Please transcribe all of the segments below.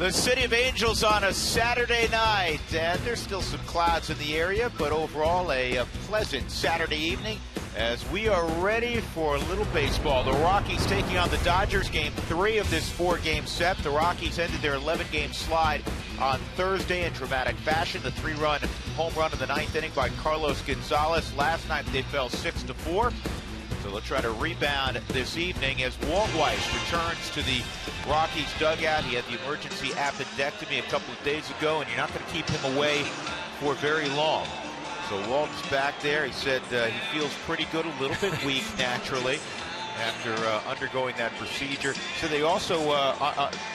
The City of Angels on a Saturday night, and there's still some clouds in the area, but overall a pleasant Saturday evening as we are ready for a little baseball. The Rockies taking on the Dodgers, game 3 of this 4-game set. The Rockies ended their 11-game slide on Thursday in dramatic fashion. The 3-run home run in the 9th inning by Carlos Gonzalez. Last night they fell 6-4. So they'll try to rebound this evening as Walt Weiss returns to the Rockies dugout. He had the emergency appendectomy a couple of days ago, and you're not going to keep him away for very long. So Walt's back there. He said he feels pretty good, a little bit weak naturally after undergoing that procedure. So they also,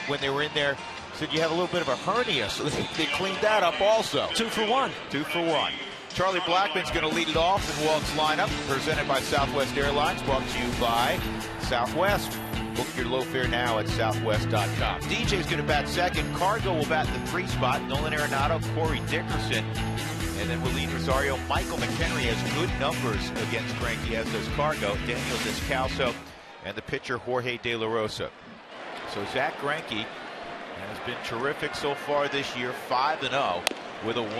when they were in there, said you have a little bit of a hernia, so they cleaned that up also. 2 for 1. 2 for 1. Charlie Blackmon's going to lead it off in Walt's lineup, presented by Southwest Airlines, brought to you by Southwest. Book your low fare now at southwest.com. DJ's going to bat second. Cargo will bat in the 3 spot. Nolan Arenado, Corey Dickerson, and then Willie Rosario. Michael McHenry has good numbers against Greinke, as does Cargo. Daniel Descalso, and the pitcher Jorge De La Rosa. So Zach Greinke has been terrific so far this year, 5-0. With a 1.52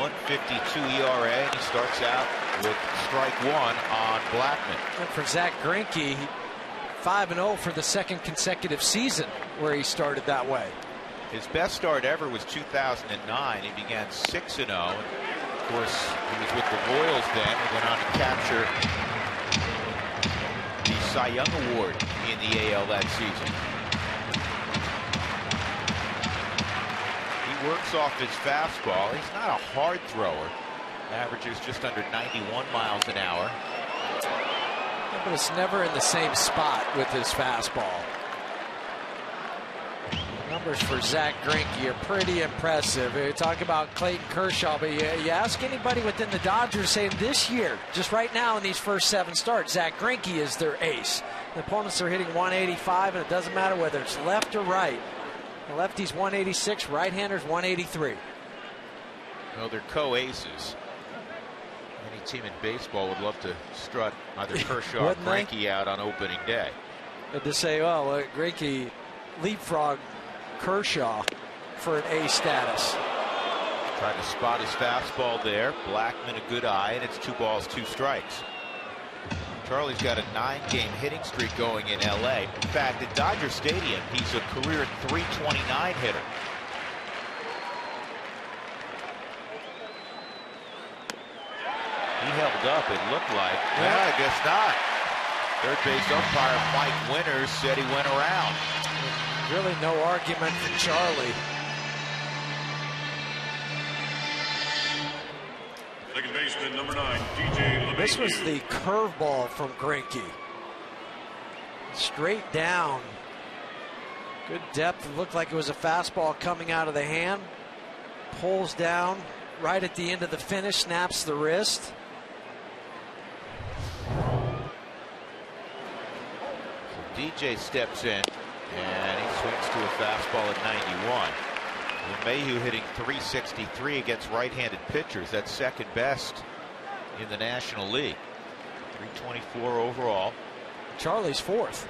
ERA, and he starts out with strike 1 on Blackmon. And for Zach Greinke, 5-0 for the 2nd consecutive season where he started that way. His best start ever was 2009. He began 6-0. Of course, he was with the Royals then and went on to capture the Cy Young Award in the AL that season. Works off his fastball. He's not a hard thrower. Averages just under 91 miles an hour. Yeah, but it's never in the same spot with his fastball. Numbers for Zach Greinke are pretty impressive. You talk about Clayton Kershaw, but you ask anybody within the Dodgers, saying this year, just right now in these first 7 starts, Zach Greinke is their ace. The opponents are hitting 185, and it doesn't matter whether it's left or right. The lefties 186, right-handers 183. Well, they're co-aces. Any team in baseball would love to strut either Kershaw or Greinke out on opening day. But to say, well, Greinke leapfrog Kershaw for an A status. Trying to spot his fastball there. Blackmon a good eye, and it's 2 balls, 2 strikes. Charlie's got a 9-game hitting streak going in LA. In fact, at Dodger Stadium, he's a career .329 hitter. He held up, it looked like. Yeah, I guess not. Third base umpire Mike Winters said he went around. Really no argument from Charlie. Second baseman, number 9, DJ. This was the curveball from Greinke. Straight down. Good depth. It looked like it was a fastball coming out of the hand. Pulls down right at the end of the finish, snaps the wrist. So DJ steps in, and he swings to a fastball at 91. Mayhew hitting .363 against right-handed pitchers. That's second best in the National League. .324 overall. Charlie's 4th.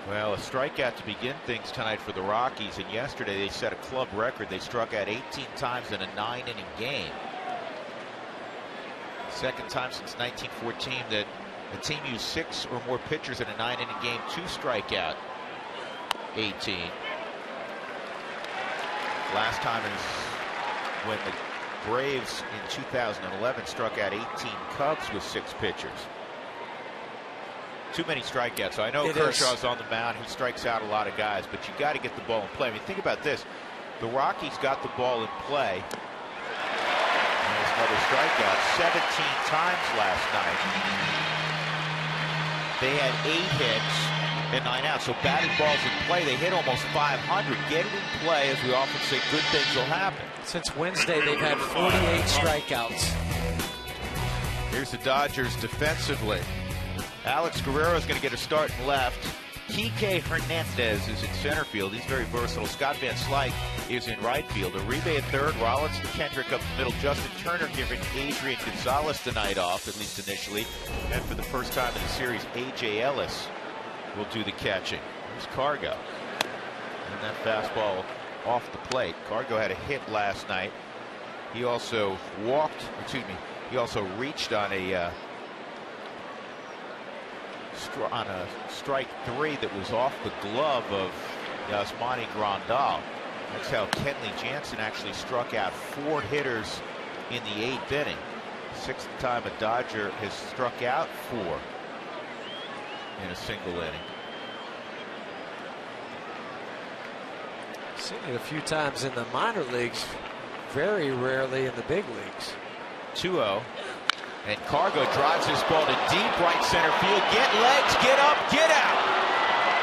Well, a strikeout to begin things tonight for the Rockies, and yesterday they set a club record. They struck out 18 times in a 9-inning game. Second time since 1914 that the team used 6 or more pitchers in a 9-inning game to strike out 18. Last time is when the Braves in 2011 struck out 18 Cubs with 6 pitchers. Too many strikeouts. I know Kershaw's on the mound. He strikes out a lot of guys, but you got to get the ball in play. I mean, think about this. The Rockies got the ball in play. And there's another strikeout 17 times last night. They had 8 hits and 9 outs. So batted balls in play, they hit almost 500. Get it in play, as we often say, good things will happen. Since Wednesday, they've had 48 strikeouts. Here's the Dodgers defensively. Alex Guerrero is going to get a start in left. Kike Hernandez is in center field. He's very versatile. Scott Van Slyke is in right field. Uribe at third. Rollins and Kendrick up the middle. Justin Turner giving Adrian Gonzalez the night off, at least initially. And for the first time in the series, A.J. Ellis will do the catching. There's Cargo. And that fastball off the plate. Cargo had a hit last night. He also he also reached on a strike 3 that was off the glove of Yasmani Grandal. That's how Kenley Jansen actually struck out 4 hitters in the 8th inning. 6th time a Dodger has struck out 4 in a single inning. Seen it a few times in the minor leagues, very rarely in the big leagues. 2-0. And Cargo drives this ball to deep right center field. Get legs, get up, get out.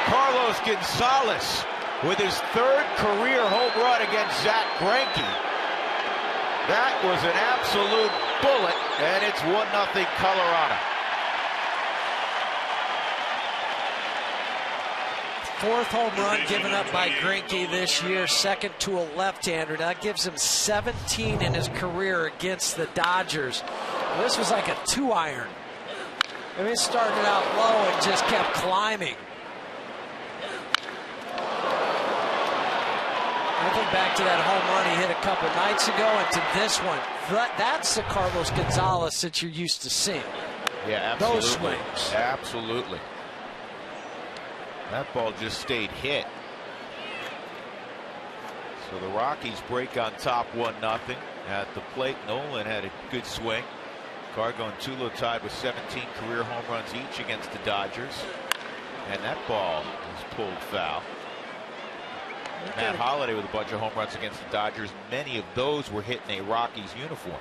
Carlos Gonzalez with his 3rd career home run against Zach Greinke. That was an absolute bullet, and it's 1-0 Colorado. 4th home run given up by Greinke this year, 2nd to a left-hander. That gives him 17 in his career against the Dodgers. This was like a 2-iron. I mean, it started out low and just kept climbing. I think back to that home run he hit a couple nights ago and to this one. That's the Carlos Gonzalez that you're used to seeing. Yeah, absolutely. Those swings. Absolutely. That ball just stayed hit. So the Rockies break on top 1-0. At the plate, Nolan had a good swing. Cargo and Tulo tied with 17 career home runs each against the Dodgers. And that ball was pulled foul. Matt Holliday with a bunch of home runs against the Dodgers. Many of those were hit in a Rockies uniform.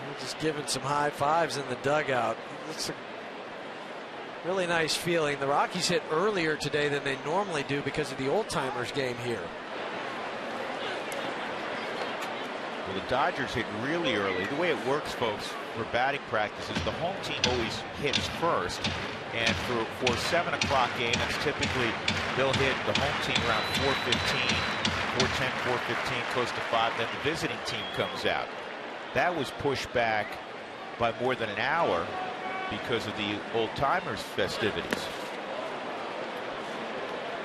We're just giving some high fives in the dugout. It's a really nice feeling. The Rockies hit earlier today than they normally do because of the old timers game here. Well, the Dodgers hit really early. The way it works, folks, for batting practice is the home team always hits first. And for 7 o'clock game, that's typically they'll hit the home team around 4:15, 4:10, 4:15, close to 5. Then the visiting team comes out. That was pushed back by more than an hour because of the old-timers festivities.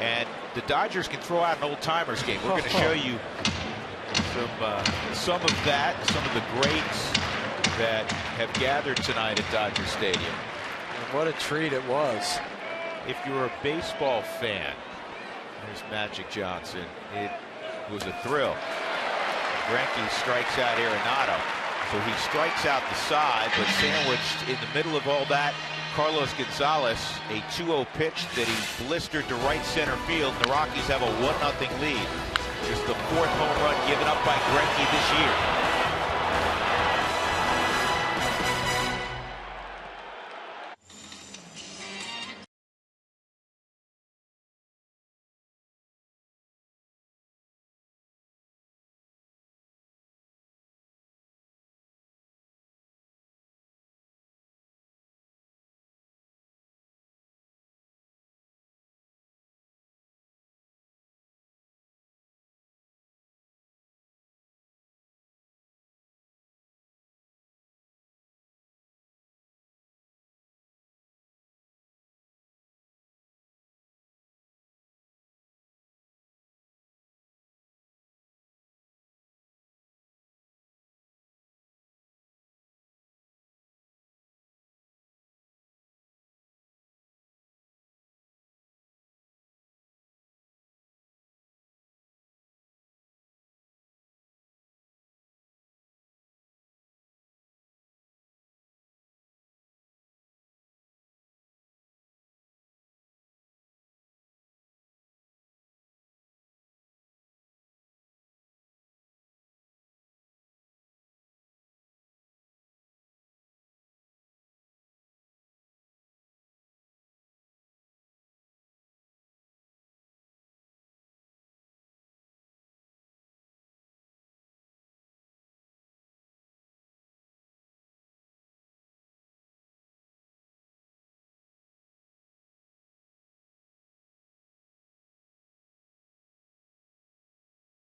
And the Dodgers can throw out an old-timers game. We're going to show you some of that, some of the greats that have gathered tonight at Dodger Stadium. And what a treat it was. If you're a baseball fan, there's Magic Johnson. It was a thrill. Greinke strikes out Arenado. So he strikes out the side, but sandwiched in the middle of all that, Carlos Gonzalez, a 2-0 pitch that he blistered to right center field. The Rockies have a 1-0 lead. Just the 4th home run given up by Greinke this year.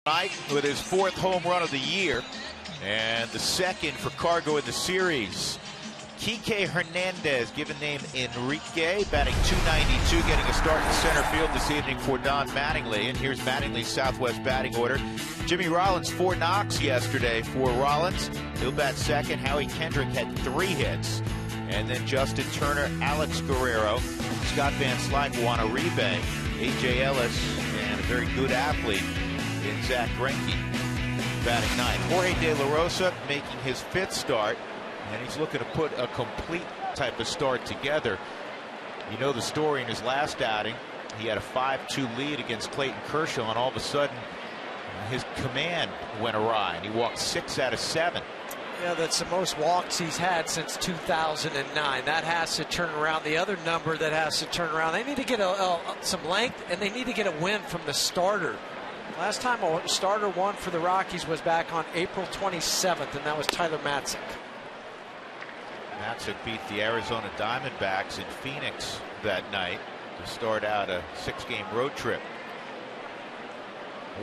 Tonight with his 4th home run of the year and the 2nd for Cargo in the series. Kike Hernandez, given name Enrique, batting .292, getting a start in center field this evening for Don Mattingly. And here's Mattingly's Southwest batting order. Jimmy Rollins, 4 knocks yesterday for Rollins. He'll bat second. Howie Kendrick had 3 hits. And then Justin Turner, Alex Guerrero, Scott Van Slyke, Juan Uribe, A.J. Ellis, and a very good athlete in Zach Greinke, batting 9. Jorge De La Rosa making his 5th start. And he's looking to put a complete type of start together. You know the story in his last outing. He had a 5-2 lead against Clayton Kershaw, and all of a sudden his command went awry, and he walked 6 out of 7. Yeah, that's the most walks he's had since 2009. That has to turn around. The other number that has to turn around, they need to get some length, and they need to get a win from the starter. Last time a starter won for the Rockies was back on April 27th, and that was Tyler Matzek. Matzek beat the Arizona Diamondbacks in Phoenix that night to start out a 6-game road trip.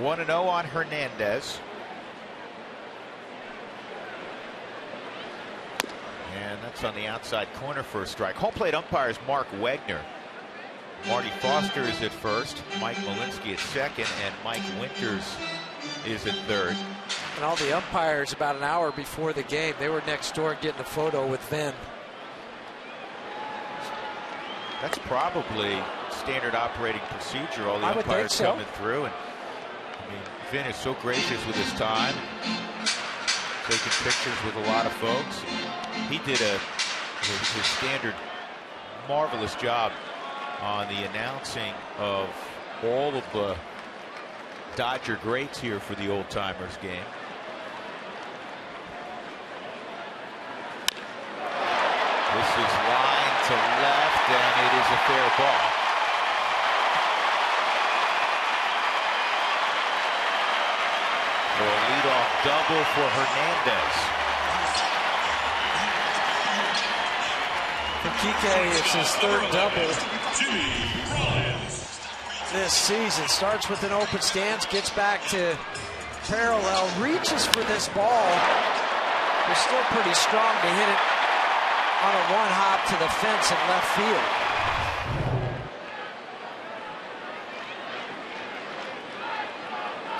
1-0 on Hernandez. And that's on the outside corner for a strike. Home plate umpire is Mark Wegner. Marty Foster is at first, Mike Malinsky at second, and Mike Winters is at third. And all the umpires, about an hour before the game, they were next door getting a photo with Vin. That's probably standard operating procedure. All the umpires coming through, and I mean, Vin is so gracious with his time, taking pictures with a lot of folks. He did his standard marvelous job on the announcing of all of the Dodger greats here for the Old Timers game. This is line to left, and it is a fair ball. For a leadoff double for Hernandez. For Kike, it's his 3rd double this season. Starts with an open stance, gets back to parallel, reaches for this ball. They're still pretty strong to hit it on a 1-hop to the fence in left field.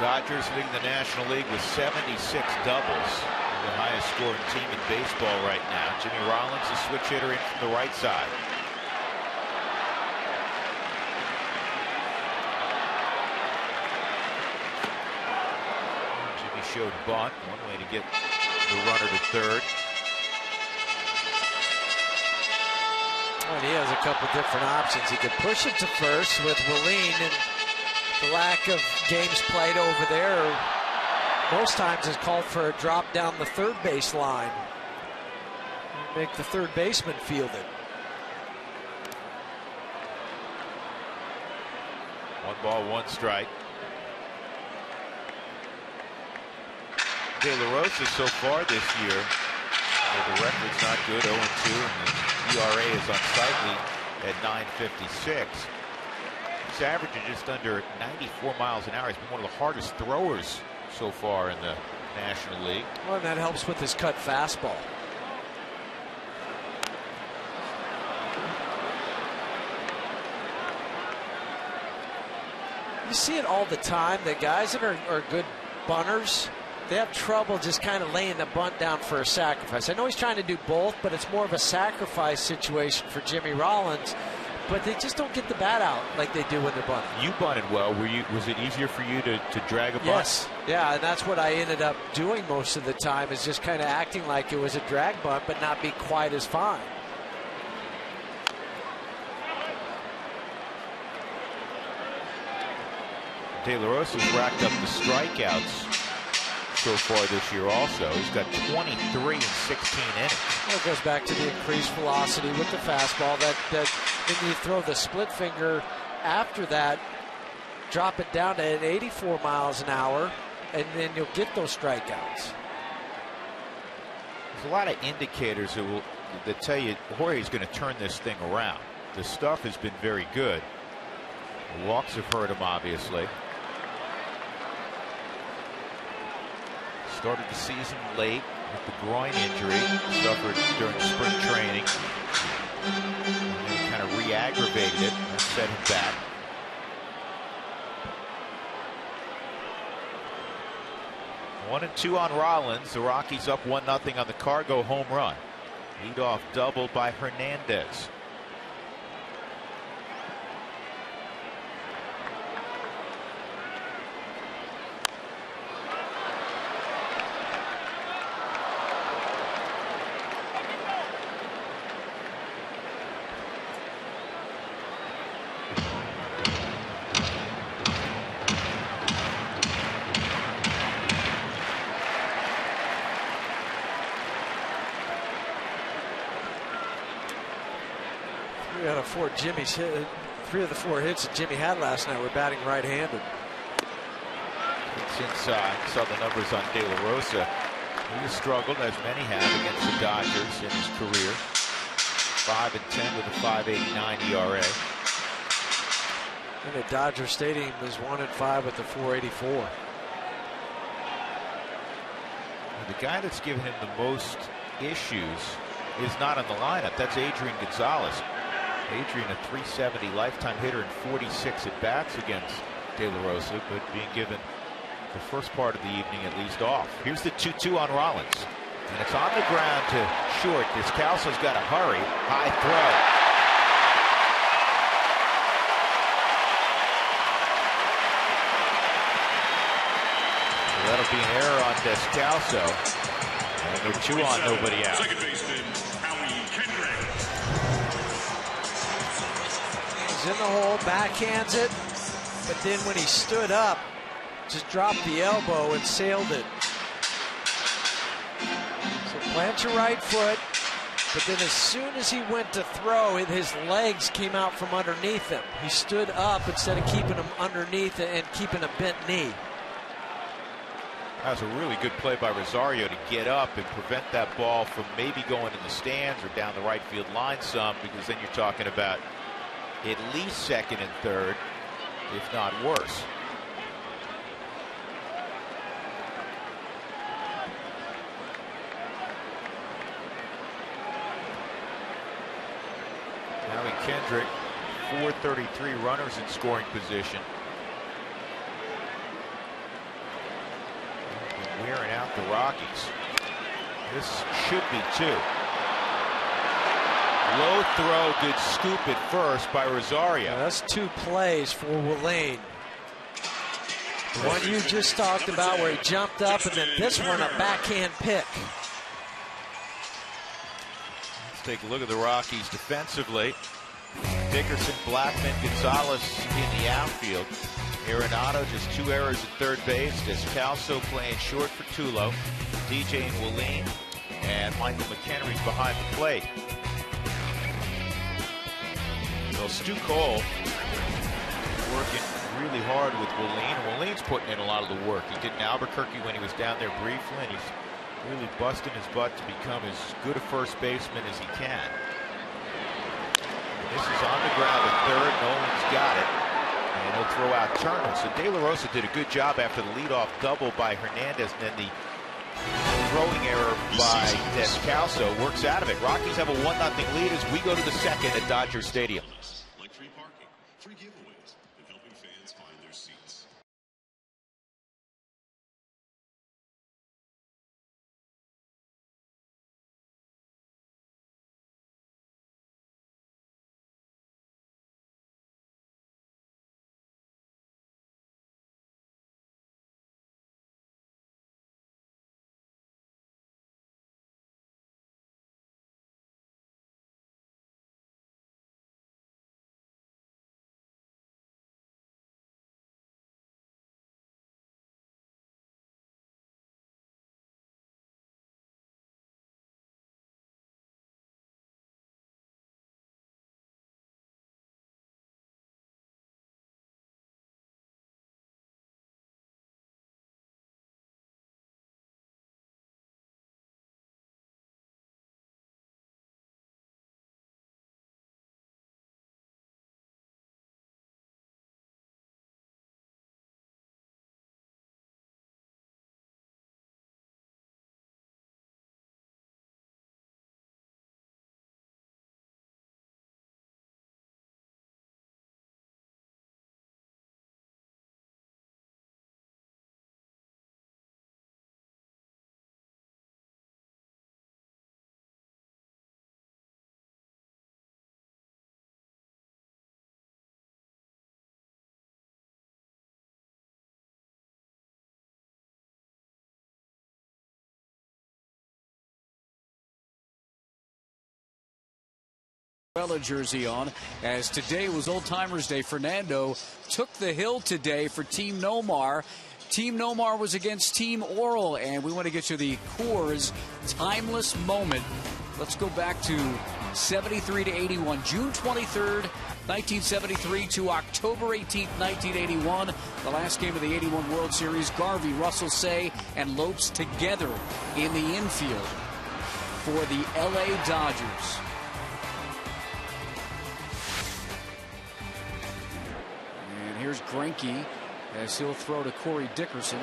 Dodgers leading the National League with 76 doubles. The highest scoring team in baseball right now. Jimmy Rollins, a switch hitter, in from the right side. Jimmy showed bunt, one way to get the runner to third. And he has a couple different options. He could push it to first with Willeen, and the lack of games played over there most times is called for a drop down the third base line. Make the third baseman field it. 1 ball, 1 strike. De La Rosa so far this year, well, the record's not good, 0-2, and the ERA is unsightly at .956. He's averaging just under 94 miles an hour. He's been one of the hardest throwers so far in the National League. Well, and that helps with his cut fastball. You see it all the time. The guys that are good bunters, they have trouble just kind of laying the bunt down for a sacrifice. I know he's trying to do both, but it's more of a sacrifice situation for Jimmy Rollins. But they just don't get the bat out like they do when they're bunting. You bunted well. Was it easier for you to drag a bunt? Yes. Yeah, and that's what I ended up doing most of the time, is just kind of acting like it was a drag bunt, but not be quite as fine. De La Rosa's racked up the strikeouts so far this year also. He's got 23 in 16 innings. Well, it goes back to the increased velocity with the fastball. That when you throw the split finger after that, drop it down to 84 miles an hour, and then you'll get those strikeouts. There's a lot of indicators that tell you Jorge's going to turn this thing around. The stuff has been very good. The walks have hurt him, obviously. Started the season late with the groin injury suffered during spring training. And then he kind of re-aggravated it and set him back. One and two on Rollins. The Rockies up 1-0 on the Cargo home run. Leadoff double by Hernandez. Three of the four hits that Jimmy had last night were batting right-handed. It's inside. Saw the numbers on De La Rosa. He has struggled, as many have, against the Dodgers in his career. 5-10 with a 5.89 ERA. And the Dodger Stadium is 1-5 with the 4.84. The guy that's given him the most issues is not in the lineup. That's Adrian Gonzalez. Adrian, a .370 lifetime hitter and 46 at bats against De La Rosa, but being given the first part of the evening at least off. Here's the 2-2 on Rollins, and it's on the ground to short. Descalso's got to hurry. High throw. So that'll be an error on Descalso, and they're 2 on, nobody out. Second baseman, In the hole, backhands it, but then when he stood up, just dropped the elbow and sailed it. So plant your right foot, but then as soon as he went to throw, his legs came out from underneath him. He stood up instead of keeping him underneath and keeping a bent knee. That was a really good play by Rosario to get up and prevent that ball from maybe going in the stands or down the right field line some, because then you're talking about at least second and third, if not worse. Howie Kendrick, 433 runners in scoring position. Wearing out the Rockies. This should be 2. Low throw, good scoop at first by Rosario. Yeah, that's 2 plays for Wilane. The one you just talked about where he jumped up, and then this one a backhand pick. Let's take a look at the Rockies defensively. Dickerson, Blackman, Gonzalez in the outfield. Arenado just 2 errors at third base. Descalso playing short for Tulo. DJ and Wilane, and Michael McHenry's behind the plate. Well, Stu Cole working really hard with Wilane. Wilane's putting in a lot of the work. He did in Albuquerque when he was down there briefly, and he's really busting his butt to become as good a first baseman as he can. And this is on the ground at third. Nolan's got it, and he'll throw out Turner. So De La Rosa did a good job after the leadoff double by Hernandez, and then the throwing error by Descalso works out of it. Rockies have a 1-0 lead as we go to the second at Dodger Stadium. Like free parking, free giveaways, and helping fans find their seats. jersey on, as today was Old Timers Day. Fernando took the hill today for Team Nomar. Team Nomar was against Team Oral, and we want to get you the Coors timeless moment. Let's go back to 73 to 81, June 23rd, 1973 to October 18th, 1981. The last game of the 81 World Series. Garvey, Russell, Say, and Lopes together in the infield for the LA Dodgers. And here's Greinke as he'll throw to Corey Dickerson.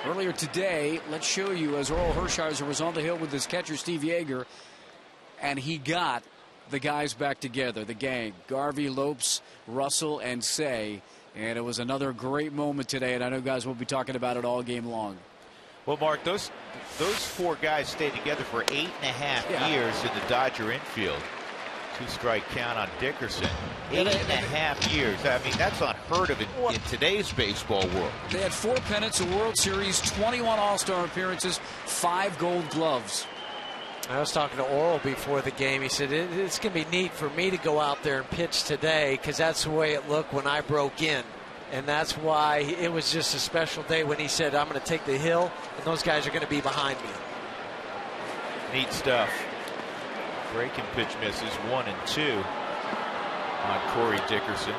Earlier today, let's show you, as Orel Hershiser was on the hill with his catcher Steve Yeager, and he got the guys back together, the gang, Garvey, Lopes, Russell, and Say. And it was another great moment today, and I know guys will be talking about it all game long. Well, Mark, those four guys stayed together for 8.5 years in the Dodger infield. 2-strike count on Dickerson. 8.5 years. I mean, that's unheard of in today's baseball world. They had 4 pennants, a World Series, 21 All-Star appearances, 5 Gold Gloves. I was talking to Orel before the game. He said, it's going to be neat for me to go out there and pitch today because that's the way it looked when I broke in. And that's why it was just a special day when he said, I'm going to take the hill, and those guys are going to be behind me. Neat stuff. Breaking pitch misses 1 and 2 on Corey Dickerson.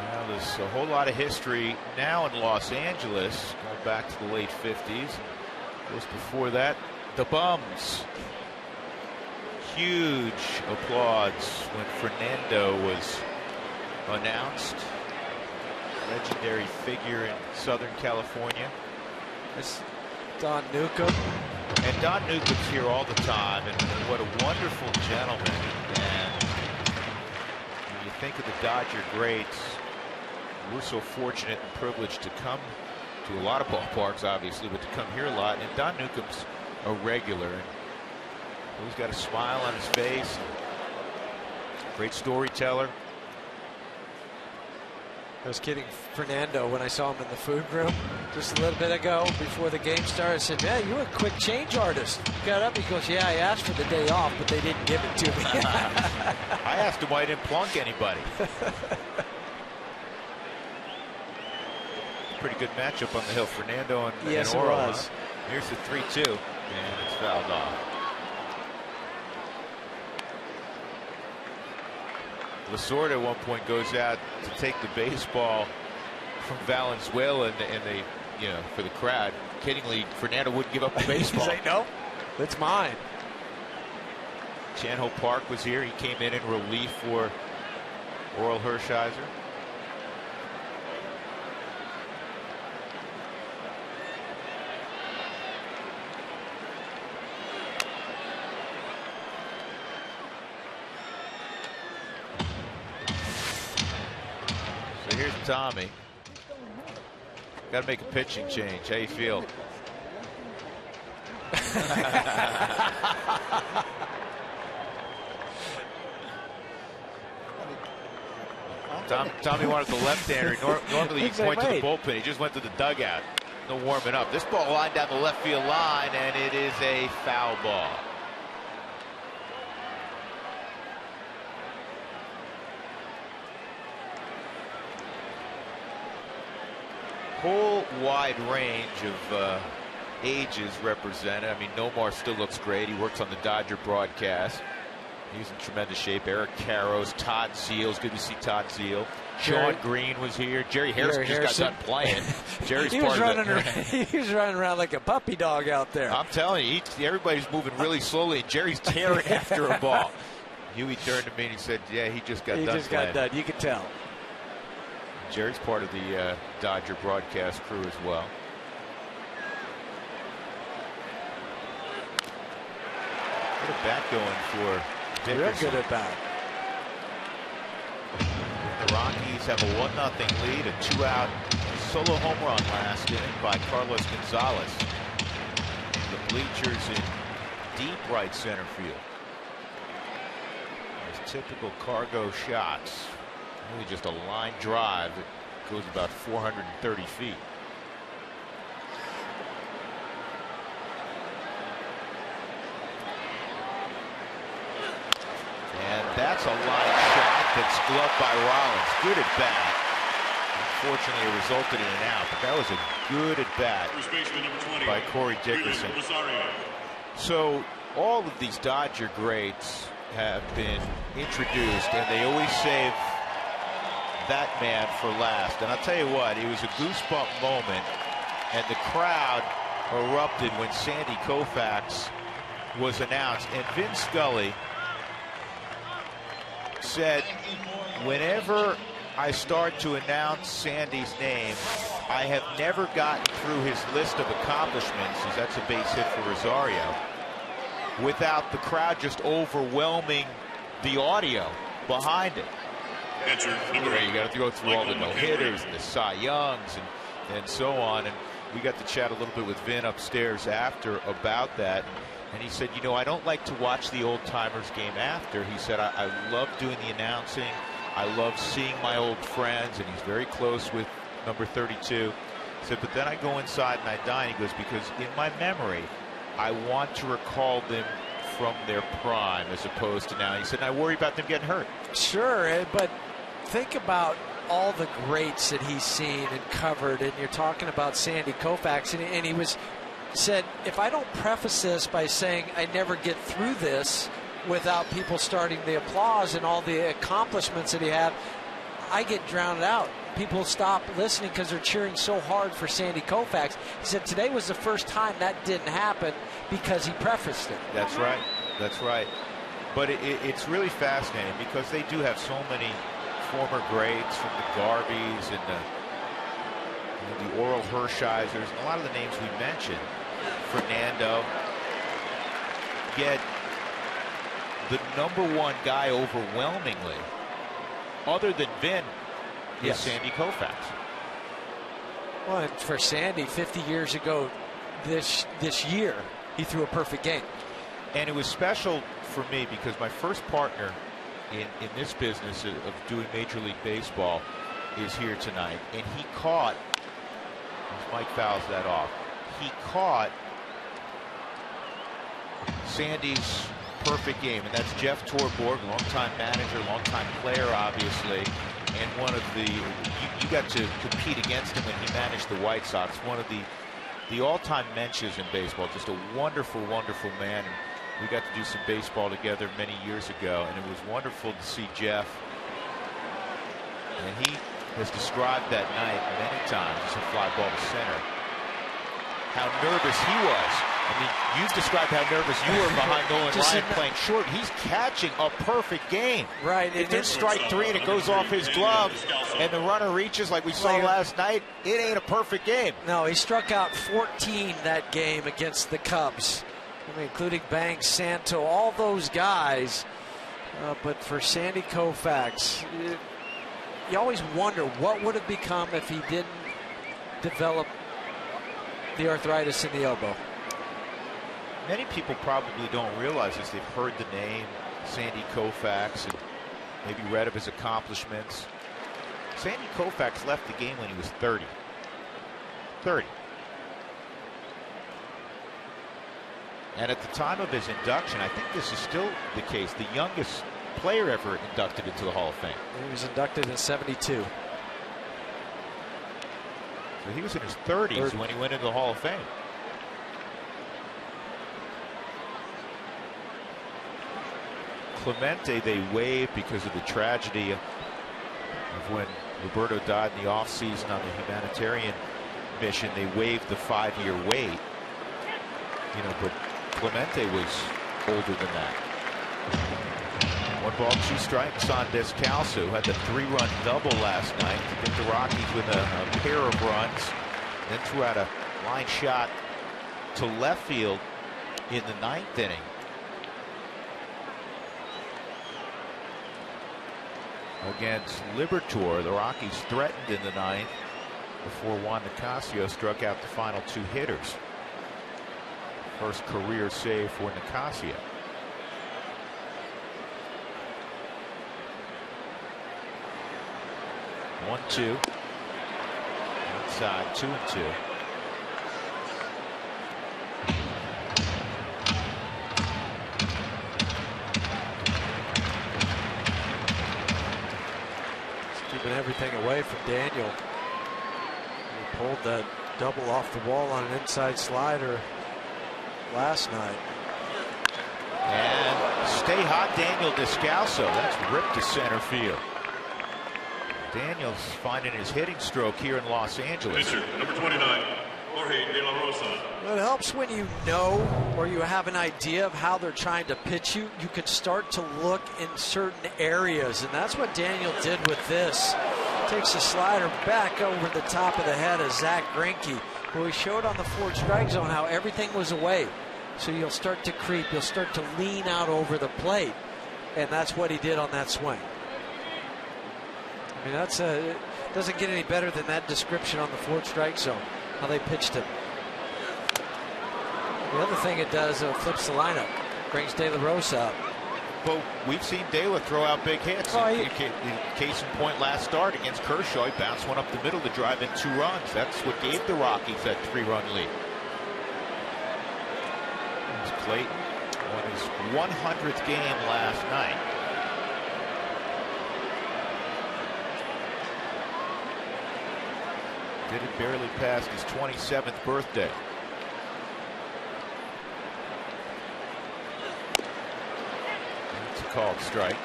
Now there's a whole lot of history now in Los Angeles, going back to the late 50s. Just before that, the Bums. Huge applause when Fernando was announced. Legendary figure in Southern California. It's Don Newcomb. And Don Newcomb's here all the time, and what a wonderful gentleman. And when you think of the Dodger greats, we're so fortunate and privileged to come to a lot of ballparks, obviously, but to come here a lot. And Don Newcomb's a regular, and he's got a smile on his face. Great storyteller. I was kidding Fernando when I saw him in the food room just a little bit ago before the game started. I said, "Man, you're a quick change artist." He got up, he goes, "Yeah, I asked for the day off, but they didn't give it to me." I asked him why he didn't plunk anybody. Pretty good matchup on the hill, Fernando and yes, Orel. it was. Here's the 3-2, and it's fouled off. Lasorda at one point goes out to take the baseball from Valenzuela, and they, you know, for the crowd, kiddingly, Fernando wouldn't give up the baseball. He's like, "Nope, it's mine." Chan-Ho Park was here. He came in relief for Orel Hershiser. Here's Tommy. Got to make a pitching change. How you feel? Tommy wanted the left-hander. Normally he points to the bullpen. He just went to the dugout. No warming up. This ball lined down the left field line, and it is a foul ball. Whole wide range of ages represented. I mean, Nomar still looks great. He works on the Dodger broadcast. He's in tremendous shape. Eric Karros, Todd Zeil's good to see Todd Zeil. Sean Green was here. Jerry Harrison just got done playing. Jerry's he was running around like a puppy dog out there. I'm telling you, everybody's moving really slowly, and Jerry's tearing after a ball. Huey turned to me and he said, "Yeah, he just got done." He just got done. You could tell. Jerry's part of the Dodger broadcast crew as well. What a bat going for Dickerson. Real good at bat. The Rockies have a 1-0 lead, a 2-out solo home run last inning by Carlos Gonzalez. The bleachers in deep right center field. As typical cargo shots. Really just a line drive that goes about 430 feet. That's a line shot that's gloved by Rollins. Good at bat. Unfortunately, it resulted in an out, but that was a good at bat by Corey Dickerson. So all of these Dodger greats have been introduced, and they always save that man for last. And I'll tell you what, it was a goosebump moment, and the crowd erupted when Sandy Koufax was announced. And Vin Scully said, whenever I start to announce Sandy's name, I have never gotten through his list of accomplishments, as that's a base hit for Rosario, without the crowd just overwhelming the audio behind it. You got to go through all the no-hitters and the Cy Youngs and so on. And we got to chat a little bit with Vin upstairs after about that. And he said, you know, I don't like to watch the old timers game after. He said, I love doing the announcing. I love seeing my old friends, and he's very close with number 32. He said, but then I go inside and I dine. He goes, because in my memory, I want to recall them from their prime as opposed to now. He said, I worry about them getting hurt. Sure, but think about all the greats that he's seen and covered, and you're talking about Sandy Koufax, and he said, if I don't preface this by saying I never get through this without people starting the applause and all the accomplishments that he had, I get drowned out. People stop listening because they're cheering so hard for Sandy Koufax. He said today was the first time that didn't happen because he prefaced it. That's right. That's right. But it's really fascinating because they do have so many former greats from the Garveys and the Oral Hershiser's, and a lot of the names we mentioned, Fernando. Yet the #1 guy overwhelmingly, other than Vin, is Sandy Koufax. Well, and for Sandy, 50 years ago this year, he threw a perfect game. And it was special for me because my first partner in this business of doing Major League Baseball is here tonight, and he caught, as Mike fouls that off, he caught Sandy's perfect game, and that's Jeff Torborg, longtime manager, longtime player, obviously, and one of the, you got to compete against him when he managed the White Sox, one of the all-time mensches in baseball, just a wonderful, wonderful man. And we got to do some baseball together many years ago, and it was wonderful to see Jeff. And he has described that night many times as a fly ball to center, how nervous he was. I mean, you've described how nervous you were behind Nolan Ryan playing short. He's catching a perfect game. Right. If there's strike 3 and it goes off his glove and the runner reaches like we saw last night, it ain't a perfect game. No, he struck out 14 that game against the Cubs, including Banks, Santo, all those guys. But for Sandy Koufax, you always wonder what would have become if he didn't develop the arthritis in the elbow. Many people probably don't realize this. They've heard the name Sandy Koufax and maybe read of his accomplishments. Sandy Koufax left the game when he was 30. 30. And at the time of his induction, I think this is still the case, the youngest player ever inducted into the Hall of Fame. He was inducted in '72. So he was in his 30s when he went into the Hall of Fame. Clemente they waived because of the tragedy of when Roberto died in the offseason on the humanitarian mission. They waived the 5-year wait. You know, but Clemente was older than that. 1 ball, 2 strikes on Descalso, who had the 3-run double last night to get the Rockies with a pair of runs. Then threw out a line shot to left field in the 9th inning. Against Liberatore, the Rockies threatened in the 9th before Juan Nicasio struck out the final 2 hitters. First career save for Nicasio. One, 2. Inside, 2-2. everything away from Daniel. He pulled that double off the wall on an inside slider last night. And stay hot, Daniel Descalso. That's ripped to center field. Daniel's finding his hitting stroke here in Los Angeles. Pitcher, number 29, Jorge De La Rosa. It helps when you know or you have an idea of how they're trying to pitch you. You can start to look in certain areas, and that's what Daniel did with this. Takes a slider back over the top of the head of Zach Greinke, who he showed on the 4 strike zone how everything was away. So you'll start to creep, you'll start to lean out over the plate, and that's what he did on that swing. I mean, that's it doesn't get any better than that description on the 4 strike zone, how they pitched him. The other thing it does, flips the lineup, brings De La Rosa up. But we've seen De La throw out big hits. Case in point, last start against Kershaw, he bounced one up the middle to drive in 2 runs. That's what gave the Rockies that 3-run lead. Here's Clayton on his 100th game last night. Did it barely past his 27th birthday. It's a called strike.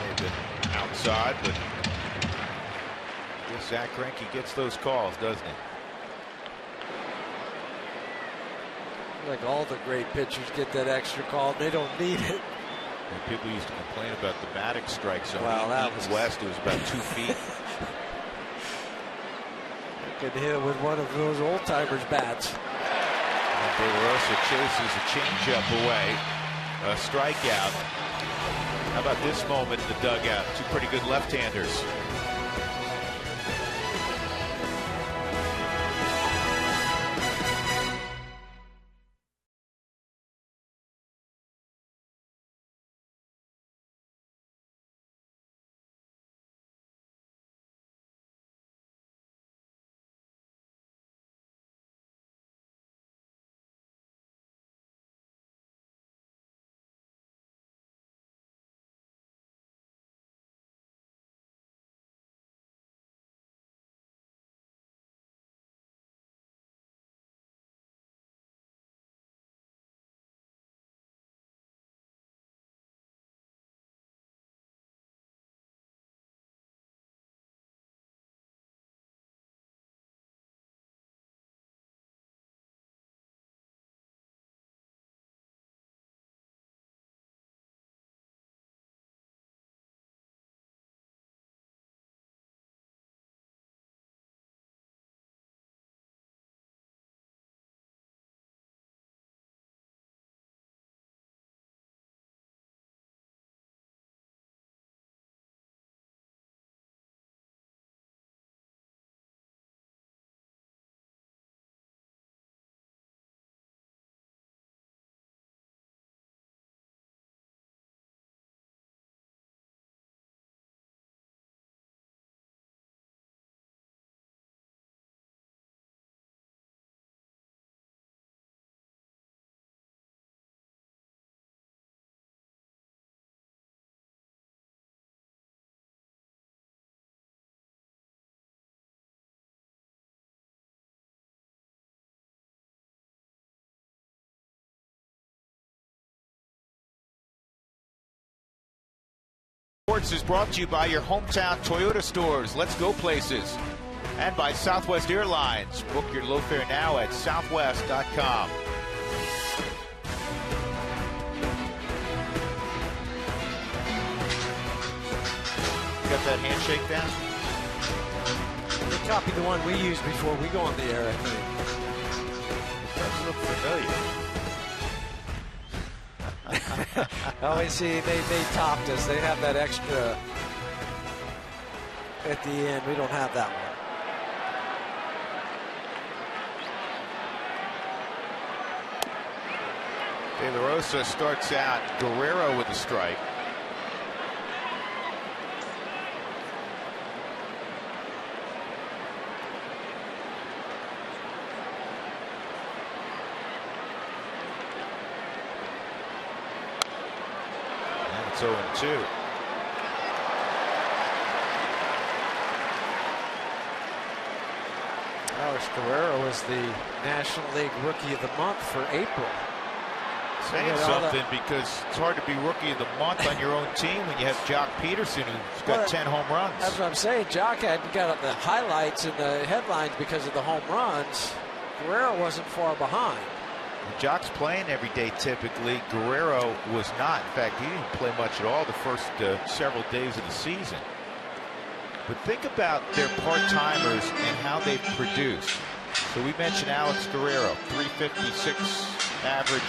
Maybe outside, but I guess Zach Greinke gets those calls, doesn't he? Like all the great pitchers get that extra call. They don't need it. And people used to complain about the Maddox strike zone. Wow, that was west. It was about 2 feet. Could hit it with one of those old timers bats. And De La Rosa chases a changeup away. A strikeout. How about this moment in the dugout? 2 pretty good left-handers. Sports is brought to you by your hometown Toyota stores. Let's go places. And by Southwest Airlines. Book your low fare now at southwest.com. Got that handshake down? We copy the one we used before we go on the air, I think. It does look familiar. Oh, we see they topped us. They have that extra at the end. We don't have that one. De La Rosa starts out. Guerrero with a strike. 0-2. Alex Guerrero was the National League Rookie of the Month for April. Saying something, because it's hard to be Rookie of the Month on your own team when you have Jock Peterson, who's got 10 home runs. That's what I'm saying. Jock got the highlights and the headlines because of the home runs. Guerrero wasn't far behind. Jock's playing every day typically. Guerrero was not. In fact, he didn't play much at all the first several days of the season. But think about their part-timers and how they've produced. So we mentioned Alex Guerrero, 356 average,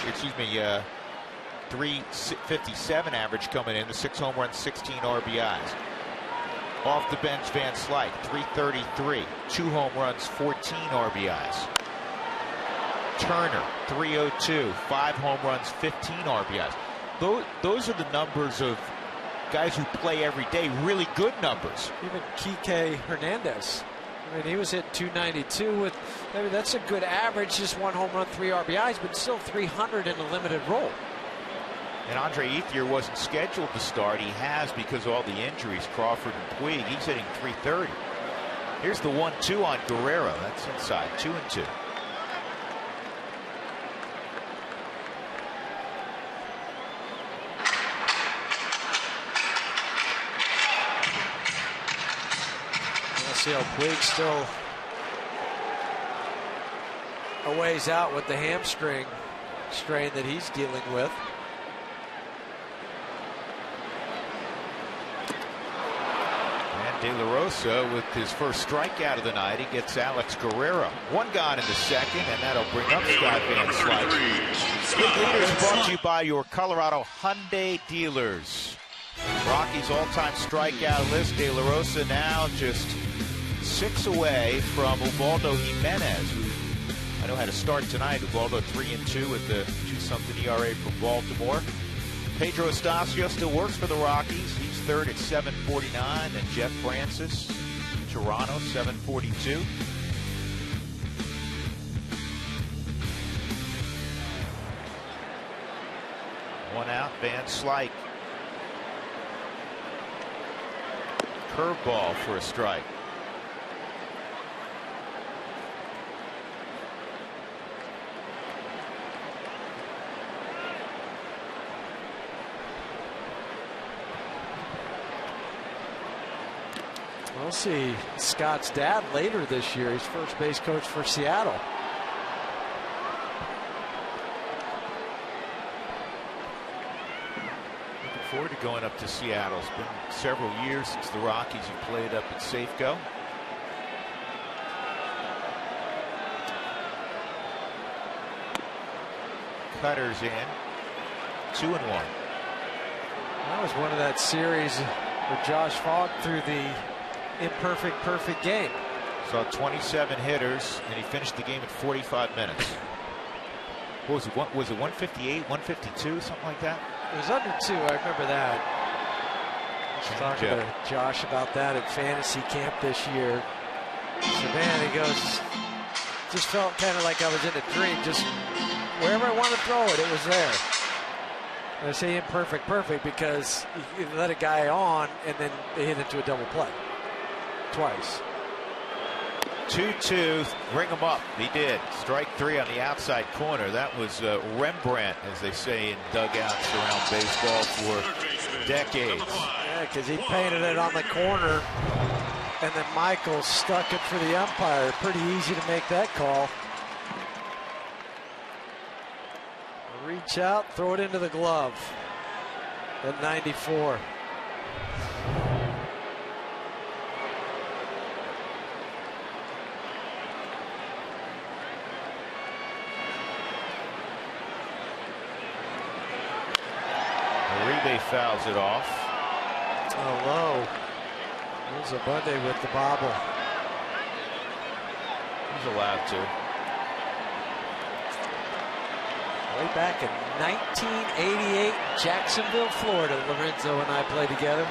357 average coming in, the 6 home runs, 16 RBIs. Off the bench, Van Slyke, 333, 2 home runs, 14 RBIs. Turner, 302, 5 home runs, 15 RBIs. Those are the numbers of guys who play every day, really good numbers. Even Kike Hernandez. I mean, he was hitting 292 with, I mean, that's a good average, just 1 home run, 3 RBIs, but still 300 in a limited role. And Andre Ethier wasn't scheduled to start. He has because of all the injuries, Crawford and Puig. He's hitting 330. Here's the 1-2 on Guerrero. That's inside, 2-2. See how Puig still a ways out with the hamstring strain that he's dealing with. And De La Rosa with his first strikeout of the night. He gets Alex Guerrero. 1 gone in the second, and that'll bring up Scott Van Slyke. Good Leaders brought to you by your Colorado Hyundai dealers. Rockies all-time strikeout list. De La Rosa now just 6 away from Ubaldo Jimenez, who I know had a start tonight. Ubaldo 3-2 with the 2-something ERA for Baltimore. Pedro Estacio still works for the Rockies. He's third at 749, and Jeff Francis, Toronto, 742. One out, Van Slyke. Curveball for a strike. We'll see Scott's dad later this year. He's first base coach for Seattle. Looking forward to going up to Seattle. It's been several years since the Rockies have played up at Safeco. Cutter's in. 2-1. That was one of that series where Josh Fogg threw the imperfect perfect game. Saw 27 hitters, and he finished the game in 45 minutes. What was it? Was it 158, 152, something like that? It was under 2. I remember that. I was talking to Josh about that at fantasy camp this year. So man, he goes, just felt kind of like I was in a dream. Just wherever I wanted to throw it, it was there. And I say imperfect perfect because you let a guy on and then they hit into a double play. Twice. 2-2, ring him up. He did. Strike 3 on the outside corner. That was Rembrandt, as they say in dugouts around baseball for decades. Yeah, because he painted it on the corner, and then Michael stuck it for the umpire. Pretty easy to make that call. Reach out, throw it into the glove at 94. Uribe fouls it off. Oh, low. There's a Bundy with the bobble. He's allowed to. Way back in 1988, Jacksonville, Florida, Lorenzo and I played together.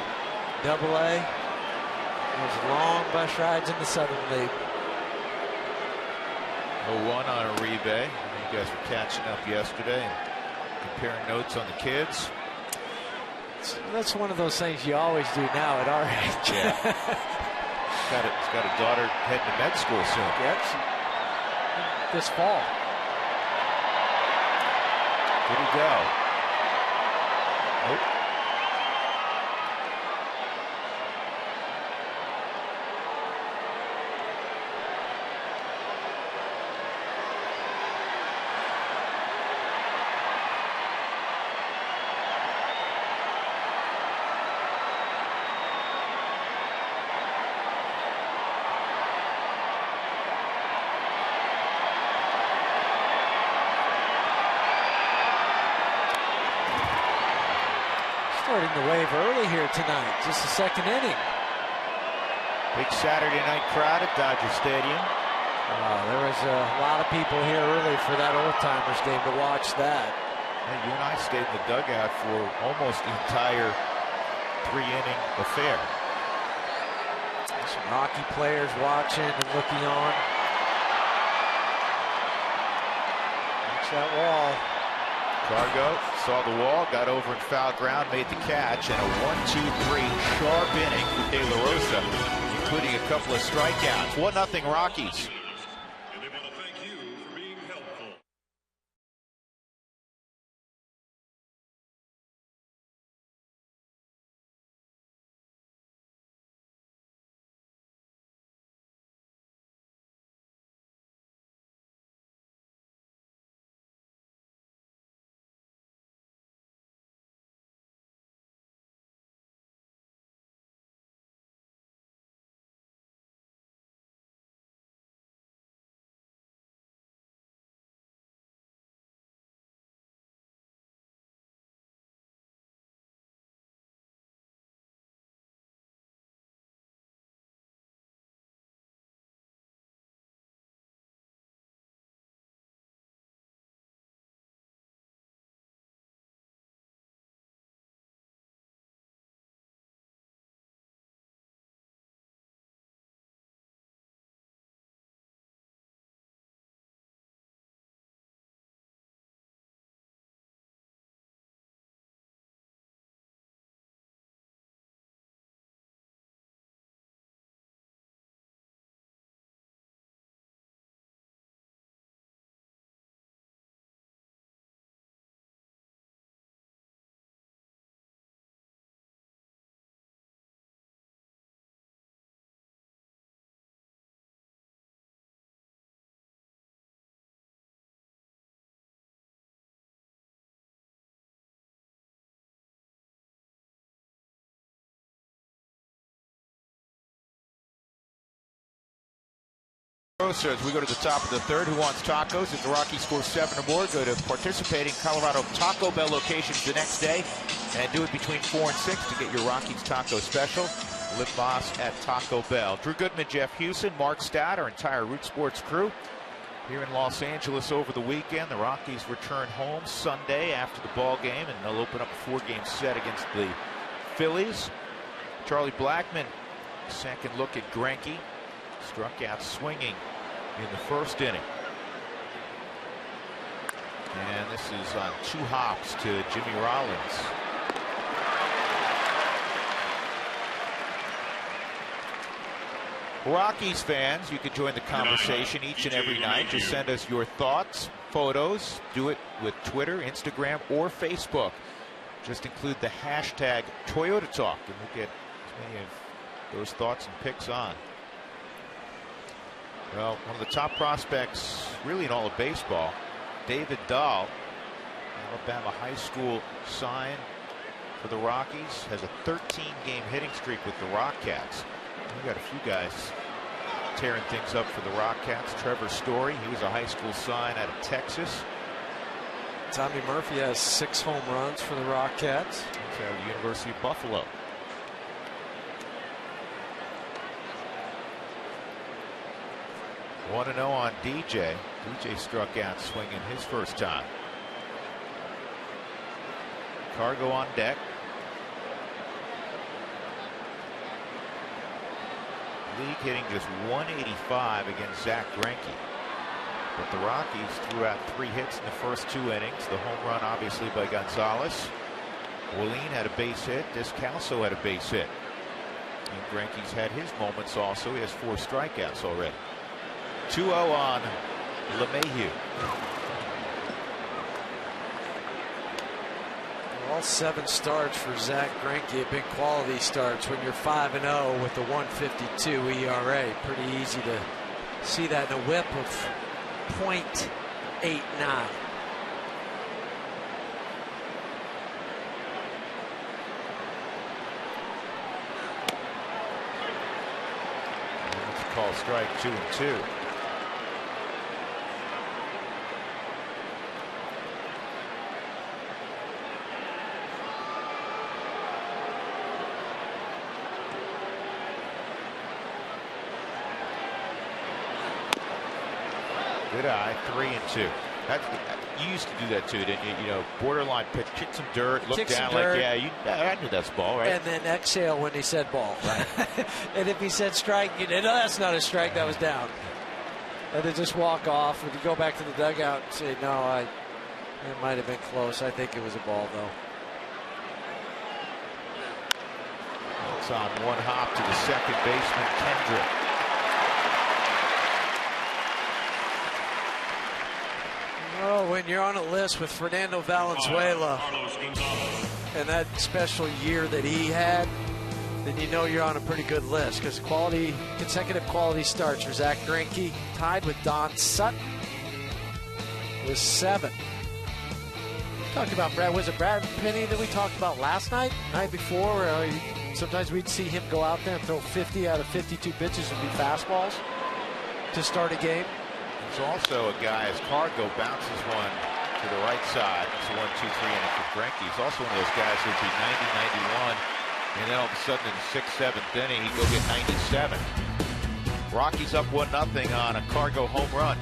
Double-A. Those long bus rides in the Southern League. 0-1 on Uribe. You guys were catching up yesterday and comparing notes on the kids. That's one of those things you always do now at our age. Yeah. He's got a daughter heading to med school soon. Yep. This fall. Did he go? Nope. Starting the wave early here tonight, just the second inning. Big Saturday night crowd at Dodger Stadium. There was a lot of people here early for that old timers game to watch that. And you and I stayed in the dugout for almost the entire 3-inning affair. Some Rocky players watching and looking on. Watch that wall. Cargo saw the wall, got over in foul ground, made the catch, and a 1-2-3 sharp inning for De La Rosa, including a couple of strikeouts. 1-0 Rockies. And they want to thank you for being helpful. As we go to the top of the third, who wants tacos? If the Rockies score 7 or more, go to participating Colorado Taco Bell locations the next day and do it between 4 and 6 to get your Rockies taco special. Lip Moss at Taco Bell. Drew Goodman, Jeff Hewson, Mark Stott, our entire Root Sports crew here in Los Angeles over the weekend. The Rockies return home Sunday after the ball game, and they'll open up a 4-game set against the Phillies. Charlie Blackmon, second look at Greinke, struck out swinging in the first inning. And this is on 2 hops to Jimmy Rollins. Rockies fans, you can join the conversation each and every night. Just send us your thoughts, photos. Do it with Twitter, Instagram, or Facebook. Just include the hashtag Toyota Talk, and we'll get as many of those thoughts and picks on. Well, one of the top prospects really in all of baseball, David Dahl, Alabama high school sign for the Rockies, has a 13-game hitting streak with the Rockcats. We got a few guys tearing things up for the Rockcats. Trevor Story, he was a high school sign out of Texas. Tommy Murphy has 6 home runs for the Rockcats. He's out of the University of Buffalo. One to 0 on DJ. DJ struck out swinging his first time. Cargo on deck. League hitting just 185 against Zach Greinke. But the Rockies threw out 3 hits in the first 2 innings. The home run obviously by Gonzalez. Wallin had a base hit. Descalso had a base hit. And Greinke's had his moments also. He has 4 strikeouts already. 2-0 on LeMahieu. All 7 starts for Zach Greinke have been quality starts. When you're 5-0 with a 1.52 ERA, pretty easy to see that in a whip of .89. Call strike 2-2. Good eye, 3-2. You used to do that too, didn't you? You know, borderline pitch, kick some dirt, look down like, yeah, I knew that's ball, right? And then exhale when he said ball. Right. And if he said strike, you know, no, that's not a strike, that was down. And then just walk off. When you go back to the dugout and say, no, it might have been close. I think it was a ball, though. It's on one hop to the second baseman, Kendrick. Oh, when you're on a list with Fernando Valenzuela and that special year that he had, then you know you're on a pretty good list, because consecutive quality starts for Zach Greinke, tied with Don Sutton with 7. Talked about was it Brad Penny that we talked about last night before? Sometimes we'd see him go out there and throw 50 out of 52 pitches and be fastballs to start a game. There's also a guy, as Cargo bounces one to the right side. It's a 1-2-3 inning for Greinke. He's also one of those guys who'd be 90-91, and then all of a sudden in the 6th, 7th inning, he'd go get 97. Rockies up 1-0 on a Cargo home run.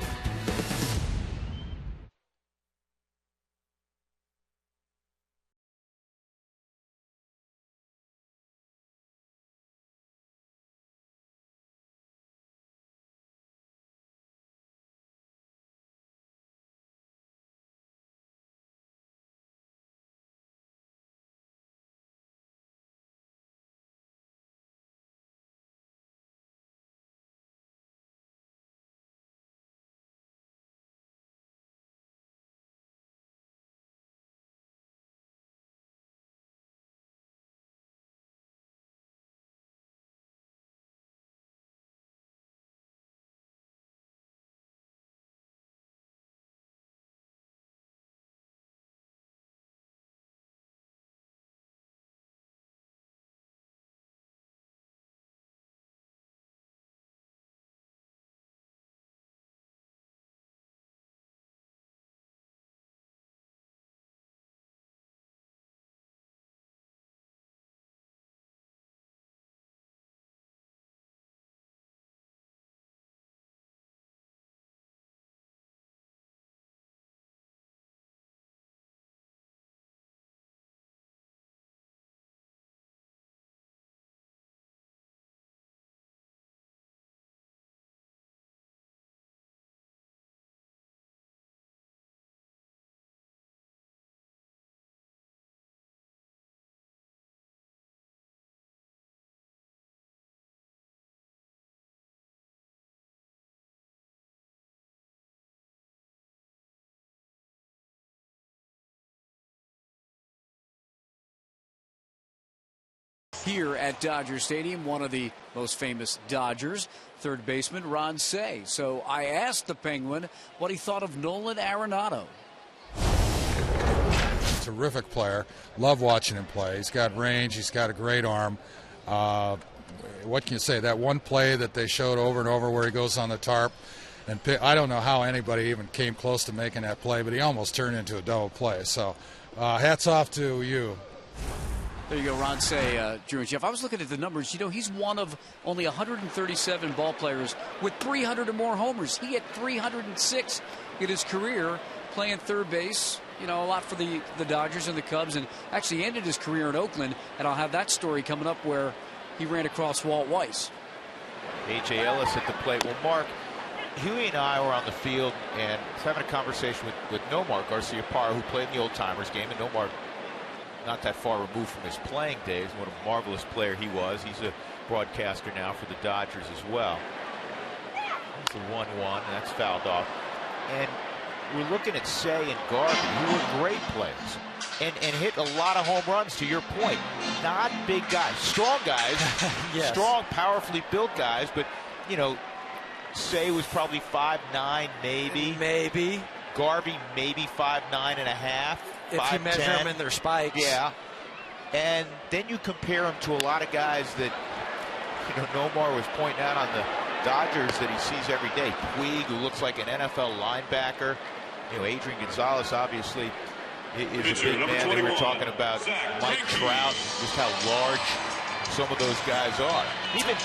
Here at Dodger Stadium, one of the most famous Dodgers, third baseman Ron Cey. So I asked the Penguin what he thought of Nolan Arenado. Terrific player. Love watching him play. He's got range. He's got a great arm. What can you say? That one play that they showed over and over where he goes on the tarp, and I don't know how anybody even came close to making that play, but he almost turned into a double play. So hats off to you. There you go, Ron Cey, Drew and Jeff. I was looking at the numbers. You know, he's one of only 137 ball players with 300 or more homers. He had 306 in his career playing third base. You know, a lot for the Dodgers and the Cubs, and actually ended his career in Oakland. And I'll have that story coming up where he ran across Walt Weiss. A.J. Ellis at the plate. Well, Mark, Huey and I were on the field and having a conversation with Nomar Garciaparra, who played in the Old Timers game, and Nomar not that far removed from his playing days. What a marvelous player he was. He's a broadcaster now for the Dodgers as well. It's a 1-1, and that's fouled off. And we're looking at Say and Garvey, who were great players and hit a lot of home runs, to your point. Not big guys, strong guys, yes. Strong, powerfully built guys, but, you know, Say was probably 5'9", maybe. Maybe. Garvey, maybe 5'9.5". If you measure them in their spikes. Yeah. And then you compare them to a lot of guys that, you know, Nomar was pointing out on the Dodgers that he sees every day. Puig, who looks like an NFL linebacker. You know, Adrian Gonzalez, obviously, is a big man. They were talking about Mike Trout, just how large some of those guys are. Even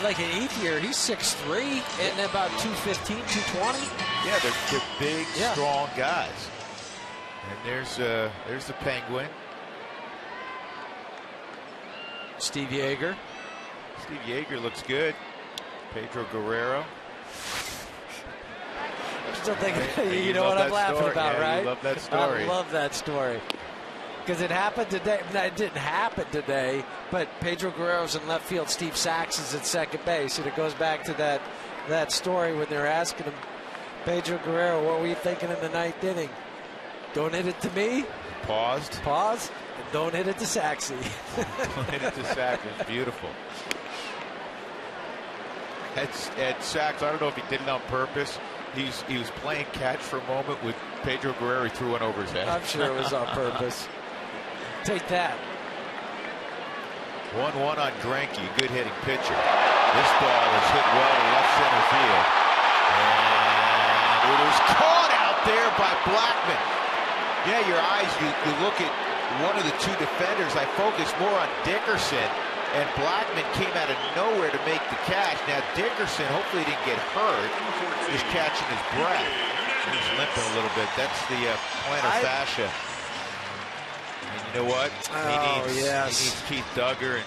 like an Ethier, he's 6'3", and about 215, 220. Yeah, they're big, strong guys. And there's the Penguin. Steve Yeager. Steve Yeager looks good. Pedro Guerrero. I'm still thinking, you know what I'm laughing about, right? You love that story. I love that story. Because it happened today. It didn't happen today, but Pedro Guerrero's in left field. Steve Sachs is at second base. And it goes back to that story when they're asking him, Pedro Guerrero, what were you thinking in the ninth inning? Don't hit it to me. Paused. And don't hit it to Saxy. Don't hit it to Sachs. It's beautiful. At Sachs, I don't know if he did it on purpose. He was playing catch for a moment with Pedro Guerrero. He threw one over his head. I'm sure it was on purpose. Take that. 1-1 on Greinke, good hitting pitcher. This ball is hit well to left center field. And it is caught out there by Blackmon. Yeah, your eyes, you look at one of the two defenders. I focus more on Dickerson, and Blackmon came out of nowhere to make the catch. Now Dickerson hopefully didn't get hurt. He's catching his breath. He's limping a little bit. That's the plantar fascia. And you know what? He needs Keith Duggar. And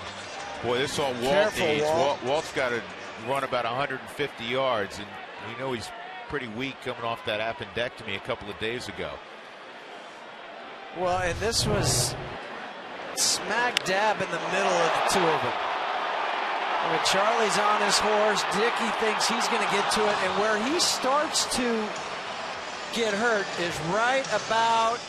boy, this is all Walt needs. Walt's got to run about 150 yards, and we know he's pretty weak coming off that appendectomy a couple of days ago. Well, and this was smack dab in the middle of the two of them. I mean, Charlie's on his horse. Dickey thinks he's going to get to it, and where he starts to get hurt is right about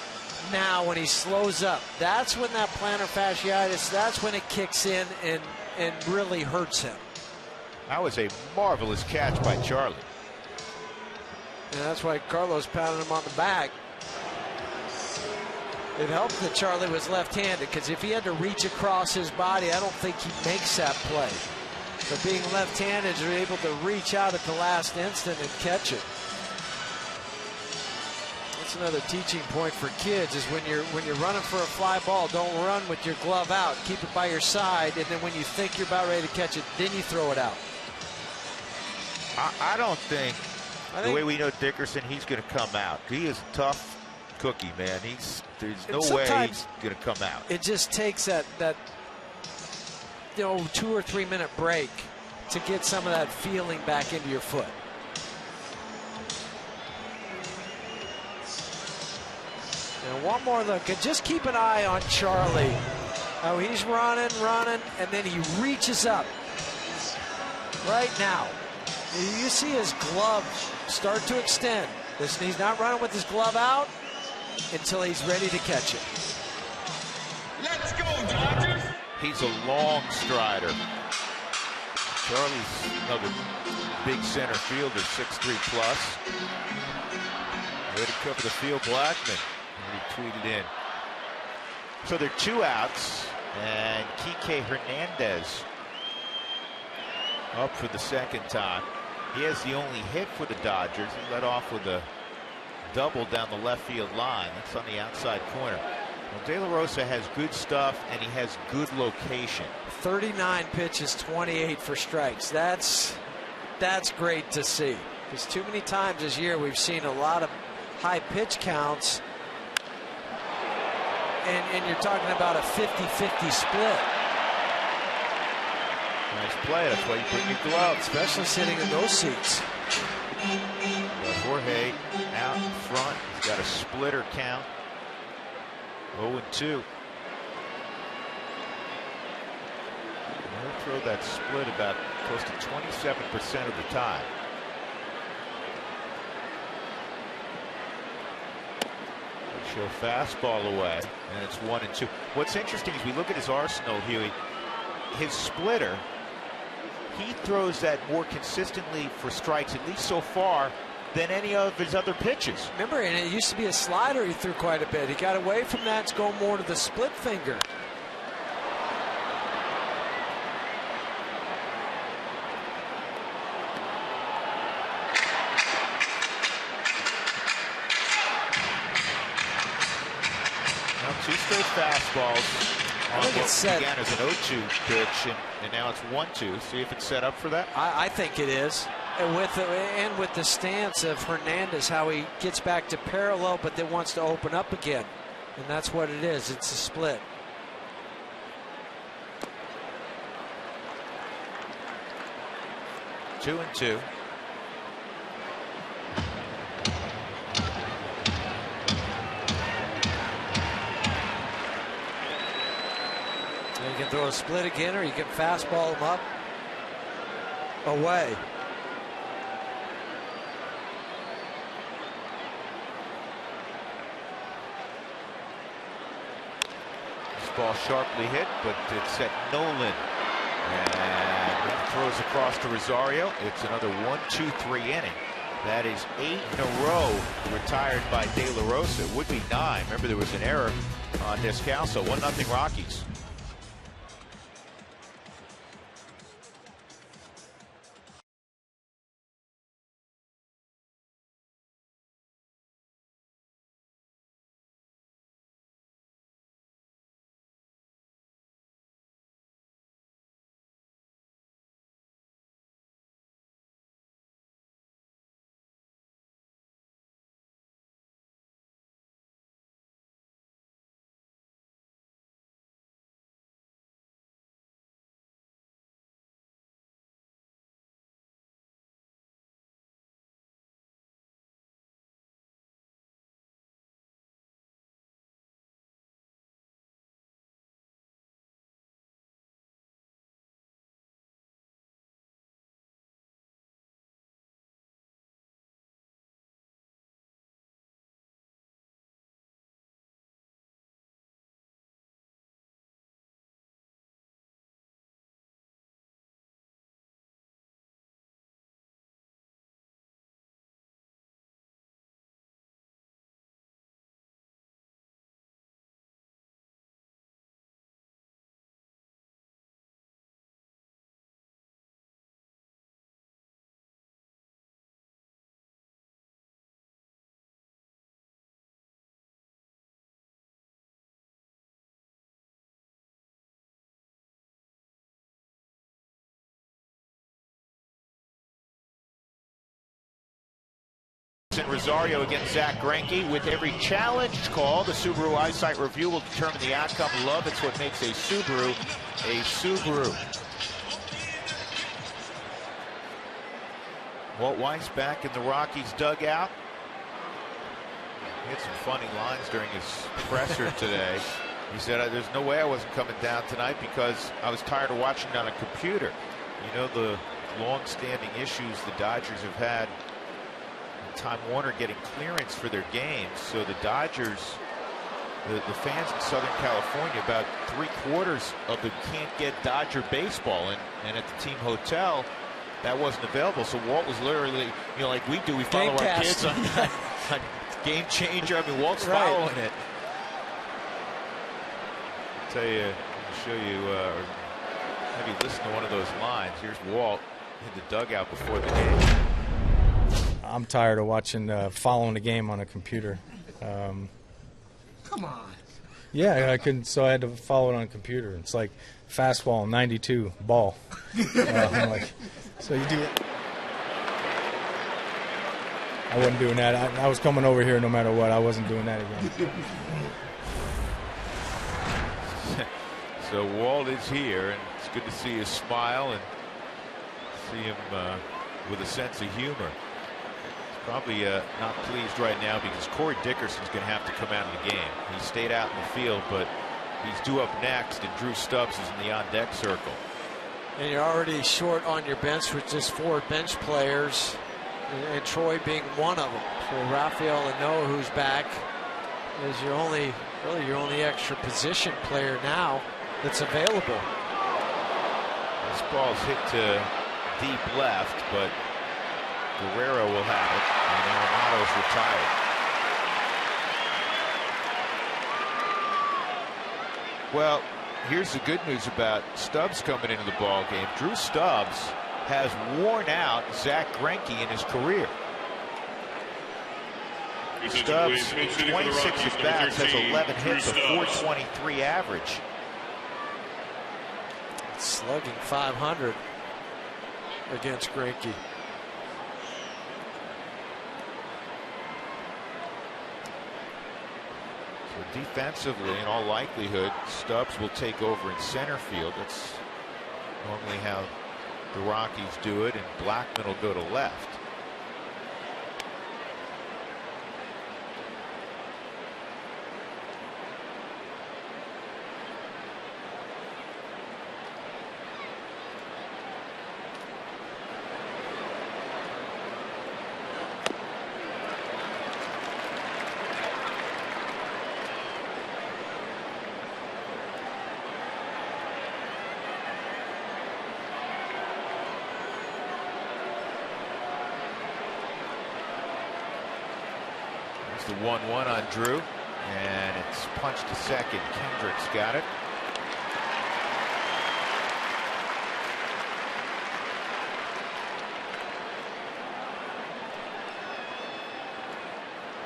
now when he slows up. That's when that plantar fasciitis, that's when it kicks in and really hurts him. That was a marvelous catch by Charlie. And that's why Carlos pounded him on the back. It helped that Charlie was left-handed, because if he had to reach across his body, I don't think he makes that play. But being left-handed, you're able to reach out at the last instant and catch it. That's another teaching point for kids, is when you're running for a fly ball, don't run with your glove out. Keep it by your side, and then when you think you're about ready to catch it, then you throw it out. I don't think the way we know Dickerson, he's going to come out. He is a tough cookie, man. There's no way he's going to come out. It just takes that 2 or 3 minute break to get some of that feeling back into your foot. And one more look, and just keep an eye on Charlie. Oh, he's running, and then he reaches up right now. You see his glove start to extend. He's not running with his glove out until he's ready to catch it. Let's go, Dodgers! He's a long strider. Charlie's another big center fielder, 6'3 plus. Way to cover the field, Blackmon. And he tweeted in. So there are 2 outs, and Kike Hernandez up for the second time. He has the only hit for the Dodgers. He led off with a double down the left field line. That's on the outside corner. Well, De La Rosa has good stuff, and he has good location. 39 pitches, 28 for strikes. That's great to see. Because too many times this year we've seen a lot of high pitch counts, and you're talking about a 50-50 split. Nice play. That's why you put your glove. Especially sitting in those seats. Jorge out in front. He's got a splitter count. 0-2. throw that split about close to 27% of the time. Show fastball away, and it's 1-2. What's interesting is we look at his arsenal, Huey. His splitter, he throws that more consistently for strikes, at least so far, than any of his other pitches. Remember, and it used to be a slider he threw quite a bit. He got away from that. It's going more to the split finger. Two straight fastballs. I think it's set. Began as an 0-2 pitch, and now it's 1-2. See if it's set up for that. I think it is. And with the stance of Hernandez, how he gets back to parallel, but then wants to open up again, and that's what it is. It's a split. Two and two. You can throw a split again, or you can fastball him up. Away. This ball sharply hit, but it's at Nolan. And he throws across to Rosario. It's another 1-2-3 inning. That is 8 in a row retired by De La Rosa. It would be 9. Remember, there was an error on Descalso. 1-0 Rockies. And Rosario against Zach Greinke. With every challenged call, the Subaru Eyesight Review will determine the outcome. Love, it's what makes a Subaru a Subaru. Walt Weiss back in the Rockies dugout. He had some funny lines during his presser today. He said, there's no way I wasn't coming down tonight because I was tired of watching on a computer. You know, the long-standing issues the Dodgers have had. Time Warner getting clearance for their games, so the Dodgers, the fans in Southern California, about 3/4 of them can't get Dodger baseball, and at the team hotel that wasn't available. So Walt was literally, you know, like we do, we follow our kids on Game Changer. I mean, Walt's following it. I'll tell you, I'll show you, or maybe listen to one of those lines. Here's Walt in the dugout before the game. I'm tired of watching, following the game on a computer. Come on. Yeah, I couldn't, so I had to follow it on a computer. It's like fastball, 92, ball. I'm like, so you do it. I wasn't doing that. I was coming over here no matter what. I wasn't doing that again. So Walt is here, and it's good to see his smile and see him with a sense of humor. Probably not pleased right now because Corey Dickerson's going to have to come out of the game. He stayed out in the field, but he's due up next, and Drew Stubbs is in the on-deck circle. And you're already short on your bench with just 4 bench players, and Troy being one of them. So Rafael Ano, who's back, is your only extra position player now that's available. This ball's hit to deep left, but Guerrero will have it, and Arenado's retired. Well, here's the good news about Stubbs coming into the ball game. Drew Stubbs has worn out Zach Greinke in his career. Stubbs, in 26 at-bats, has 11 hits, a .423 average. Slugging .500 against Greinke. So defensively, in all likelihood, Stubbs will take over in center field. That's normally how the Rockies do it, and Blackman will go to left. The 1-1 on Drew, and it's punched to second. Kendrick's got it.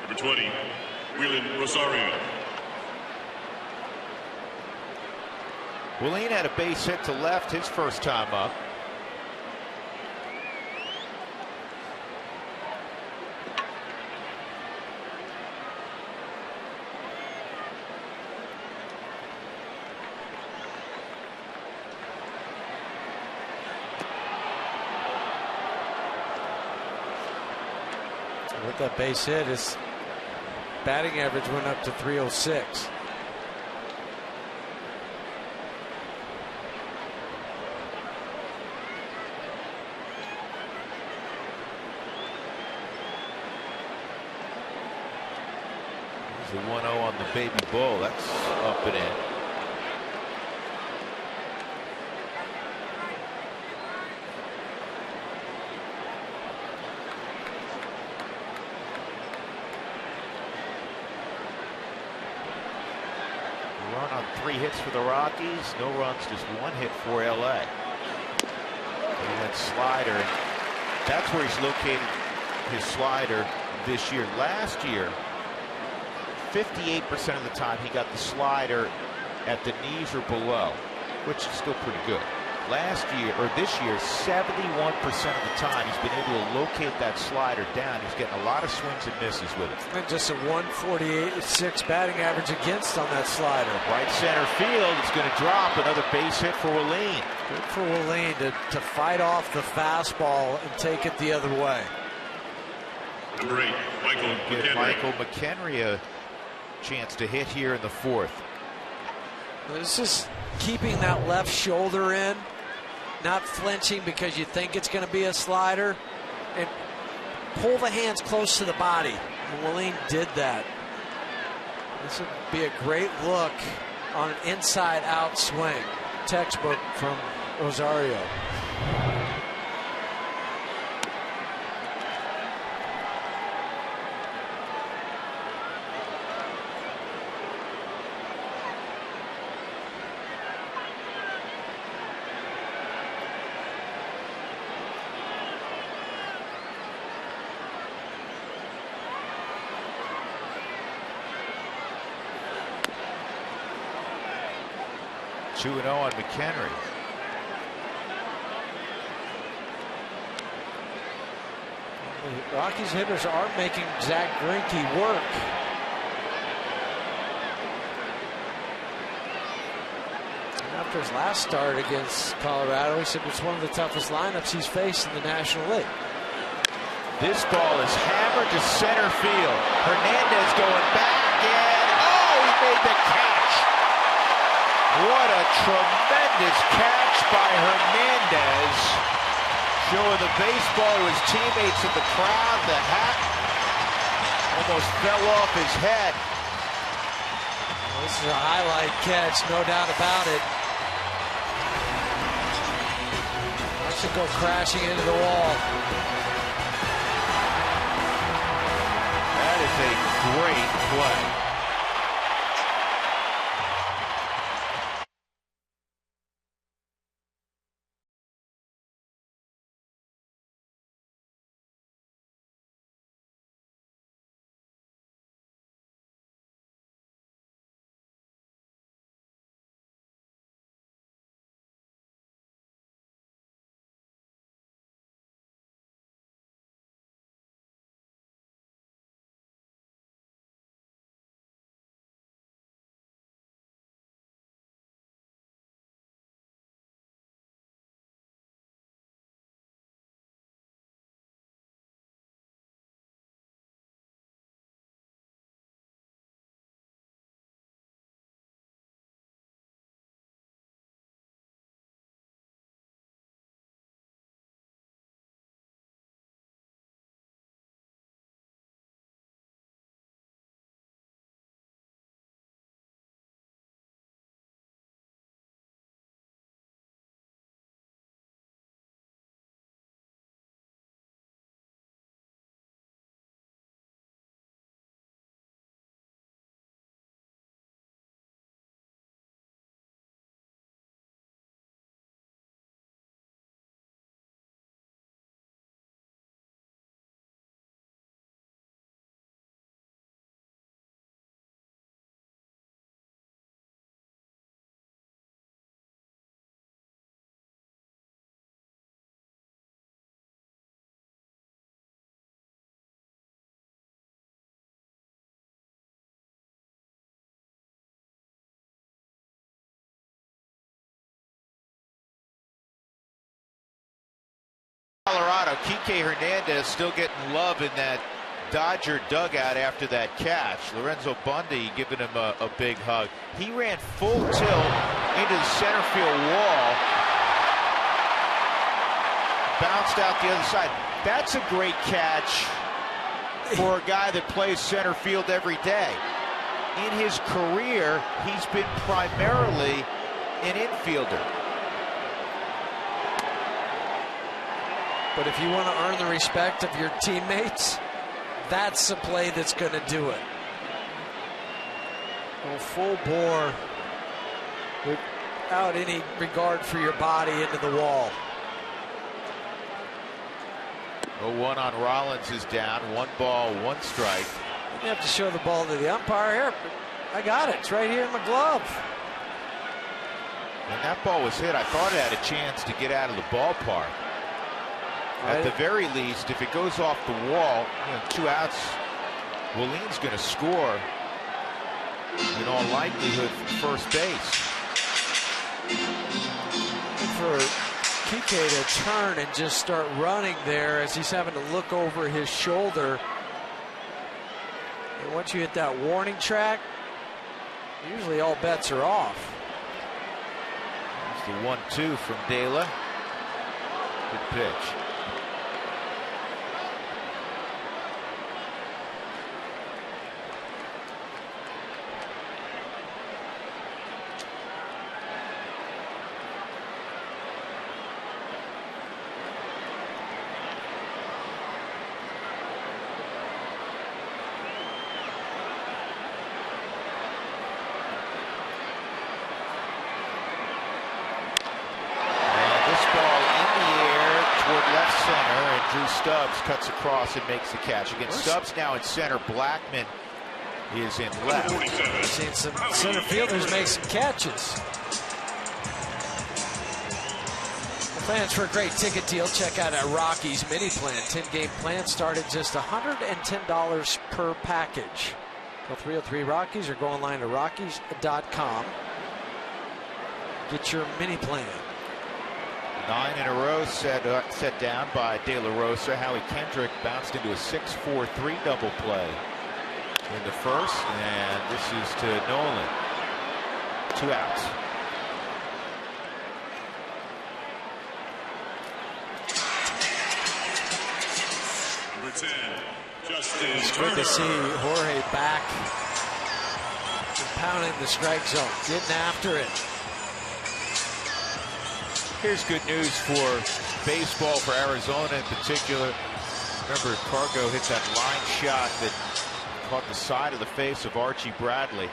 Number 20, Wheelan Rosario. Wheelan had a base hit to left his first time up. With that base hit, his batting average went up to .306. There's the 1-0 on the baby bull. That's up and in. Run on 3 hits for the Rockies. No runs, just 1 hit for LA. And that slider, that's where he's located his slider this year. Last year, 58% of the time he got the slider at the knees or below, which is still pretty good. Last year, or this year, 71% of the time he's been able to locate that slider down. He's getting a lot of swings and misses with it. And just a .148.6 batting average against on that slider. Right center field, it's going to drop. Another base hit for Wheelan. Good for Wheelan to fight off the fastball and take it the other way. Number 8, Michael Give McHenry. Michael McHenry a chance to hit here in the 4th. This is keeping that left shoulder in, not flinching because you think it's going to be a slider, and pull the hands close to the body. And Wheelan did that. This would be a great look on an inside-out swing. Textbook from Rosario. 2-0 on McHenry. The Rockies hitters are making Zach Greinke work. And after his last start against Colorado, he said it's one of the toughest lineups he's faced in the National League. This ball is hammered to center field. Hernandez going back, and oh, he made the catch. What a tremendous catch by Hernandez, showing the baseball to his teammates in the crowd. The hat almost fell off his head. This is a highlight catch, no doubt about it. That should go crashing into the wall. That is a great play. Colorado, Kike Hernandez still getting love in that Dodger dugout after that catch. Lorenzo Bundy giving him a big hug. He ran full tilt into the center field wall, bounced out the other side. That's a great catch for a guy that plays center field every day. In his career, he's been primarily an infielder. But if you want to earn the respect of your teammates, that's the play that's going to do it. Well, full bore without any regard for your body into the wall. 0-1 on Rollins is down. 1 ball, 1 strike. You have to show the ball to the umpire here. I got it. It's right here in my glove. When that ball was hit, I thought it had a chance to get out of the ballpark. At the very least, if it goes off the wall, 2 outs, Willian's going to score in all likelihood from first base. For Kike to turn and just start running there as he's having to look over his shoulder. And once you hit that warning track, usually all bets are off. It's the 1-2 from Dela. Good pitch. Stubbs cuts across and makes the catch. Again, Stubbs now in center. Blackman is in left. I've seen some center fielders make some catches. Plans for a great ticket deal. Check out our Rockies mini plan. 10-game plan start at just $110 per package. Call 303 Rockies or go online to Rockies.com. Get your mini plan. 9 in a row set down by De La Rosa. Howie Kendrick bounced into a 6-4-3 double play in the first, and this is to Nolan. 2 outs. It's good to see Jorge back and pounding the strike zone, getting after it. Here's good news for baseball, for Arizona in particular. Remember, Cargo hit that line shot that caught the side of the face of Archie Bradley.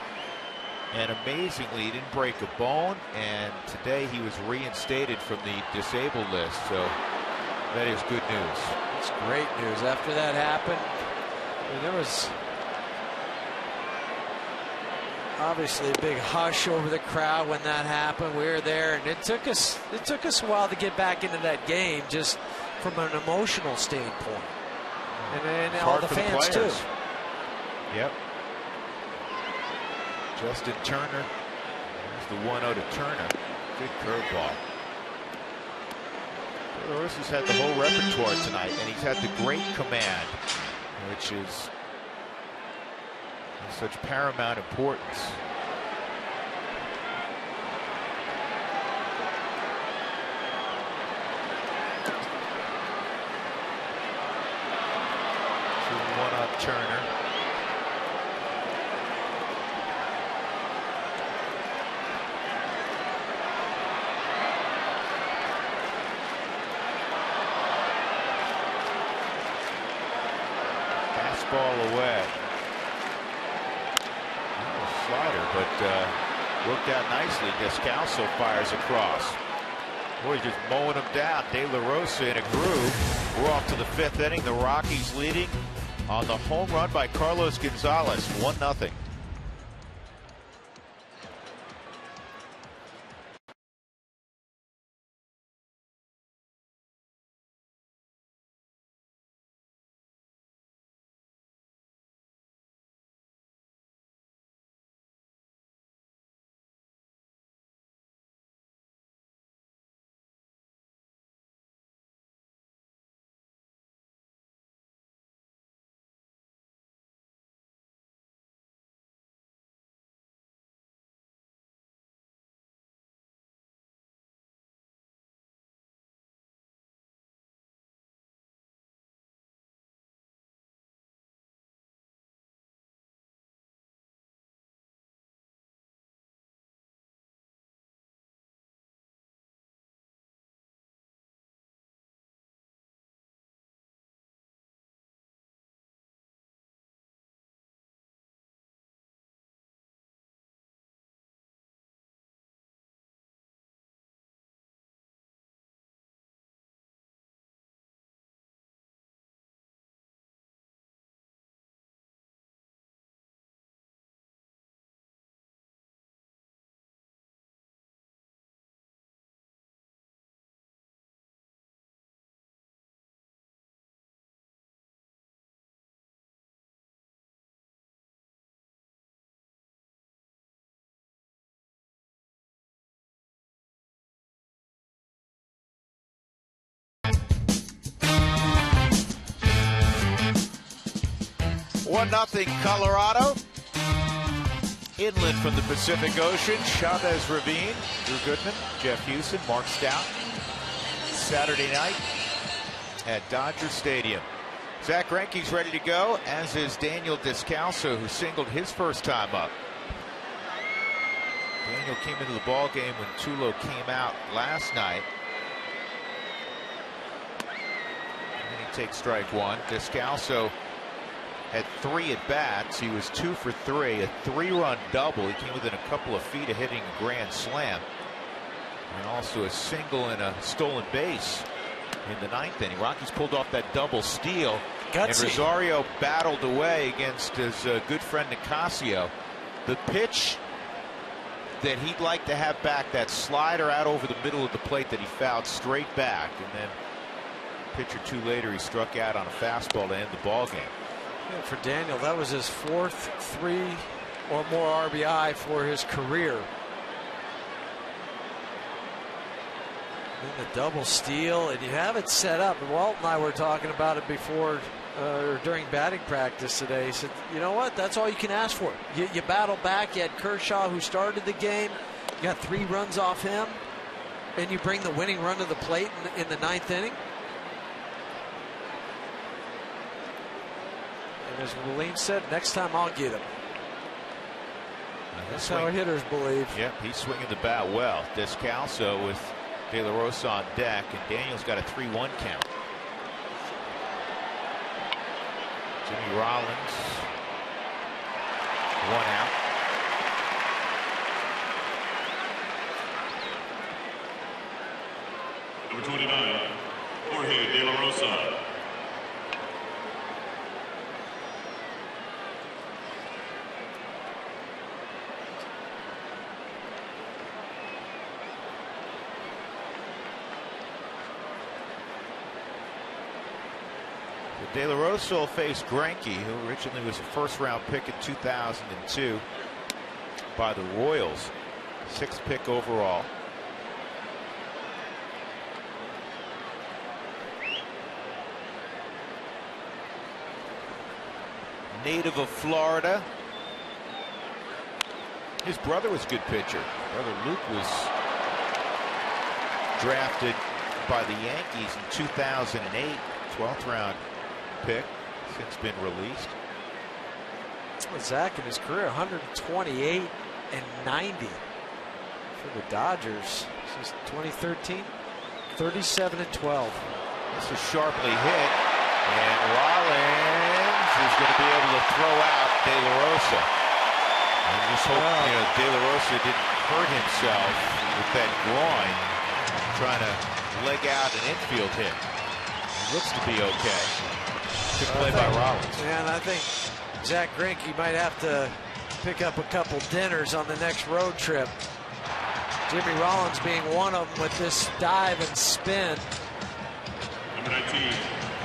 And amazingly, he didn't break a bone, and today he was reinstated from the disabled list. So that is good news. It's great news. After that happened, there was obviously a big hush over the crowd when that happened. We were there, and it took us a while to get back into that game, just from an emotional standpoint, and all the fans too. Yep. Justin Turner. There's the 1-0 to Turner. Good curveball. Brewers has had the whole repertoire tonight, and he's had the great command, which is of such paramount importance. One on Turner. Ball away. Slider, but worked out nicely. Descalso fires across. Boy, he's just mowing him down. De La Rosa in a groove. We're off to the 5th inning. The Rockies leading on the home run by Carlos Gonzalez, 1-0. One nothing Colorado. Inland from the Pacific Ocean, Chavez Ravine, Drew Goodman, Jeff Houston, Mark Stout. Saturday night at Dodger Stadium. Zach Greinke's ready to go, as is Daniel Descalso, who singled his first time up. Daniel came into the ball game when Tulo came out last night. And he takes strike one. Descalso had 3 at bats. He was 2 for 3, a 3-run double. He came within a couple of feet of hitting a grand slam, and also a single and a stolen base in the 9th inning. Rockies pulled off that double steal, and Rosario battled away against his good friend Nicasio. The pitch that he'd like to have back, that slider out over the middle of the plate that he fouled straight back, and then a pitch or two later he struck out on a fastball to end the ball game. Yeah, for Daniel, that was his 4th 3 or more RBI for his career. And the double steal, and you have it set up. And Walt and I were talking about it before or during batting practice today. He said, you know what, that's all you can ask for. You battle back. You had Kershaw, who started the game. You got 3 runs off him, and you bring the winning run to the plate in the 9th inning. And as Moline said, next time I'll get him. That's how hitters believe. Yep, he's swinging the bat well. Descalso with De La Rosa on deck, and Daniel's got a 3-1 count. Jimmy Rollins, 1 out. Number 29, Jorge De La Rosa. De La Rosa will face Greinke, who originally was a first-round pick in 2002 by the Royals. 6th pick overall. Native of Florida. His brother was a good pitcher. Brother Luke was drafted by the Yankees in 2008, 12th round pick, since been released. Zach in his career 128 and 90 for the Dodgers since 2013. 37 and 12. This is sharply hit, and Rollins is going to be able to throw out De La Rosa. And just hope De La Rosa didn't hurt himself with that groin trying to leg out an infield hit. He looks to be okay. Good play by Rollins. Yeah, and I think Zach Greinke might have to pick up a couple dinners on the next road trip. Jimmy Rollins being one of them with this dive and spin. Number 19,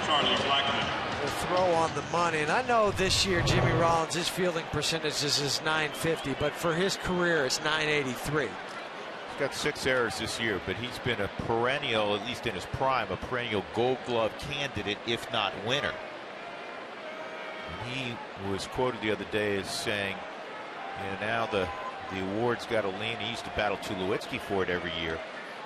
Charlie Blackmon. The throw on the money. And I know this year Jimmy Rollins, his fielding percentage is 950, but for his career it's 983. He's got 6 errors this year, but he's been a perennial, at least in his prime, a perennial Gold Glove candidate, if not winner. He was quoted the other day as saying, now the award's got to lean. He used to battle Tulowitzki for it every year.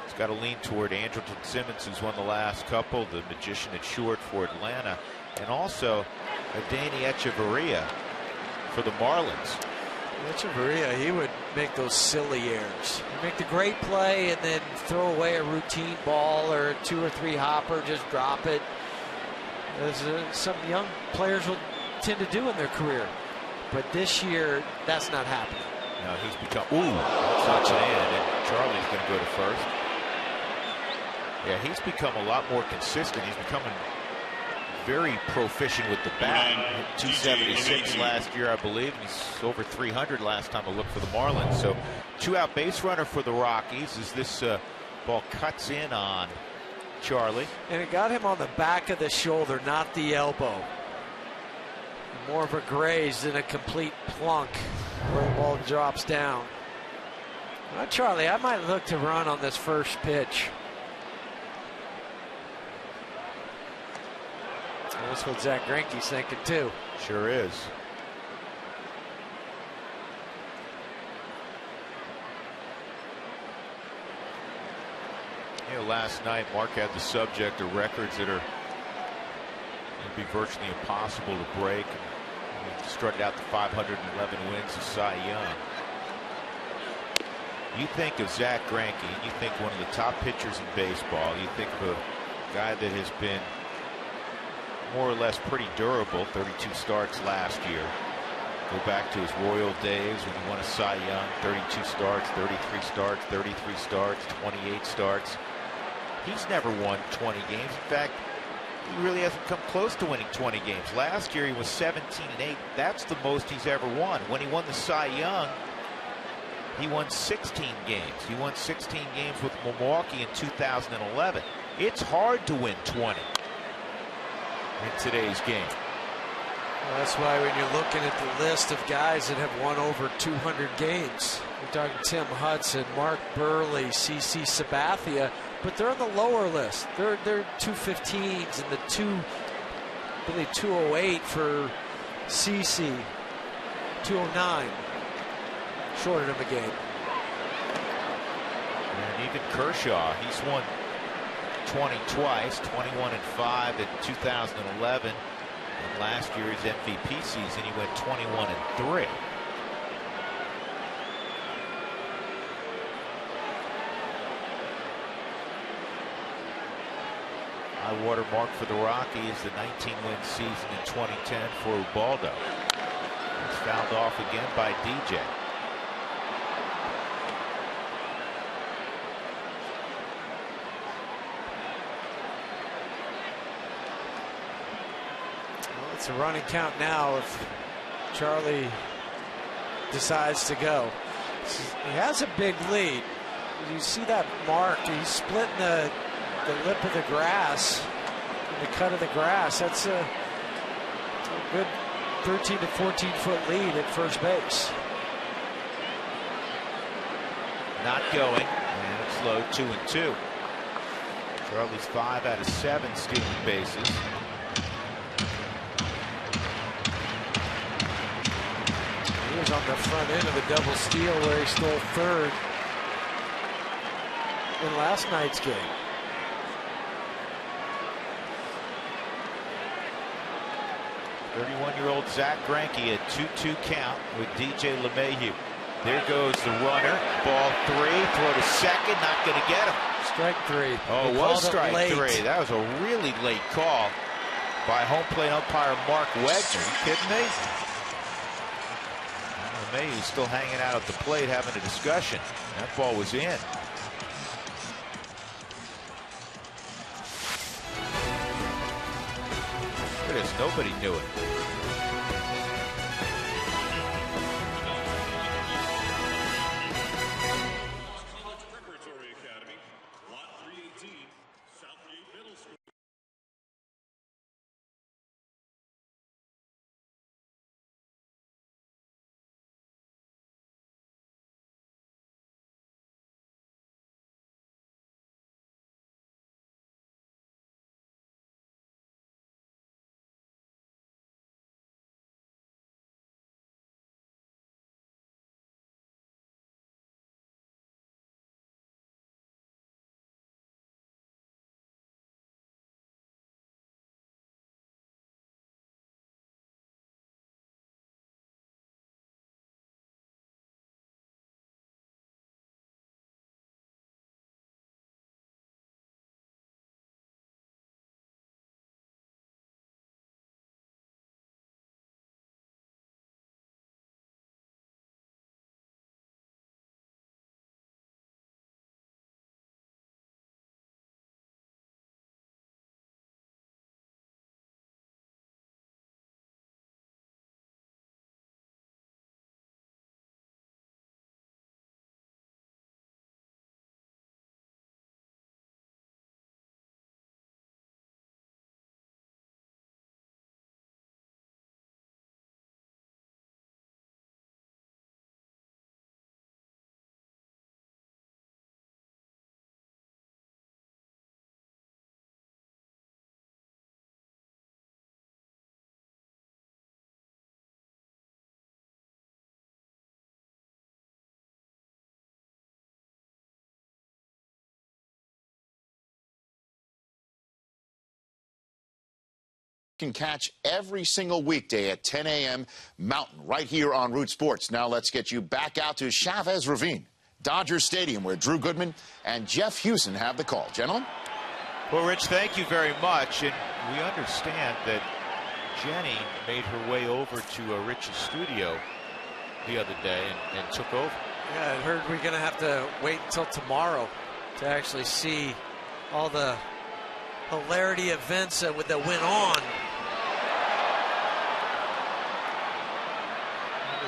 It's got to lean toward Andrelton Simmons, who's won the last couple, the magician at short for Atlanta, and also Adeiny Echeverria for the Marlins. Echeverria, he would make those silly errors. He'd make the great play and then throw away a routine ball or a 2 or 3 hopper, just drop it. As some young players will tend to do in their career. But this year, that's not happening. Now he's become, such an end, and Charlie's going to go to first. Yeah, he's become a lot more consistent. He's becoming very proficient with the bat. 276 last year, I believe. He's over 300 last time I looked for the Marlins. So 2-out base runner for the Rockies as this ball cuts in on Charlie. And it got him on the back of the shoulder, not the elbow. More of a graze than a complete plunk where the ball drops down. Well, Charlie, I might look to run on this first pitch. Well, that's what Zach Greinke's thinking too. Sure is. Last night Mark had the subject of records that are be virtually impossible to break. He started out the 511 wins of Cy Young. You think of Zach Greinke, and you think one of the top pitchers in baseball. You think of a guy that has been more or less pretty durable. 32 starts last year. Go back to his Royal days when he won a Cy Young. 32 starts, 33 starts, 33 starts, 28 starts. He's never won 20 games. In fact, he really hasn't come close to winning 20 games. Last year he was 17-8. That's the most he's ever won. When he won the Cy Young, he won 16 games. He won 16 games with Milwaukee in 2011. It's hard to win 20 in today's game. Well, that's why when you're looking at the list of guys that have won over 200 games, you're talking Tim Hudson, Mark Burley, CC Sabathia, but they're on the lower list. They're 215s and the 208 for CC, 209. Shorted him a game. And even Kershaw, he's won 20 twice, 21-5 in 2011. In last year's MVP season, he went 21-3. High water mark for the Rockies, the 19-win season in 2010 for Ubaldo. He's fouled off again by DJ. Well, it's a running count now if Charlie decides to go. He has a big lead. You see that mark. He's splitting the lip of the grass, the cut of the grass. That's a good 13 to 14 foot lead at first base. Not going, and it's low 2-2. Charlie's 5 out of 7 stealing bases. He was on the front end of a double steal where he stole third in last night's game. 31-year-old Zach Greinke at 2-2 count with DJ LeMahieu. There goes the runner. Ball 3. Throw to second. Not going to get him. Strike 3. Oh, it was strike 3. That was a really late call by home plate umpire Mark Wegner. You kidding me? LeMahieu's still hanging out at the plate having a discussion. That ball was in. Nobody knew it. College Preparatory Academy, Lot 318, Southgate Middle School. Can catch every single weekday at 10 a.m. Mountain right here on Root Sports. Now let's get you back out to Chavez Ravine, Dodger Stadium, where Drew Goodman and Jeff Hewson have the call. Gentlemen? Well, Rich, thank you very much. And we understand that Jenny made her way over to Rich's studio the other day and took over. Yeah, I heard we're going to have to wait until tomorrow to actually see all the hilarity events that went on.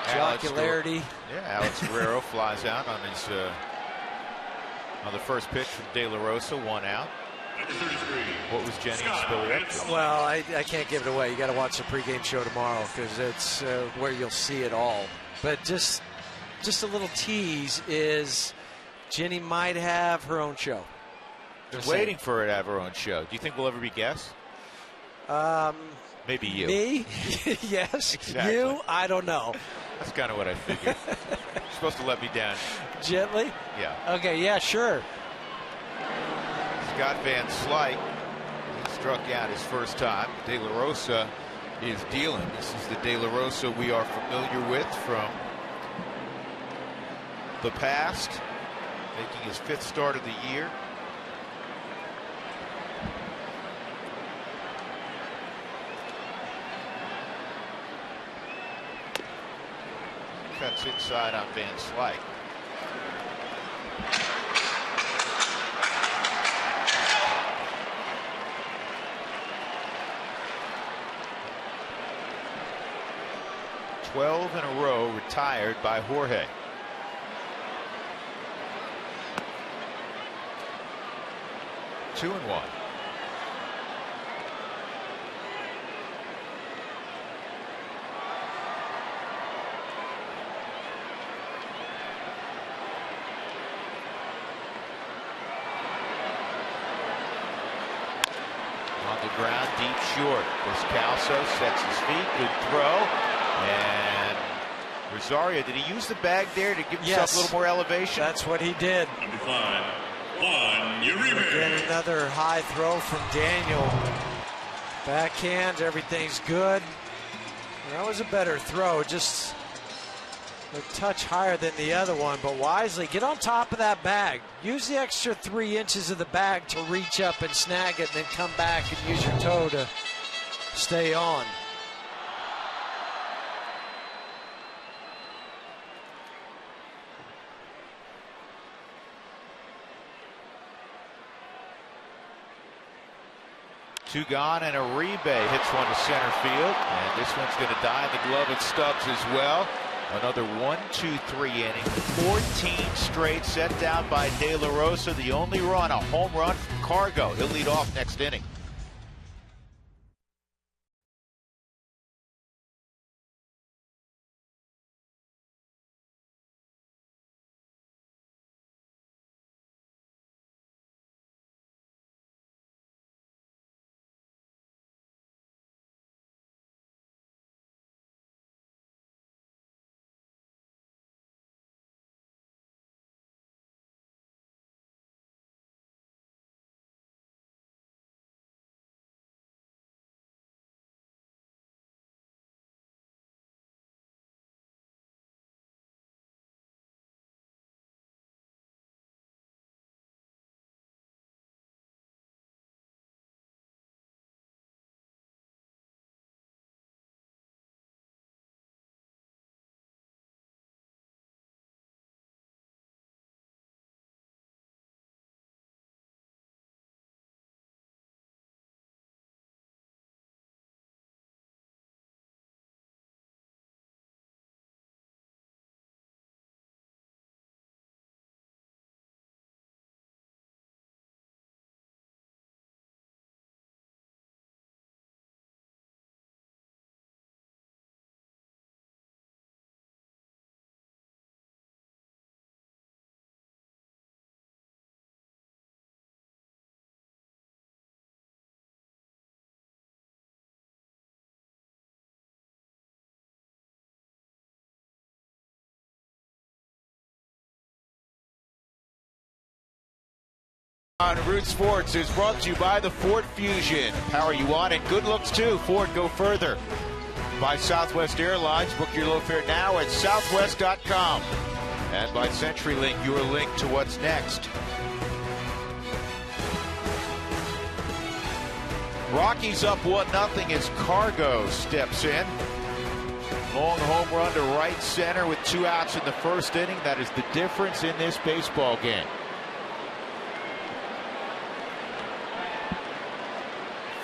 Jocularity. Alex Guerrero flies out on his on the first pitch from De La Rosa, 1 out. What was Jenny spilled up? Well, I can't give it away. You got to watch the pregame show tomorrow because it's where you'll see it all. But just a little tease is Jenny might have her own show. Been waiting for her to have her own show. Do you think we'll ever be guests? Maybe you. Me? Yes. Exactly. You? I don't know. That's kind of what I figured. You're supposed to let me down. Gently? Yeah. Okay, yeah, sure. Scott Van Slyke struck out his first time. De La Rosa is dealing. This is the De La Rosa we are familiar with from the past, making his 5th start of the year. Cuts inside on Van Slyke. "12 in a row retired by Jorge." Two and one. On the ground, deep short. Descalso sets his feet. Good throw. And Rosario, did he use the bag there to give himself a little more elevation? That's what he did. Again, another high throw from Daniel. Backhand, everything's good. That was a better throw, just a touch higher than the other one, but wisely get on top of that bag. Use the extra 3 inches of the bag to reach up and snag it, and then come back and use your toe to stay on. Two gone, and Uribe hits one to center field, and this one's going to die in the glove of Stubbs as well. Another 1-2-3 inning, 14 straight, set down by De La Rosa. The only run, a home run from Cargo. He'll lead off next inning. On Root Sports is brought to you by the Ford Fusion. Power you want and good looks too. Ford, go further. By Southwest Airlines. Book your low fare now at southwest.com. And by CenturyLink, your link to what's next. Rockies up 1-0 as Cargo steps in. Long home run to right center with 2 outs in the first inning. That is the difference in this baseball game.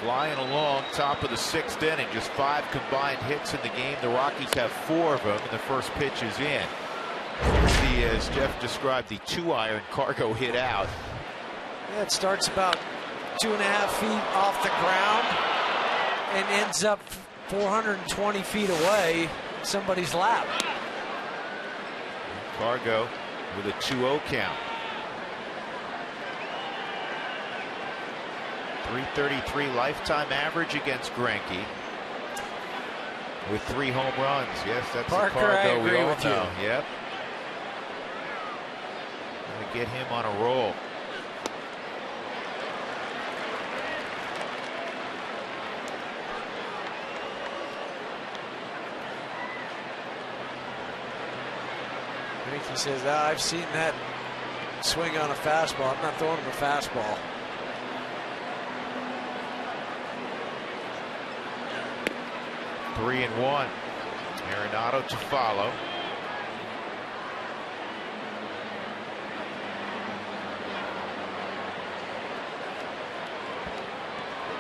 Flying along, top of the 6th inning, just 5 combined hits in the game. The Rockies have 4 of them, and the first pitch is in. See, as Jeff described, the 2-iron Cargo hit out. Yeah, it starts about 2.5 feet off the ground and ends up 420 feet away in somebody's lap. Cargo with a 2-0 count. 333 lifetime average against Greinke with 3 home runs. Yes, that's Parker, the Cargo I agree we all with know. you. Yep. Gonna get him on a roll. Greinke says, I've seen that swing on a fastball. I'm not throwing him a fastball. Three and one. Arenado to follow.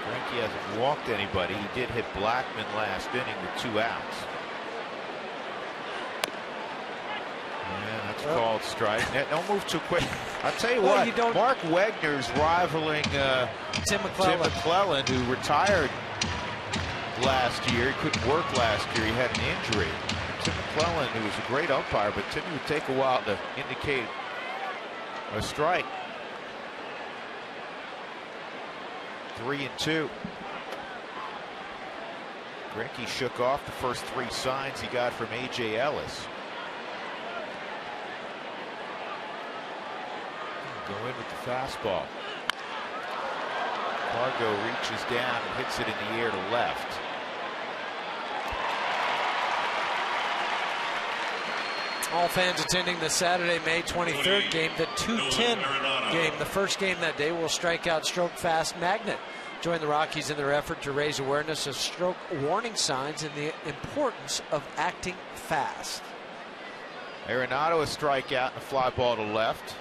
Greinke hasn't walked anybody. He did hit Blackman last inning with 2 outs. Yeah, that's called strike. Don't move too quick. I'll tell you what, Mark Wegner's rivaling Tim McClellan, who retired last year. He couldn't work last year. He had an injury. Tim McClellan, who was a great umpire, but Tim would take a while to indicate a strike. 3-2. Greinke shook off the first 3 signs he got from A.J. Ellis. Go in with the fastball. Fargo reaches down and hits it in the air to left. All fans attending the Saturday, May 23rd game, the 2:10 game, the first game that day, will strike out Stroke Fast Magnet. Join the Rockies in their effort to raise awareness of stroke warning signs and the importance of acting fast. Arenado a strikeout and a fly ball to left.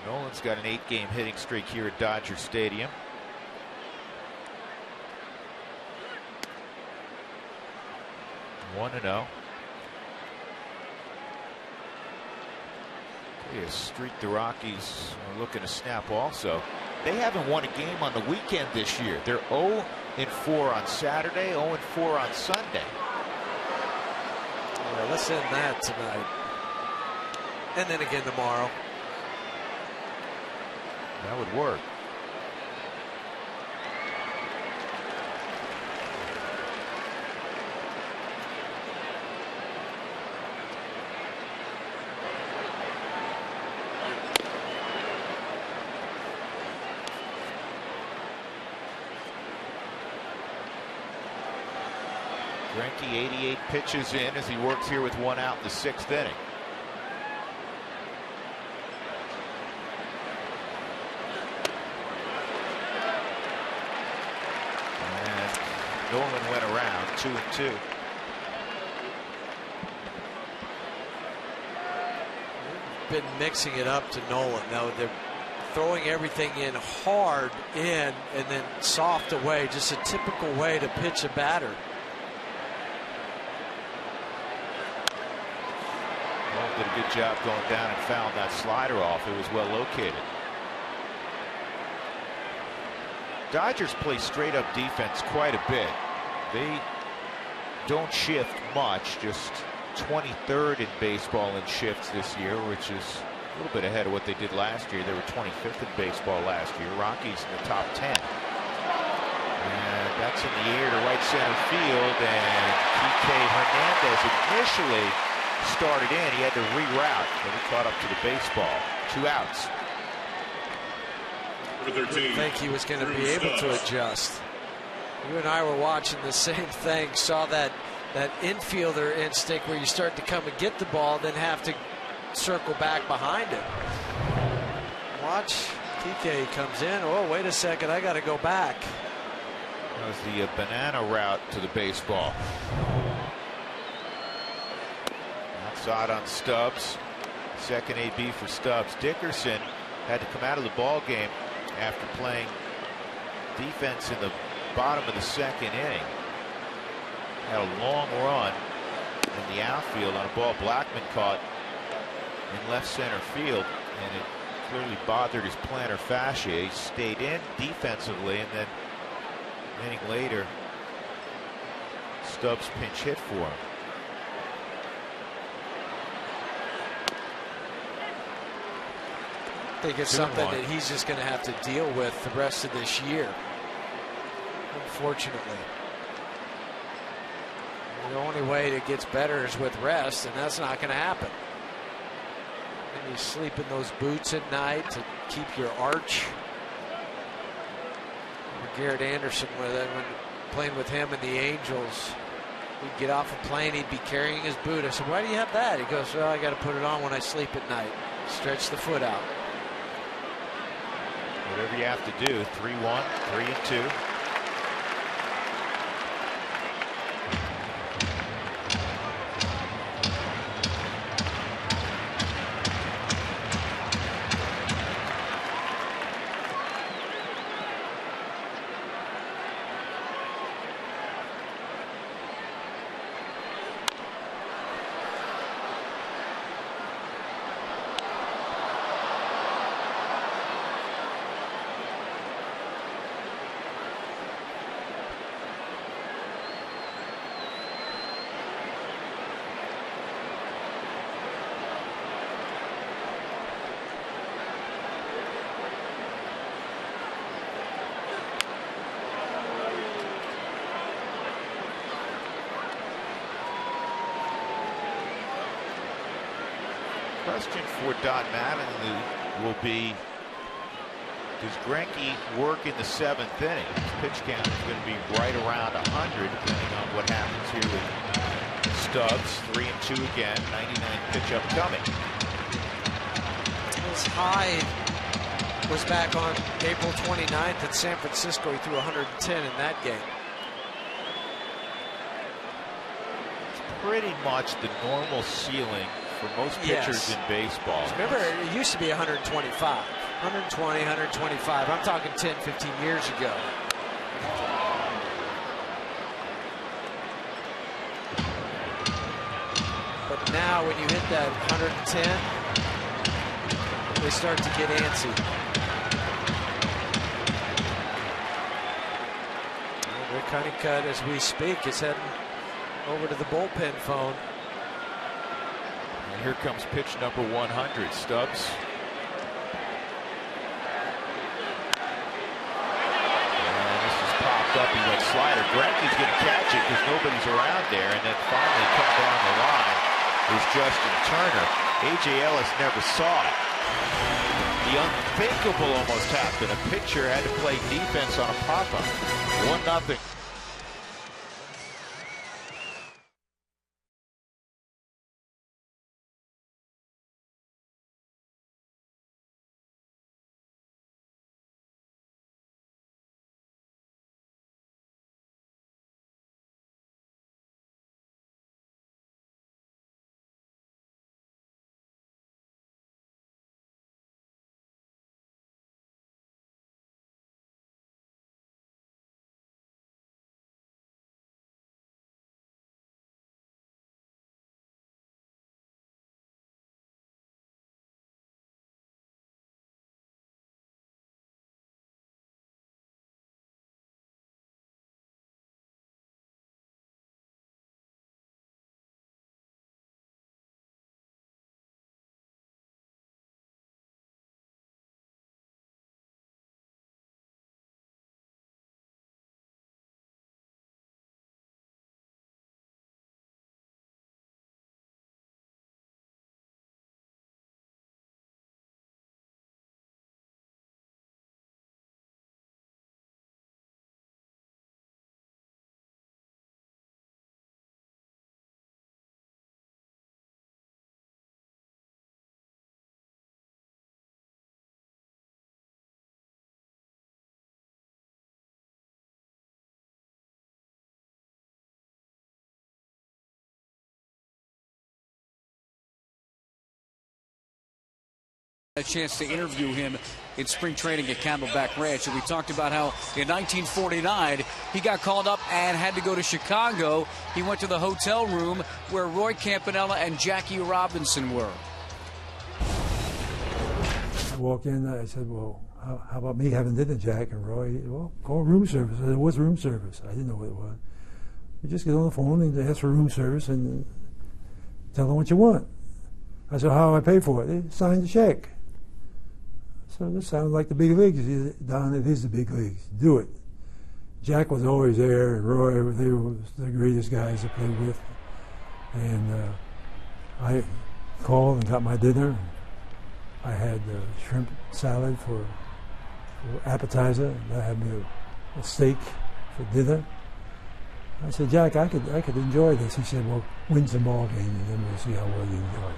Nolan's got an 8-game hitting streak here at Dodger Stadium. One and 0. A streak the Rockies are looking to snap also. They haven't won a game on the weekend this year. They're 0-4 on Saturday, 0-4 on Sunday. Well, let's end that tonight. And then again tomorrow. That would work. Greinke 88 pitches in as he works here with 1 out in the 6th inning. And Nolan went around 2-2. Been mixing it up to Nolan. Now they're throwing everything in hard in and then soft away. Just a typical way to pitch a batter. Did a good job going down and fouled that slider off. It was well located. Dodgers play straight up defense quite a bit. They don't shift much, just 23rd in baseball in shifts this year, which is a little bit ahead of what they did last year. They were 25th in baseball last year. Rockies in the top 10. And that's in the air to right center field, and Kike Hernandez initially started in. He had to reroute, but he caught up to the baseball. 2 outs. I didn't think he was going to be able to adjust. You and I were watching the same thing, saw that infielder instinct where you start to come and get the ball, then have to circle back behind him. Watch, Kike comes in. Oh, wait a second, I got to go back. That was the banana route to the baseball. Outside on Stubbs. Second AB for Stubbs. Dickerson had to come out of the ball game after playing defense in the bottom of the 2nd inning. Had a long run in the outfield on a ball Blackman caught in left center field, and it clearly bothered his plantar fascia. He stayed in defensively, and then an inning later, Stubbs pinch hit for him. I think it's something that he's just going to have to deal with the rest of this year, unfortunately. The only way it gets better is with rest, and that's not going to happen. And you sleep in those boots at night to keep your arch. Garrett Anderson, when playing with him and the Angels. He'd get off a plane, he'd be carrying his boot. I said, why do you have that? He goes, well, I got to put it on when I sleep at night. Stretch the foot out. Whatever you have to do. 3-1, 3-2. Question for Don Mattingly will be, does Greinke work in the 7th inning? His pitch count is going to be right around 100, depending on what happens here with Stubbs. 3-2 again, 99 pitch upcoming. His high was back on April 29th at San Francisco. He threw 110 in that game. It's pretty much the normal ceiling for most pitchers in baseball. Remember, it used to be 125, 120, 125. I'm talking 10, 15 years ago. But now when you hit that 110, they start to get antsy. And Rick Honeycutt, as we speak, is heading over to the bullpen phone. Here comes pitch number 100. Stubbs. And this is popped up. He went slider. Greinke's going to catch it because nobody's around there. And then finally come down the line is Justin Turner. A.J. Ellis never saw it. The unthinkable almost happened. A pitcher had to play defense on a pop-up. 1-0. A chance to interview him in spring training at Camelback Ranch, and we talked about how in 1949 he got called up and had to go to Chicago. He went to the hotel room where Roy Campanella and Jackie Robinson were. I walked in, I said, well, how about me having dinner, Jack? And Roy, well, call room service. I said, what's room service? I didn't know what it was. You just get on the phone and ask for room service and tell them what you want. I said, how do I pay for it? They signed the check. So this sounds like the big leagues. Don, it is the big leagues. Do it. Jack was always there, and Roy, they were the greatest guys to play with. And I called and got my dinner. I had shrimp salad for appetizer. I had me a steak for dinner. I said, Jack, I could enjoy this. He said, well, win some ball games, and then we'll see how well you enjoy it.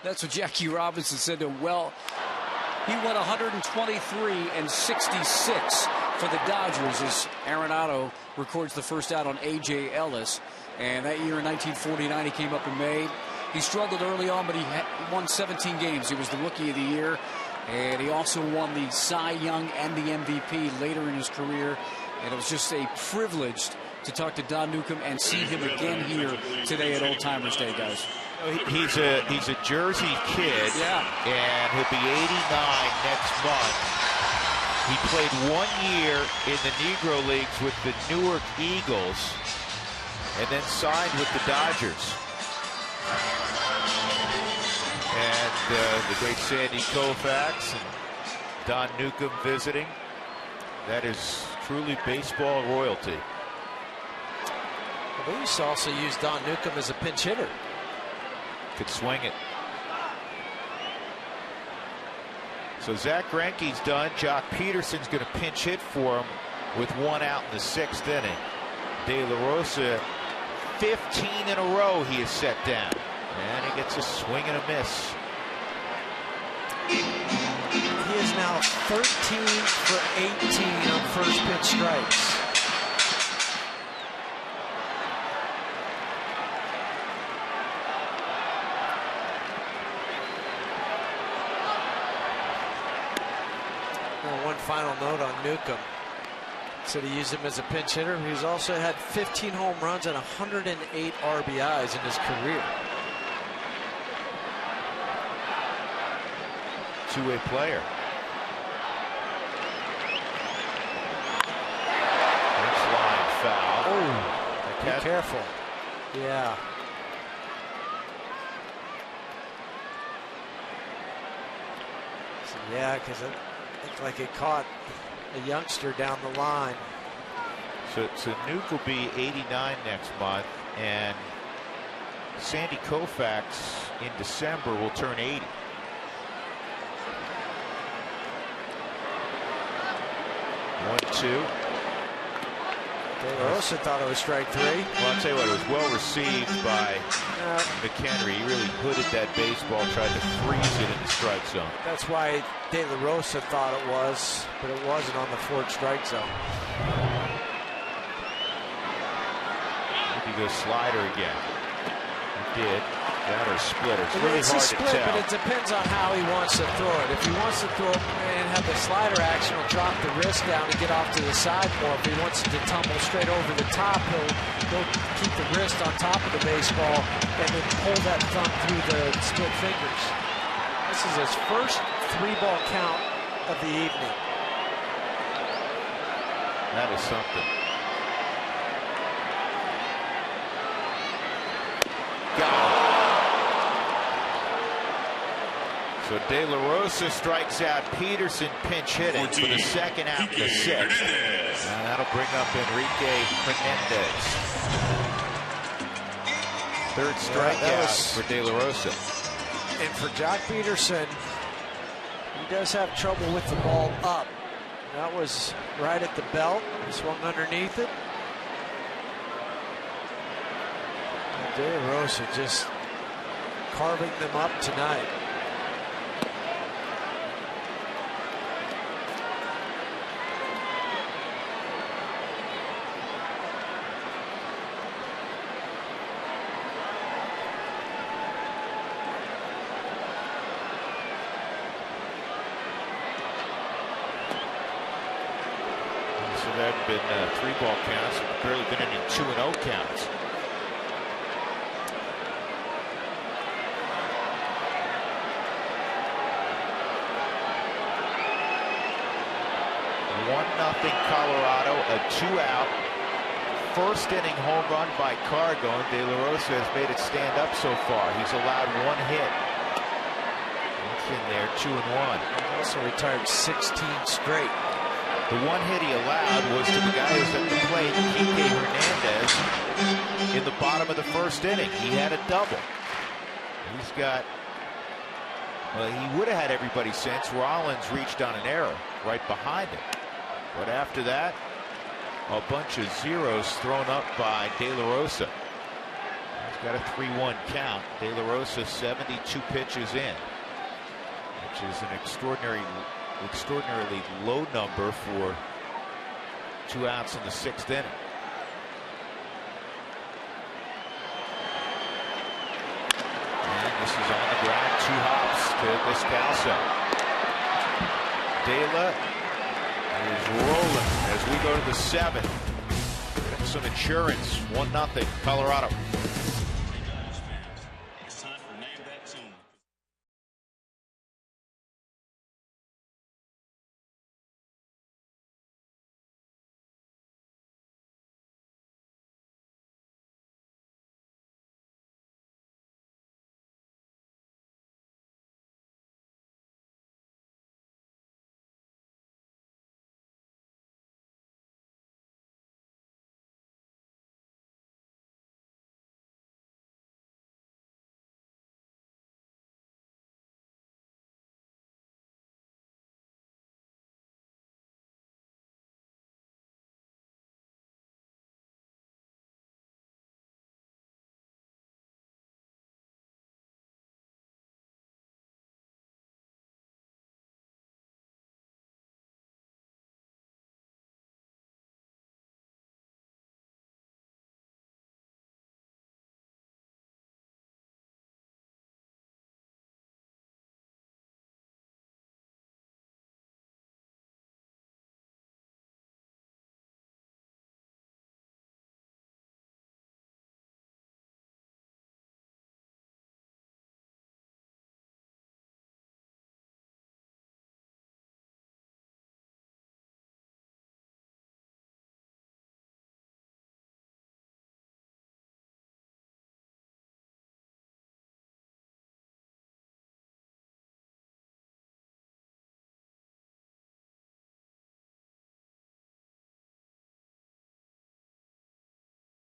That's what Jackie Robinson said to him. Well, he won 123 and 66 for the Dodgers as Arenado records the first out on A.J. Ellis. And that year in 1949, he came up and made. He struggled early on, but he won 17 games. He was the Rookie of the Year. And he also won the Cy Young and the MVP later in his career. And it was just a privilege to talk to Don Newcomb and see him again here today at Old Timers Day, guys. He's a Jersey kid, and he'll be 89 next month. He played 1 year in the Negro Leagues with the Newark Eagles, and then signed with the Dodgers. And the great Sandy Koufax and Don Newcomb visiting. That is truly baseball royalty. We used to also use Don Newcomb as a pinch hitter. Could swing it. So Zach Greinke's done. Jock Peterson's going to pinch hit for him with 1 out in the 6th inning. De La Rosa, 15 in a row he is set down. And he gets a swing and a miss. He is now 13 for 18 on first pitch strikes. One final note on Newcomb. Said he used him as a pinch hitter. He's also had 15 home runs and 108 RBIs in his career. Two-way player. Next line foul. Oh, be careful. Yeah. So, yeah, because it looked like it caught a youngster down the line. So Nuke will be 89 next month, and Sandy Koufax in December will turn 80. One, two. De La Rosa thought it was strike 3. Well, I'll tell you what, it was well received by McHenry. He really hooded that baseball, tried to freeze it in the strike zone. That's why De La Rosa thought it was, but it wasn't on the 4th strike zone. He goes slider again. He did. That or splitter. It's really hard to tell. But it depends on how he wants to throw it. If he wants to throw it and have the slider action, he'll drop the wrist down and get off to the side more. If he wants it to tumble straight over the top, he'll keep the wrist on top of the baseball and then pull that thumb through the split fingers. This is his first 3-ball count of the evening. That is something. Got it. So De La Rosa strikes out Peterson, pinch hitting for the 2nd out in the 6th. And that'll bring up Enrique Hernandez. 3rd strikeout for De La Rosa. And for Jock Peterson, he does have trouble with the ball up. That was right at the belt. He swung underneath it. And De La Rosa just carving them up tonight. There have been 3-ball counts. There have barely been any 2-0 counts. Nothing Colorado, a 2-out. 1st inning home run by Cargo. De La Rosa has made it stand up so far. He's allowed 1 hit. It's in there, 2-1. He's also retired 16 straight. The 1 hit he allowed was to the guy who's at the plate, Kike Hernandez, in the bottom of the 1st inning. He had a double. He's got, well, he would have had everybody since Rollins reached on an error right behind him. But after that, A bunch of zeros thrown up by De La Rosa. He's got a 3-1 count. De La Rosa 72 pitches in, which is an extraordinarily low number for 2 outs in the 6th inning. And this is on the ground. 2 hops to Descalso. De La is rolling as we go to the 7th. Getting some insurance. 1-0 Colorado. It's time for Name That Tune.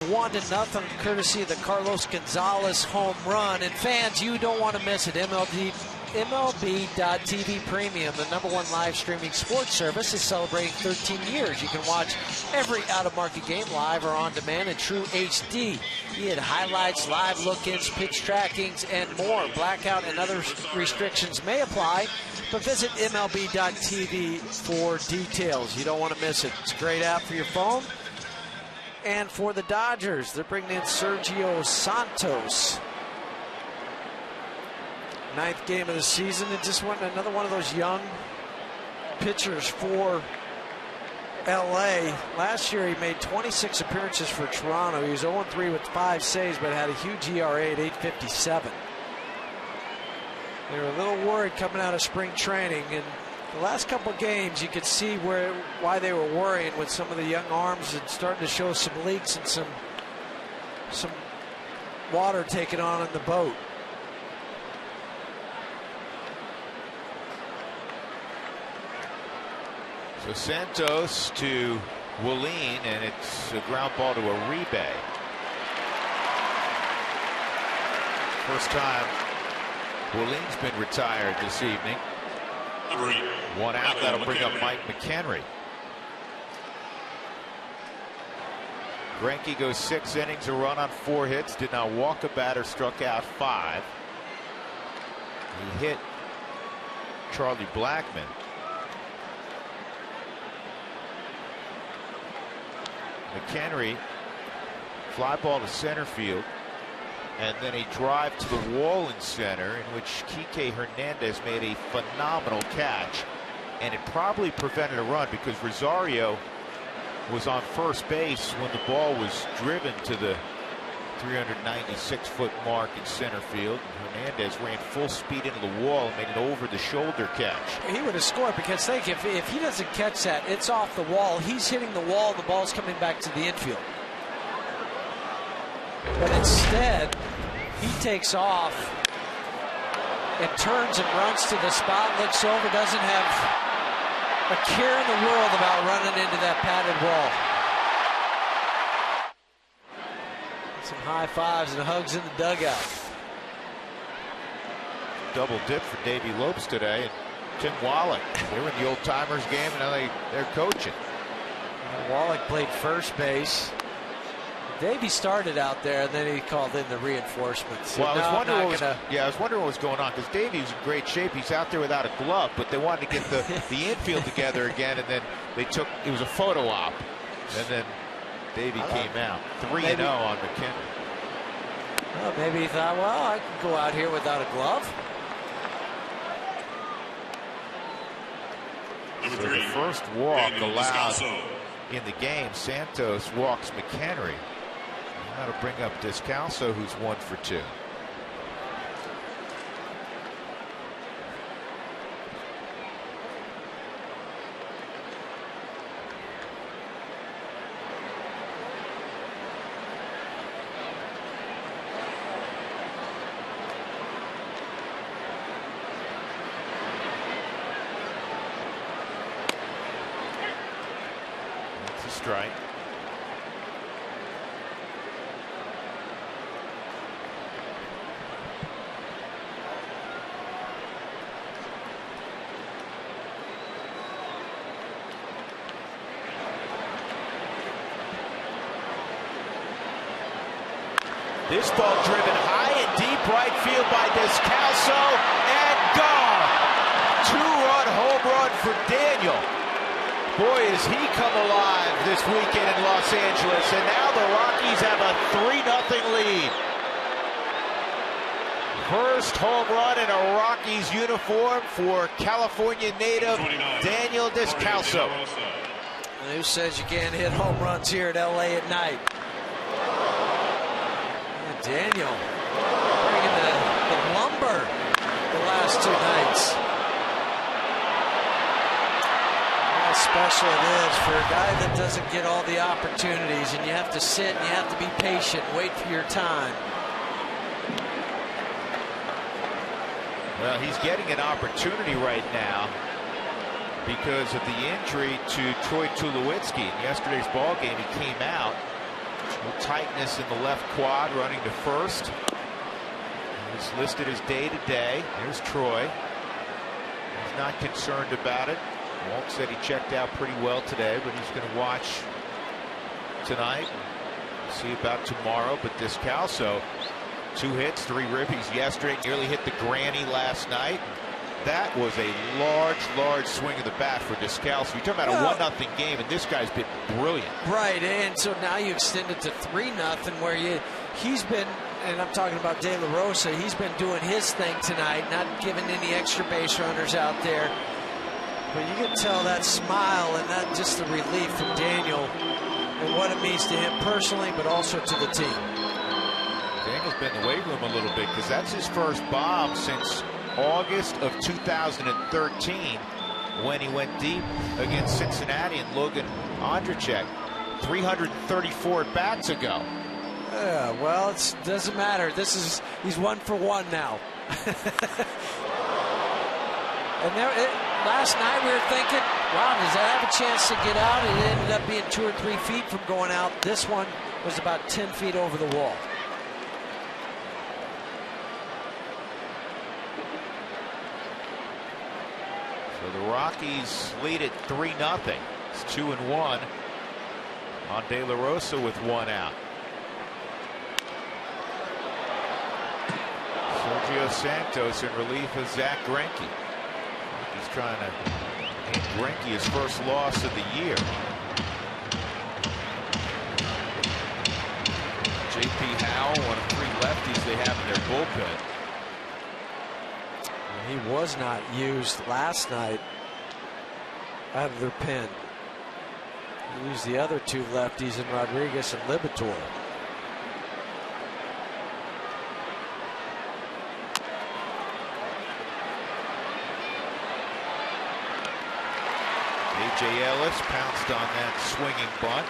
One to nothing, courtesy of the Carlos Gonzalez home run. And fans, you don't want to miss it. MLB.TV Premium, the #1 live streaming sports service, is celebrating 13 years. You can watch every out-of-market game live or on demand in true HD. You get highlights, live look-ins, pitch trackings, and more. Blackout and other restrictions may apply, but visit MLB.TV for details. You don't want to miss it. It's a great app for your phone. And for the Dodgers, they're bringing in Sergio Santos. 9th game of the season, and just another one of those young pitchers for LA. Last year he made 26 appearances for Toronto. He was 0-3 with 5 saves, but had a huge ERA at 8.57. They were a little worried coming out of spring training, and the last couple of games you could see why they were worrying with some of the young arms and starting to show some leaks and some water taken on in the boat. So Santos to Willeen, and it's a ground ball to Uribe. First time Willeen's been retired this evening. 1 out, that'll bring up Mike McHenry. Greinke goes 6 innings, a run on 4 hits, did not walk a batter, struck out 5. He hit Charlie Blackmon. McHenry, fly ball to center field, and then a drive to the wall in center, in which Kike Hernandez made a phenomenal catch, and it probably prevented a run because Rosario was on first base when the ball was driven to the 396-foot mark in center field. Hernandez ran full speed into the wall and made an over-the-shoulder catch. He would have scored, because think, if he doesn't catch that, it's off the wall. He's hitting the wall, the ball's coming back to the infield. But instead, he takes off and turns and runs to the spot, looks over, doesn't have a care in the world about running into that padded wall. Some high fives and hugs in the dugout. Double dip for Davey Lopes today, and Tim Wallach. They were in the old timers game, and now they're coaching. Wallach played first base. Davey started out there, and then he called in the reinforcements. Well, I was wondering what was going on, because Davey was in great shape. He's out there without a glove, but they wanted to get the infield together again, and then it was a photo op, and then Davey came out 3-0 on McKinnon. Well, maybe he thought, well, I can go out here without a glove. So the first walk allowed in the game. Santos walks McHenry. That'll bring up Descalso, who's 1 for 2. That's a strike. This ball driven high and deep right field by Descalso, and gone. 2-run home run for Daniel. Boy, has he come alive this weekend in Los Angeles, and now the Rockies have a 3-0 lead. First home run in a Rockies uniform for California native Daniel Descalso. Who says you can't hit home runs here at LA at night? Daniel bringing the lumber the last 2 nights. How special it is for a guy that doesn't get all the opportunities, and you have to sit and you have to be patient, wait for your time. Well, he's getting an opportunity right now because of the injury to Troy Tulowitzki. In yesterday's ball game, he came out. Tightness in the left quad, running to first. He's listed as day-to-day. Here's Troy. He's not concerned about it. Walt said he checked out pretty well today, but he's going to watch tonight. See about tomorrow. But Descalso, 2 hits, 3 ribbies yesterday. Nearly hit the granny last night. That was a large swing of the bat for Descalso. You're talking about a 1-0 game, and this guy's been brilliant. Right, and so now you extend it to 3-0, where he's been, and I'm talking about De La Rosa, he's been doing his thing tonight, not giving any extra base runners out there. But you can tell that smile and that just the relief from Daniel and what it means to him personally, but also to the team. Daniel's been in the weight room a little bit, because that's his first bomb since August of 2013, when he went deep against Cincinnati and Logan Ondricek 334 at bats ago. Yeah, well, it doesn't matter. He's 1 for 1 now. And last night we were thinking, wow, does that have a chance to get out? It ended up being 2 or 3 feet from going out. This one was about 10 feet over the wall. So the Rockies lead at 3-0. It's 2-1 on De La Rosa with 1 out. Sergio Santos in relief of Zach Greinke. He's trying to hand Greinke his first loss of the year. J.P. Howell, one of 3 lefties they have in their bullpen. He was not used last night out of their pen. He used the other 2 lefties in Rodriguez and Libator. A.J. Ellis pounced on that swinging bunt.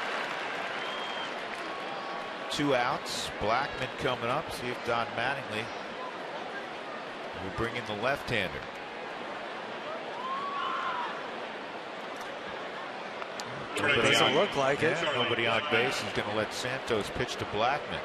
2 outs. Blackman coming up. See if Don Mattingly will bring in the left-hander. It doesn't look like it. Nobody on base. Is going to let Santos pitch to Blackman.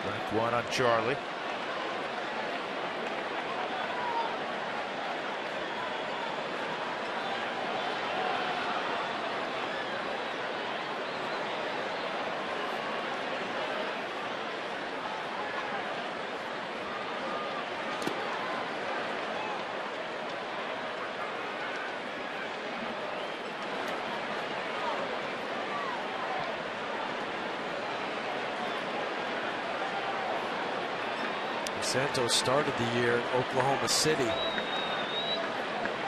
Strike one on Charlie. Santos started the year in Oklahoma City,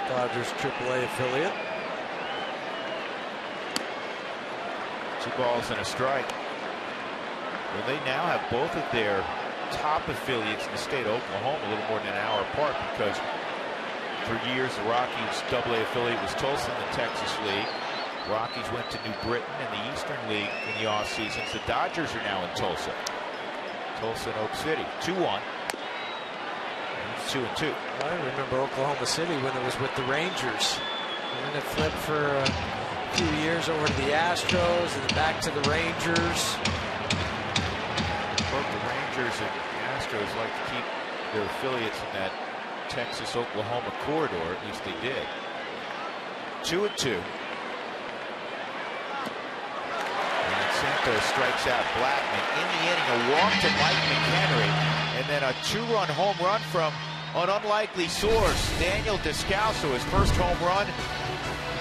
Dodgers AAA affiliate. 2 balls and a strike. Well, they now have both of their top affiliates in the state of Oklahoma a little more than an hour apart, because for years the Rockies AA affiliate was Tulsa in the Texas League. Rockies went to New Britain in the Eastern League in the off seasons. The Dodgers are now in Tulsa. Tulsa and Oak City. 2-1. 2-2. I remember Oklahoma City when it was with the Rangers, and then it flipped for a few years over to the Astros and then back to the Rangers. Both the Rangers and the Astros like to keep their affiliates in that Texas-Oklahoma corridor. At least they did. 2-2. And Santos strikes out Blackman. In the inning, a walk to Mike McHenry, and then a 2-run home run from an unlikely source, Daniel Descalso, his first home run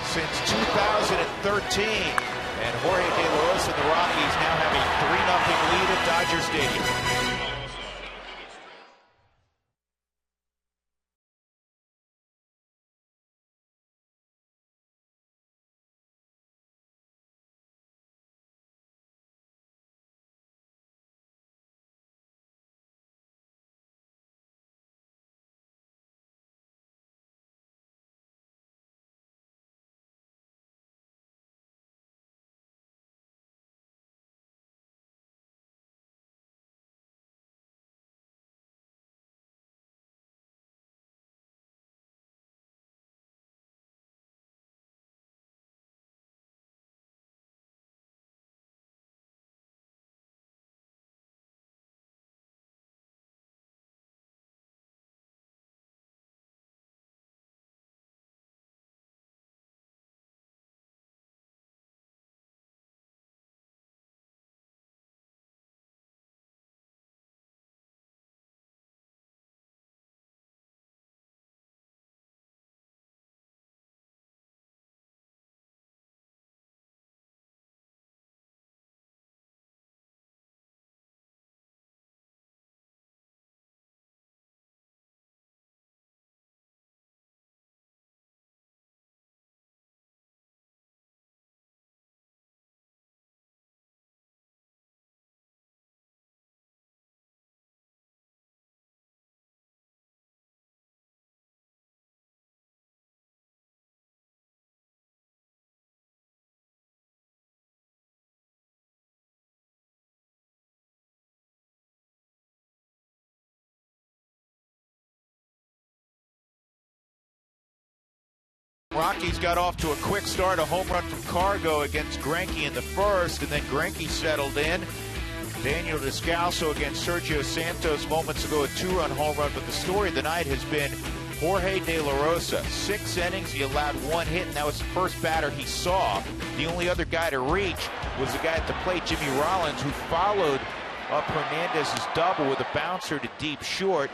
since 2013. And Jorge De La Rosa and the Rockies now have a 3-0 lead at Dodger Stadium. Rockies got off to a quick start, a home run from Cargo against Greinke in the first, and then Greinke settled in. Daniel Descalso against Sergio Santos moments ago, a 2-run home run, but the story of the night has been Jorge De La Rosa. 6 innings, he allowed 1 hit, and that was the first batter he saw. The only other guy to reach was the guy at the plate, Jimmy Rollins, who followed up Hernandez's double with a bouncer to deep short.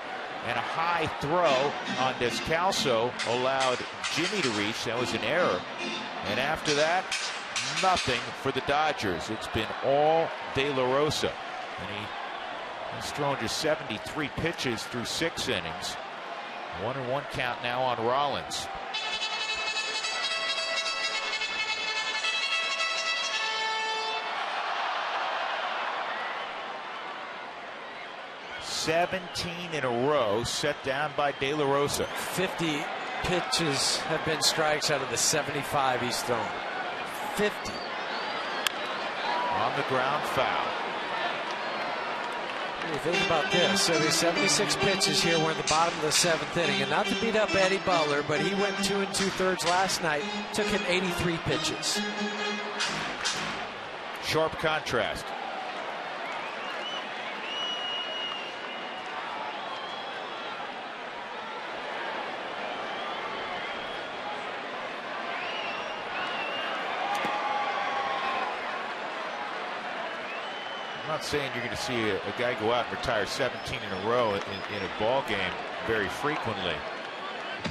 And a high throw on Descalso allowed Jimmy to reach. That was an error. And after that, nothing for the Dodgers. It's been all De La Rosa. And he's thrown just 73 pitches through 6 innings. 1-1 count now on Rollins. $17 in a row set down by De La Rosa. 50 pitches have been strikes out of the 75 he's thrown. 50. On the ground, foul. You think about this. So there's 76 pitches here. We're in the bottom of the 7th inning. And not to beat up Eddie Butler, but he went 2 2/3 last night. Took him 83 pitches. Sharp contrast. I'm not saying you're going to see a guy go out and retire 17 in a row in a ball game very frequently.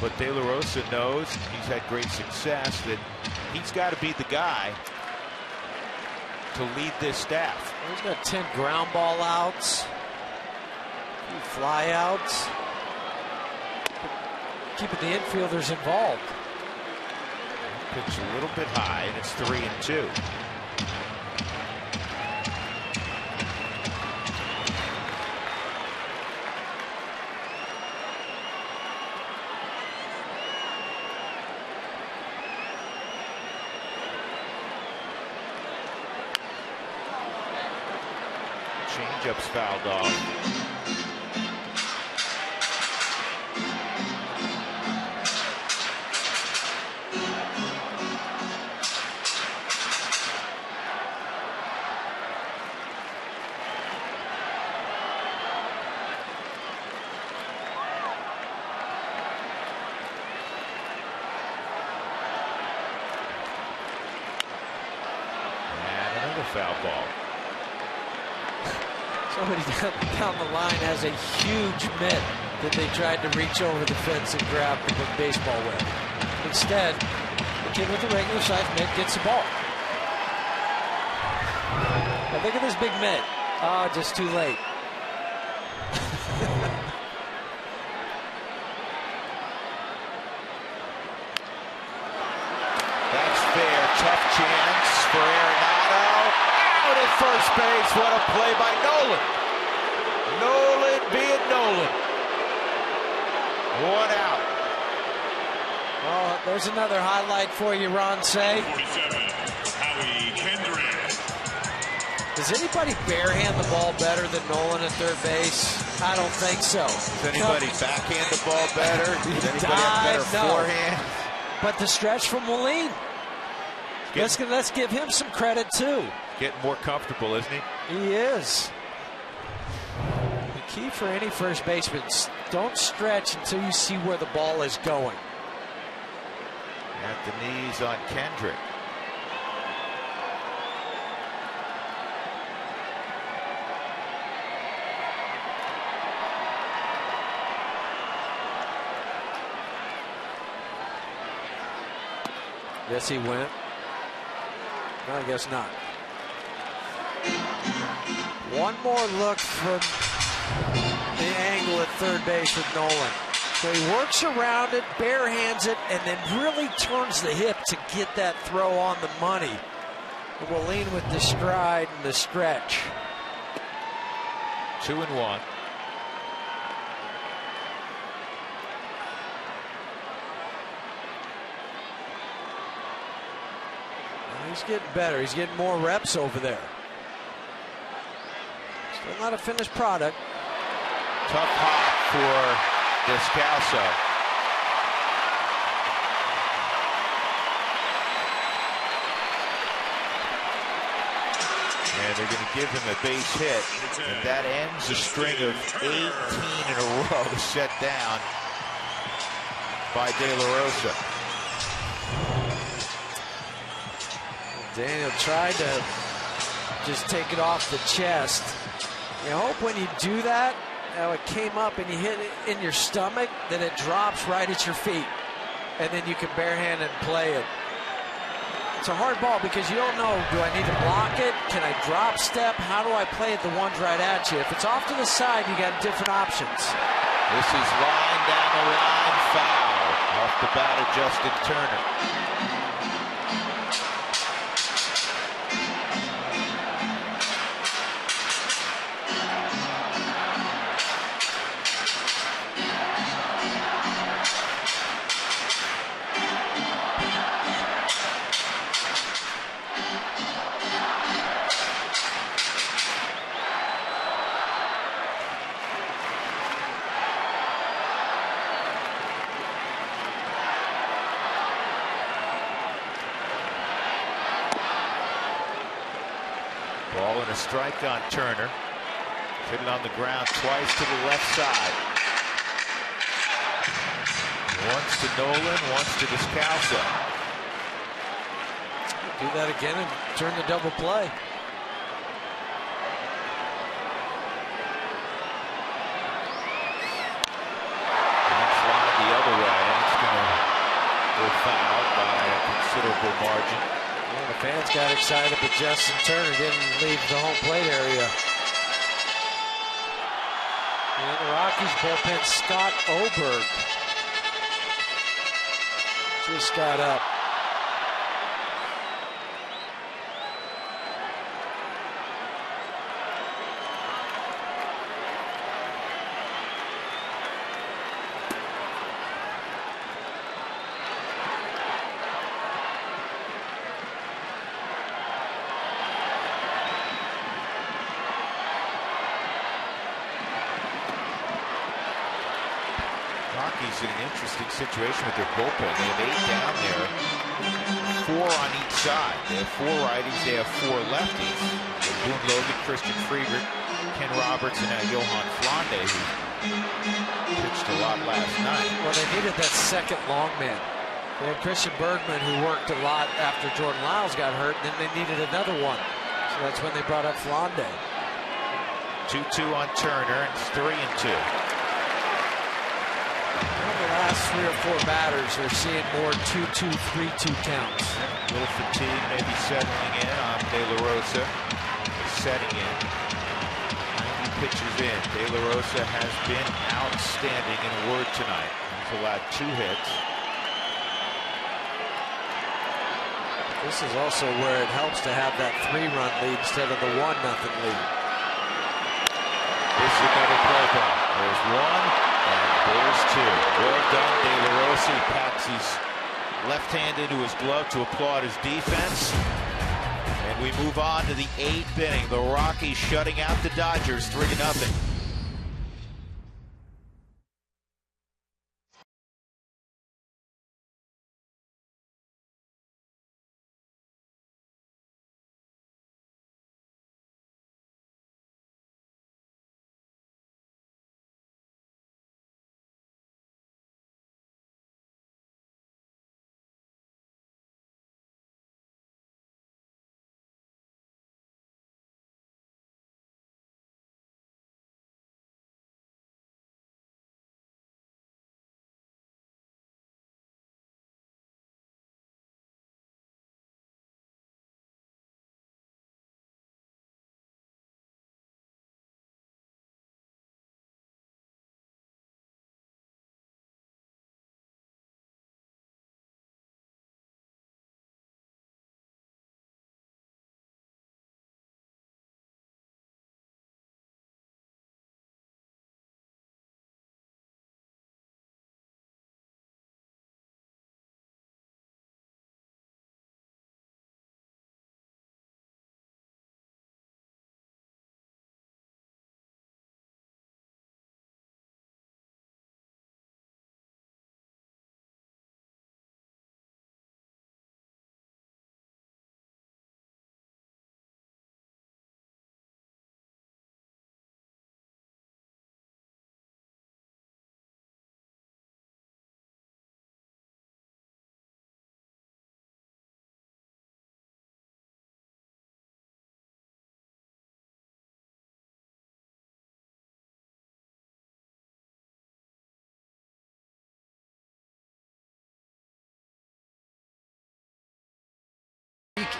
But De La Rosa knows, he's had great success, that he's got to be the guy to lead this staff. He's got 10 ground ball outs, a few fly outs, keeping the infielders involved. Pitch a little bit high, and it's 3-2. Changeup's fouled off. And another foul ball. Somebody down the line has a huge mitt that they tried to reach over the fence and grab the baseball with. Instead, the kid with the regular size mitt gets the ball. Now look at this big mitt. Oh, just too late. That's fair. Tough chance for Arenado. Out at first base. What a play by Nolan. Nolan being Nolan. One out. Well, there's another highlight for you, Ron Say. 47, Howie Kendrick. Does anybody barehand the ball better than Nolan at third base? I don't think so. Does anybody backhand the ball better? Does anybody have better forehand? But the stretch from Moline. Let's give him some credit, too. Getting more comfortable, isn't he? He is. The key for any first baseman, don't stretch until you see where the ball is going. At the knees on Kendrick. Yes, he went. No, I guess not. One more look from the angle at third base with Nolan. So he works around it, barehands it, and then really turns the hip to get that throw on the money. And we'll lean with the stride and the stretch. 2-1. He's getting better. He's getting more reps over there. Still not a finished product. Tough hop for Descalso. And they're going to give him a base hit. And that ends a string of 18 in a row set down by De La Rosa. Daniel tried to just take it off the chest. You hope when you do that, it came up and you hit it in your stomach, that it drops right at your feet. And then you can barehand and play it. It's a hard ball because you don't know, do I need to block it? Can I drop step? How do I play it? The one's right at you. If it's off to the side, you got different options. This is line down the line foul. Off the bat of Justin Turner. Ball and a strike on Turner. Hit it on the ground twice to the left side. Once to Nolan, once to Descalso. Do that again and turn the double play. considerable margin. Well, the fans got excited, but Justin Turner didn't leave the home plate area. And the Rockies bullpen, Scott Oberg, just got up. Rockies in an interesting situation with their bullpen. They have 8 down there, 4 on each side. They have 4 righties, they have 4 lefties. Boone Logan, Christian Friedrich, Ken Roberts, and Johan Flande, who pitched a lot last night. Well, they needed that second long man. They had Christian Bergman, who worked a lot after Jordan Lyles got hurt, and then they needed another one. So that's when they brought up Flande. 2-2 on Turner, and it's 3-2. The last 3 or 4 batters are seeing more 2-2, 3-2 counts. A little fatigue maybe settling in on De La Rosa. Setting in. 90 pitches in. De La Rosa has been outstanding in a word tonight. He's allowed 2 hits. This is also where it helps to have that 3-run lead instead of the 1-0 lead. This is another play ball. There's 1. And there's 2. Well done, De La Rosa. He pats his left hand into his glove to applaud his defense. And we move on to the 8th inning. The Rockies shutting out the Dodgers 3-0.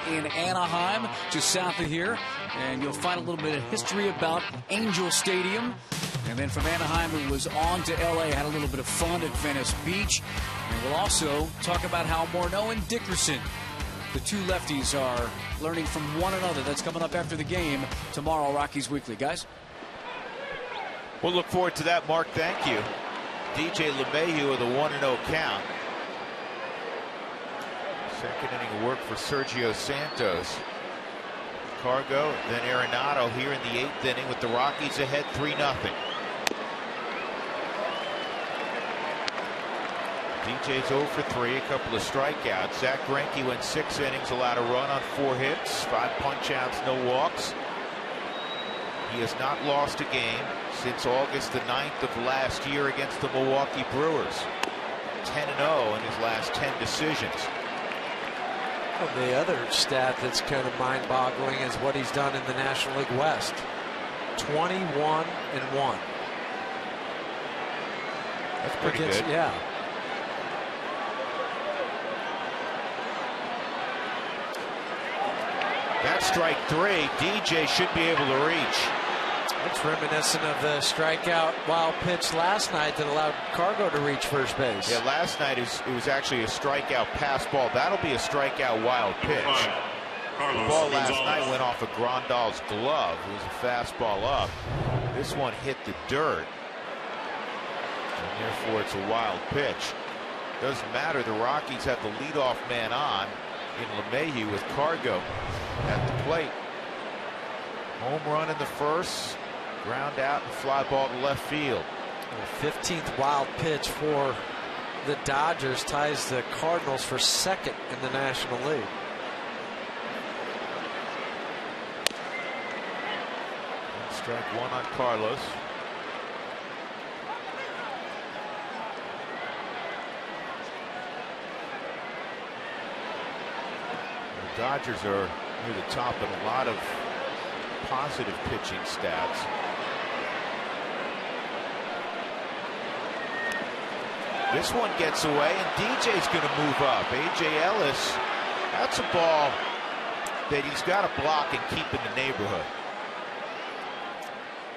In Anaheim, just south of here, and you'll find a little bit of history about Angel Stadium. And then from Anaheim, it was on to LA, had a little bit of fun at Venice Beach. And we'll also talk about how Morneau and Dickerson, the 2 lefties, are learning from one another. That's coming up after the game tomorrow, Rockies Weekly. Guys? We'll look forward to that, Mark. Thank you. DJ LeMahieu with a 1-0 count. Second inning of work for Sergio Santos. Cargo, then Arenado here in the 8th inning with the Rockies ahead 3-0. DJ's 0 for 3, a couple of strikeouts. Zach Greinke went 6 innings, allowed a run on 4 hits, 5 punch-outs, no walks. He has not lost a game since August the 9th of last year against the Milwaukee Brewers. 10-0 in his last 10 decisions. Well, the other stat that's kind of mind-boggling is what he's done in the National League West. 21-1. That's pretty good. Yeah. That's strike 3. DJ should be able to reach. It's reminiscent of the strikeout wild pitch last night that allowed Cargo to reach first base. Yeah, last night it was actually a strikeout pass ball. That'll be a strikeout wild pitch. The ball last night went off of Grandal's glove. It was a fastball up. This one hit the dirt, and therefore it's a wild pitch. Doesn't matter. The Rockies have the leadoff man on in LeMahieu with Cargo at the plate. Home run in the first. Ground out and fly ball to left field. The 15th wild pitch for the Dodgers ties the Cardinals for second in the National League. Strike 1 on Carlos. The Dodgers are near the top in a lot of positive pitching stats. This one gets away, and DJ's going to move up. A.J. Ellis, that's a ball that he's got to block and keep in the neighborhood.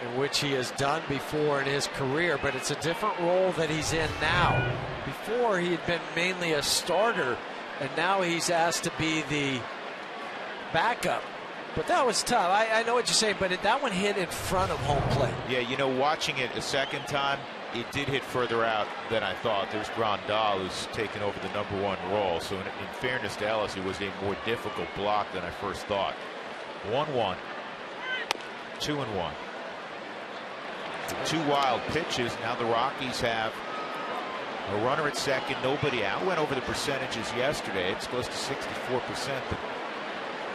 In which he has done before in his career, but it's a different role that he's in now. Before, he had been mainly a starter, and now he's asked to be the backup. But that was tough. I know what you're saying, but that one hit in front of home plate. Yeah, you know, watching it a second time, it did hit further out than I thought. There's Grandal, who's taken over the #1 role. So in fairness to Ellis, it was a more difficult block than I first thought. 1-1, 2-1. 2 wild pitches. Now the Rockies have a runner at second, nobody out. Went over the percentages yesterday. It's close to 64% that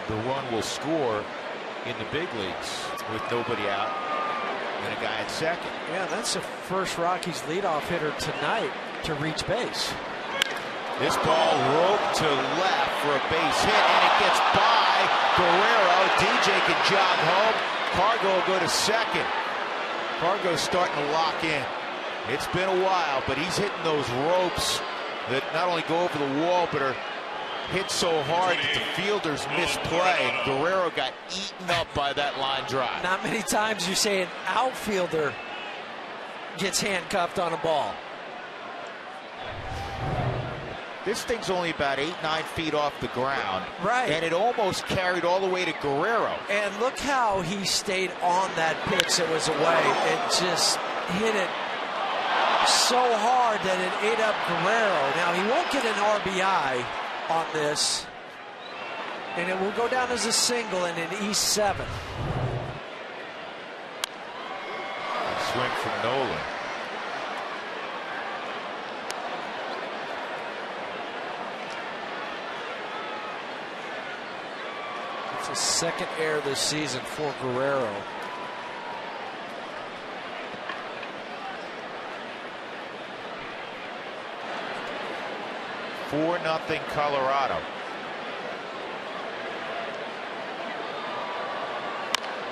the run will score in the big leagues with nobody out and a guy at second. Yeah, that's the first Rockies leadoff hitter tonight to reach base. This ball roped to left for a base hit, and it gets by Guerrero. DJ can jog home. Cargo will go to second. Cargo's starting to lock in. It's been a while, but he's hitting those ropes that not only go over the wall, but are hit so hard that the fielders misplay. And Guerrero got eaten up by that line drive. Not many times you say an outfielder gets handcuffed on a ball. This thing's only about 8-9 feet off the ground. Right. And it almost carried all the way to Guerrero. And look how he stayed on that pitch that was away. It just hit it so hard that it ate up Guerrero. Now, he won't get an RBI on this, and it will go down as a single in an East 7. Swing from Nolan. It's a second error this season for Guerrero. 4-0 Colorado.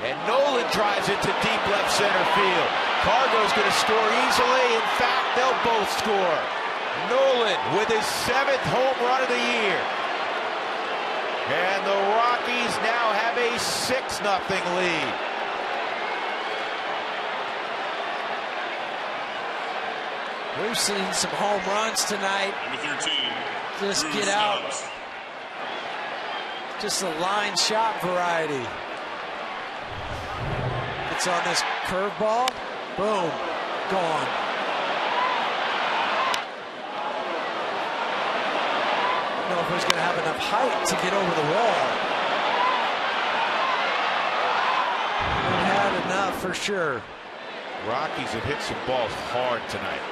And Nolan drives it to deep left center field. Cargo's going to score easily. In fact, they'll both score. Nolan with his 7th home run of the year. And the Rockies now have a 6-0 lead. We've seen some home runs tonight. Number 13. Just get out. Just a line shot variety. It's on this curveball. Boom. Gone. I don't know if he's going to have enough height to get over the wall. He had enough for sure. Rockies have hit some balls hard tonight.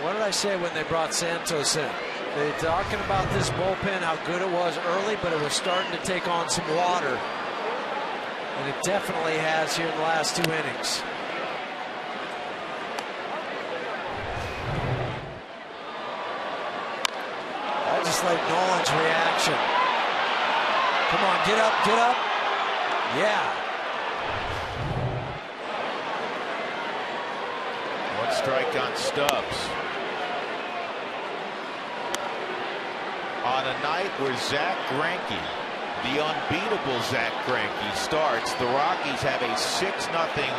What did I say when they brought Santos in? They're talking about this bullpen, how good it was early, but it was starting to take on some water. And it definitely has here in the last 2 innings. I just like Nolan's reaction. Come on, get up, get up. Yeah. One strike on Stubbs. On a night where Zach Greinke The unbeatable Zach Greinke starts. The Rockies have a 6-0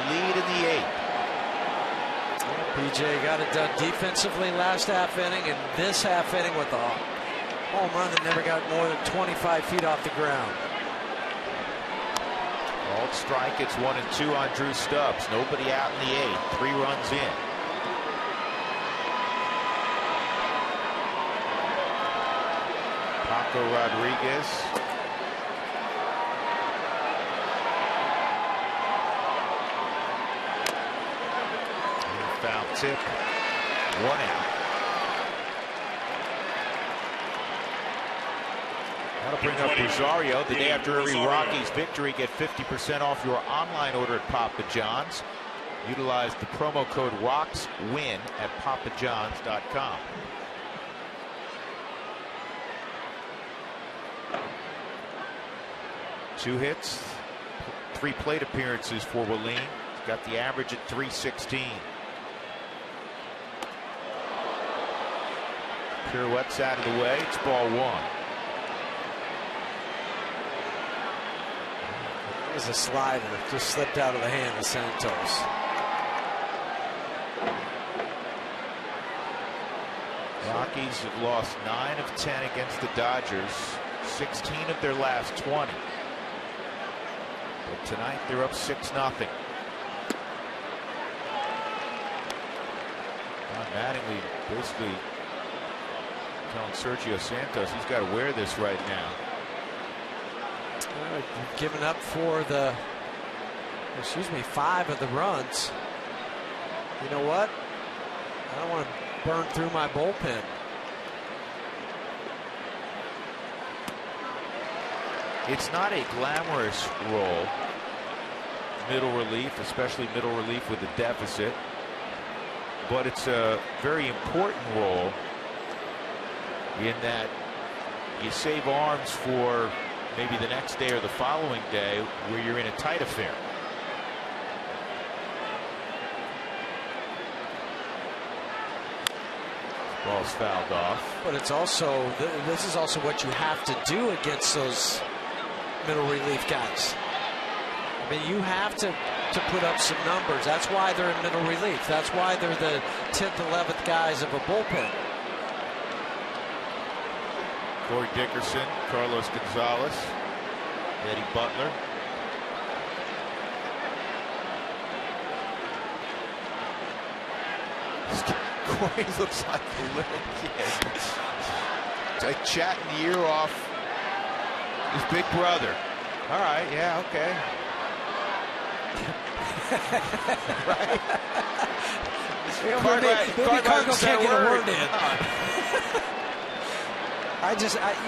lead in the 8th. PJ got it done defensively last half inning, and this half inning with a home run that never got more than 25 feet off the ground. Called strike. It's 1-2 on Drew Stubbs. Nobody out in the 8th. 3 runs in. Paco Rodriguez. Foul tip. 1 out. That'll bring up Rosario. The day after every Rockies victory, get 50% off your online order at Papa John's. Utilize the promo code ROCKSWIN at papajohns.com. Two hits, 3 plate appearances for Willeen. Got the average at 316. Pirouette's out of the way. It's ball 1. It was a slider. Just slipped out of the hand of Santos. Rockies have lost 9 of 10 against the Dodgers. 16 of their last 20. But tonight they're up 6-0. Mattingly basically telling Sergio Santos he's got to wear this right now. Giving up for 5 of the runs. You know what? I don't want to burn through my bullpen. It's not a glamorous role, middle relief, especially middle relief with a deficit, but it's a very important role in that you save arms for maybe the next day or the following day where you're in a tight affair. Ball's fouled off. But it's also, this is also what you have to do against those middle relief guys. I mean, you have to put up some numbers. That's why they're in middle relief. That's why they're the 10th, 11th guys of a bullpen. Corey Dickerson, Carlos Gonzalez, Eddie Butler. Corey looks like a little kid. It's like chatting the ear off his big brother. All right, yeah, okay. Right? Maybe Cargo can't get a word in.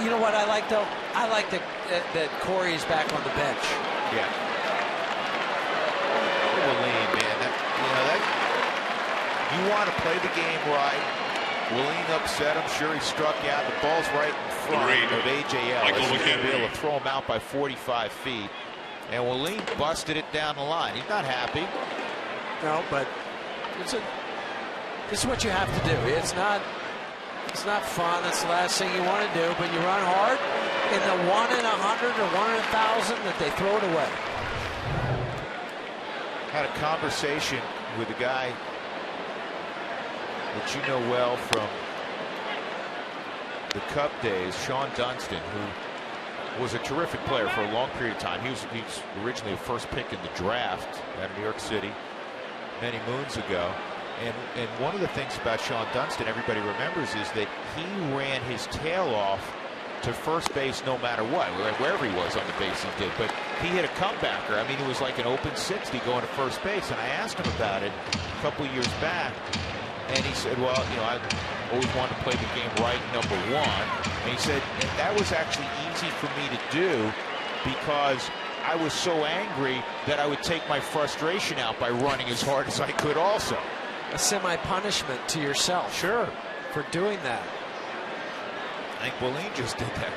You know what I like though? I like that Corey's back on the bench. Yeah. Willeen, man, you want to play the game right. Willeen upset. I'm sure he struck out. The ball's right in front of A.J. Ellis. He's going to be able to throw him out by 45 feet. And Willeen busted it down the line. He's not happy. No, but this is what you have to do. It's not fun. It's the last thing you want to do, but you run hard in the 1 in 100 or 1 in 1,000 that they throw it away. Had a conversation with a guy that you know well from the Cub days, Sean Dunston, who was a terrific player for a long period of time. He was originally a first pick in the draft out of New York City many moons ago. And one of the things about Sean Dunston everybody remembers is that he ran his tail off to first base no matter what, wherever he was on the base he did. But he hit a comebacker. I mean, it was like an open 60 going to first base. And I asked him about it a couple years back. And he said, well, I always wanted to play the game right, number 1. And he said, that was actually easy for me to do because I was so angry that I would take my frustration out by running as hard as I could also. A semi-punishment to yourself. Sure. For doing that. I think Willeen just did that.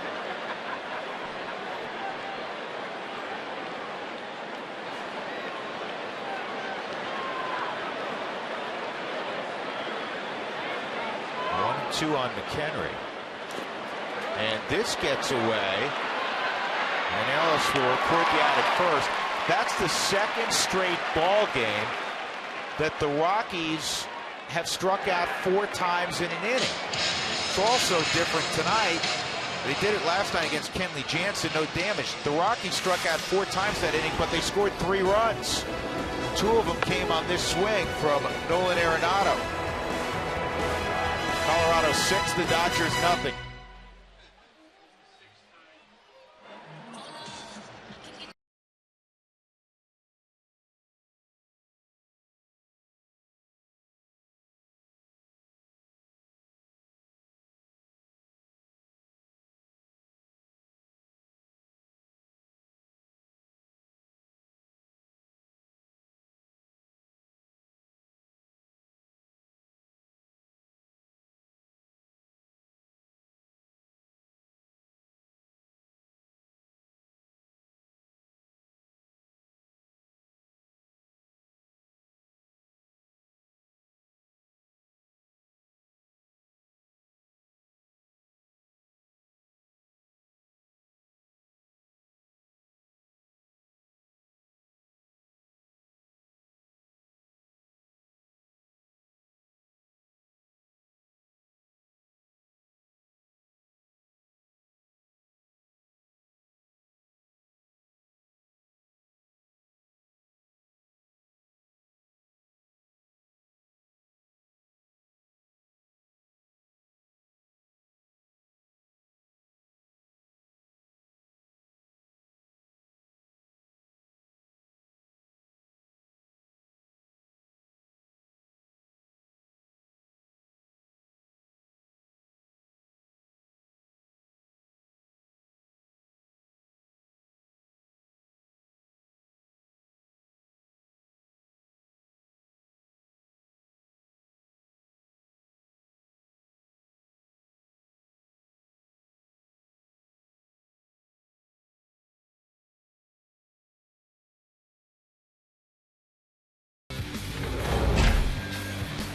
Two on McHenry. And this gets away. for Courtyard at first. That's the second straight ball game that the Rockies have struck out 4 times in an inning. It's also different tonight. They did it last night against Kenley Jansen, no damage. The Rockies struck out 4 times that inning, but they scored 3 runs. 2 of them came on this swing from Nolan Arenado. Colorado 6, the Dodgers nothing.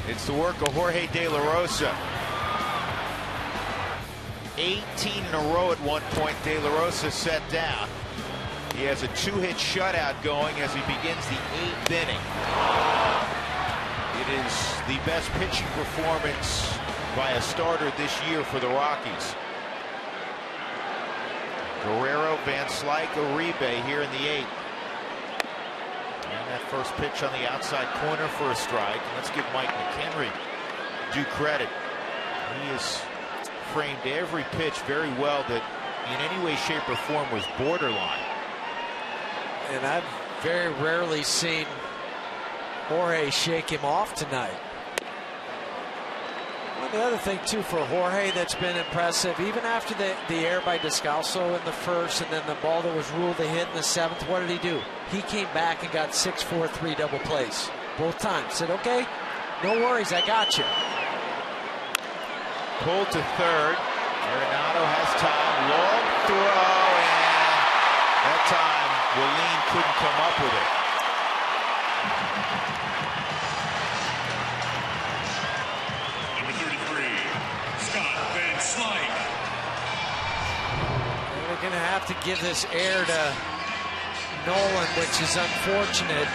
It's the work of Jorge De La Rosa. 18 in a row at one point. De La Rosa set down. He has a 2-hit shutout going as he begins the 8th inning. It is the best pitching performance by a starter this year for the Rockies. Guerrero, Van Slyke, Uribe here in the 8th. And that first pitch on the outside corner for a strike. Let's give Mike McHenry due credit. He has framed every pitch very well that in any way, shape, or form was borderline. And I've very rarely seen Jorge shake him off tonight. Well, the other thing, too, for Jorge that's been impressive, even after the error by Descalso in the first and then the ball that was ruled a hit in the 7th, what did he do? He came back and got 6-4-3 double plays both times. Said, okay, no worries, I got you. Pulled to third. Arenado has time. Long throw, and that time Willeen couldn't come up with it. Number 33, Scott Van Slyke. They're going to have to give this air to Nolan, which is unfortunate.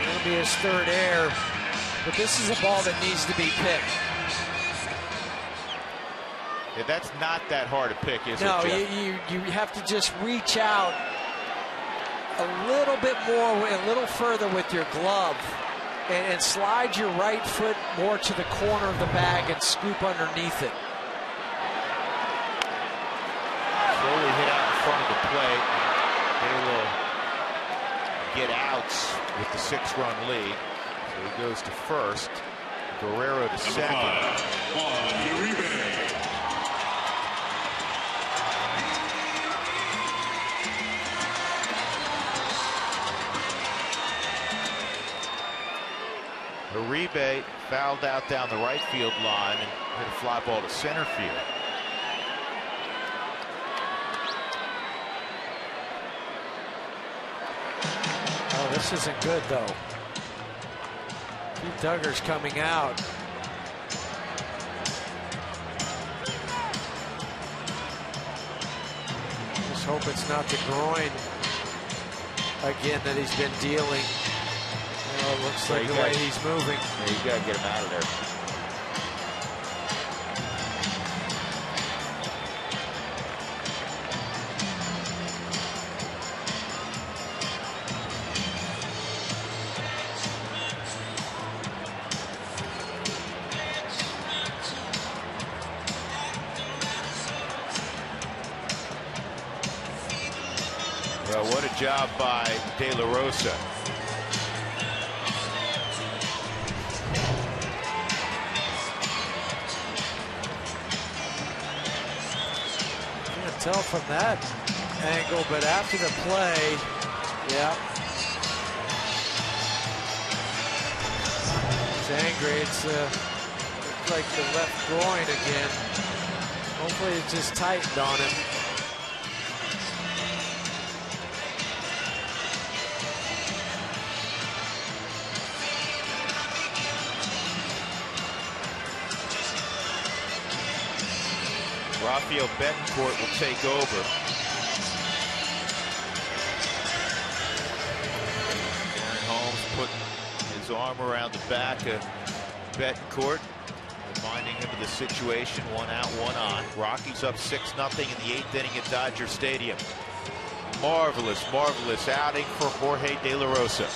It'll be his 3rd air, but this is a ball that needs to be picked. Yeah, that's not that hard to pick, is no, it, Jeff? you have to just reach out a little bit more, a little further with your glove, and slide your right foot more to the corner of the bag and scoop underneath it. Slowly hit out in front of the plate. They will get outs with the 6-run lead. So he goes to first. Guerrero to second. Uribe fouled out down the right field line and hit a fly ball to center field. Oh, this isn't good, though. Pete Duggar's coming out. Just hope it's not the groin. again that he's been dealing. It looks like the way he's moving. Yeah, you got to get him out of there. Well, what a job by De La Rosa. Can't tell from that angle, but after the play, yeah. He's angry. It's looks like the left groin again. Hopefully it just tightened on him. Rafael Betancourt will take over. Aaron Holmes putting his arm around the back of Betancourt, reminding him of the situation. 1 out, 1 on. Rockies up 6-0 in the 8th inning at Dodger Stadium. Marvelous, marvelous outing for Jorge De La Rosa.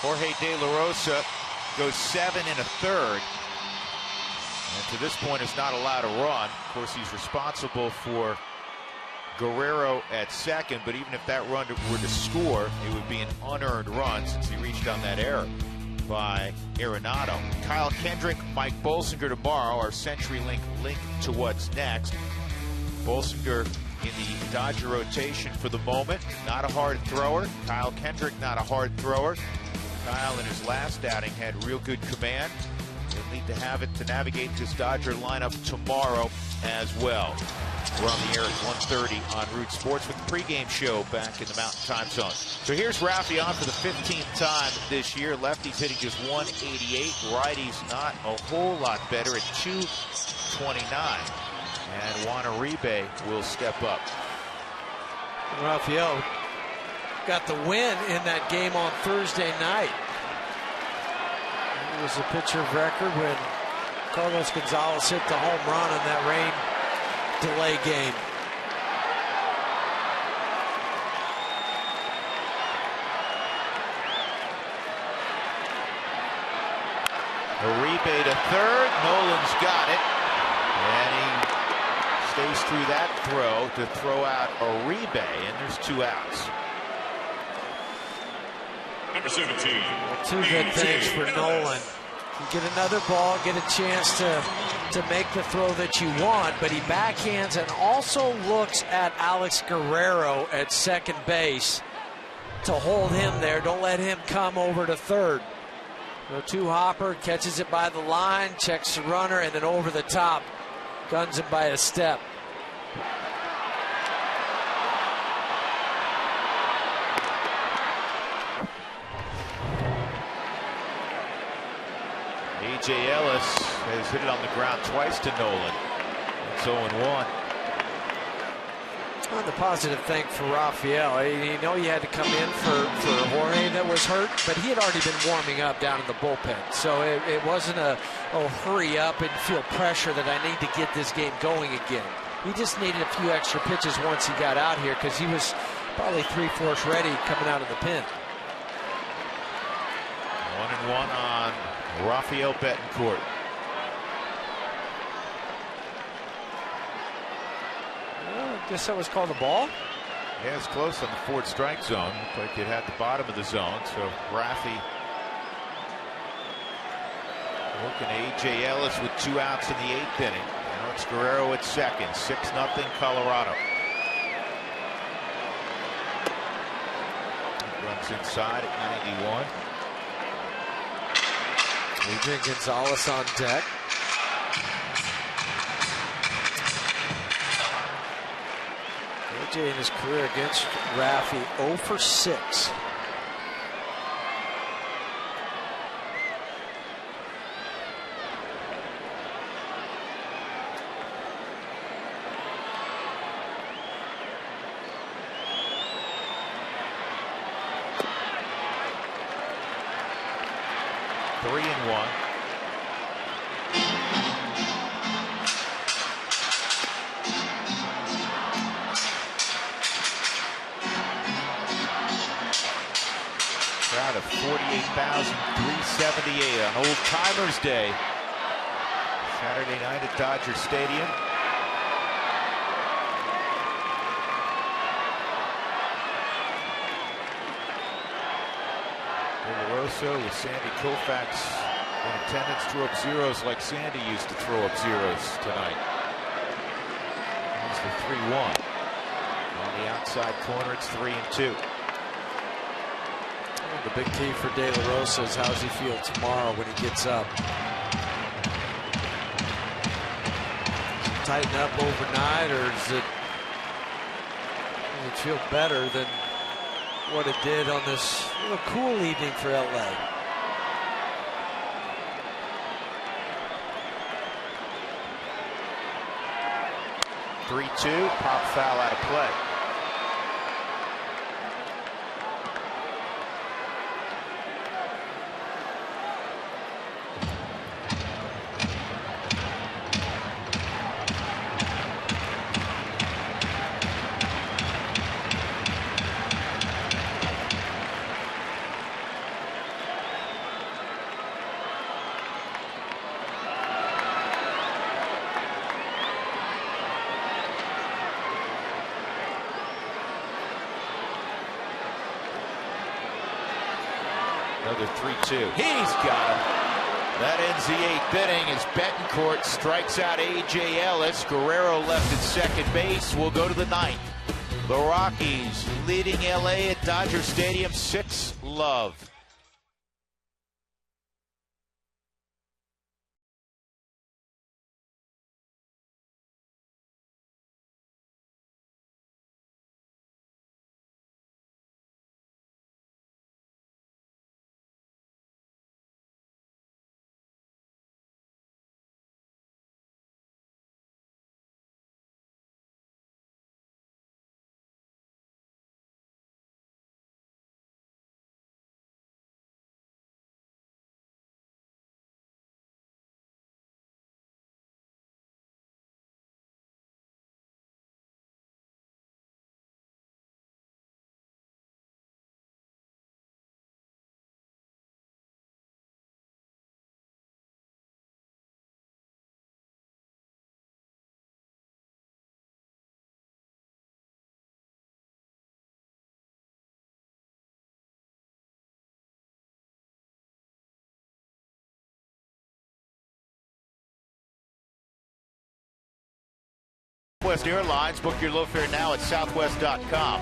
Jorge De La Rosa goes 7 1/3. And to this point is not allowed a run. Of course, he's responsible for Guerrero at second, but even if that run were to score, it would be an unearned run since he reached on that error by Arenado. Kyle Kendrick, Mike Bolsinger tomorrow, our CenturyLink link to what's next. Bolsinger in the Dodger rotation for the moment. Not a hard thrower. Kyle Kendrick, not a hard thrower. Kyle in his last outing had real good command. He'll need to have it to navigate this Dodger lineup tomorrow as well. We're on the air at 1:30 on Root Sports with the pregame show back in the Mountain Time Zone. So here's Ralphie on for the 15th time this year. Lefties hitting just 188. Righties not a whole lot better at 229. And Juan Uribe will step up. Rafael got the win in that game on Thursday night. It was a pitcher of record when Carlos Gonzalez hit the home run in that rain delay game. Uribe to third. Nolan's got it. And he stays through that throw to throw out Uribe, and there's 2 outs. Number 17. Two good things for Nolan. You get another ball, get a chance to make the throw that you want, but he backhands and also looks at Alex Guerrero at second base to hold him there. Don't let him come over to third. No two-hopper, catches it by the line, checks the runner, and then over the top. Guns him by a step. A.J. Ellis has hit it on the ground twice to Nolan. It's 0-1. On the positive thing for Rafael, you know you had to come in for Jorge that was hurt, but he had already been warming up down in the bullpen. So it wasn't hurry up and feel pressure that I need to get this game going again. He just needed a few extra pitches once he got out here because he was probably 3/4 ready coming out of the pen. 1-1 on Rafael Betancourt. I guess that was called a ball. Yeah, it's close on the fourth strike zone. Looked like it had the bottom of the zone. So Rafi working A.J. Ellis with 2 outs in the 8th inning. Now it's Guerrero at second. 6-0 Colorado. Runs inside at 91. Adrian Gonzalez on deck. AJ in his career against Rafi 0 for 6. Crowd of 48,378 on Old Timers Day. Saturday night at Dodger Stadium. Rosso with Sandy Koufax in attendance threw up zeros like Sandy used to throw up zeros tonight. That's the 3-1. On the outside corner, it's 3-2. The big key for De La Rosa is how does he feel tomorrow when he gets up. Does it tighten up overnight, or does it feel better than what it did on this cool evening for LA? (3-2) pop foul out of play. Another 3-2. He's got him. That ends the 8th inning as Betancourt strikes out A.J. Ellis. Guerrero left at second base. We'll go to the 9th. The Rockies leading L.A. at Dodger Stadium 6-0. Southwest Airlines. Book your low fare now at southwest.com.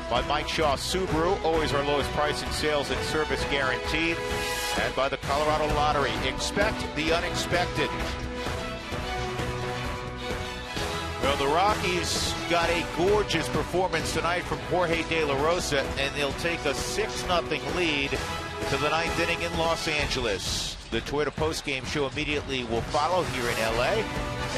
By Mike Shaw Subaru, always our lowest price in sales and service guaranteed. And by the Colorado Lottery, expect the unexpected. Well, the Rockies got a gorgeous performance tonight from Jorge De La Rosa, and they'll take a 6-0 lead to the 9th inning in Los Angeles. The Toyota postgame show immediately will follow here in L.A.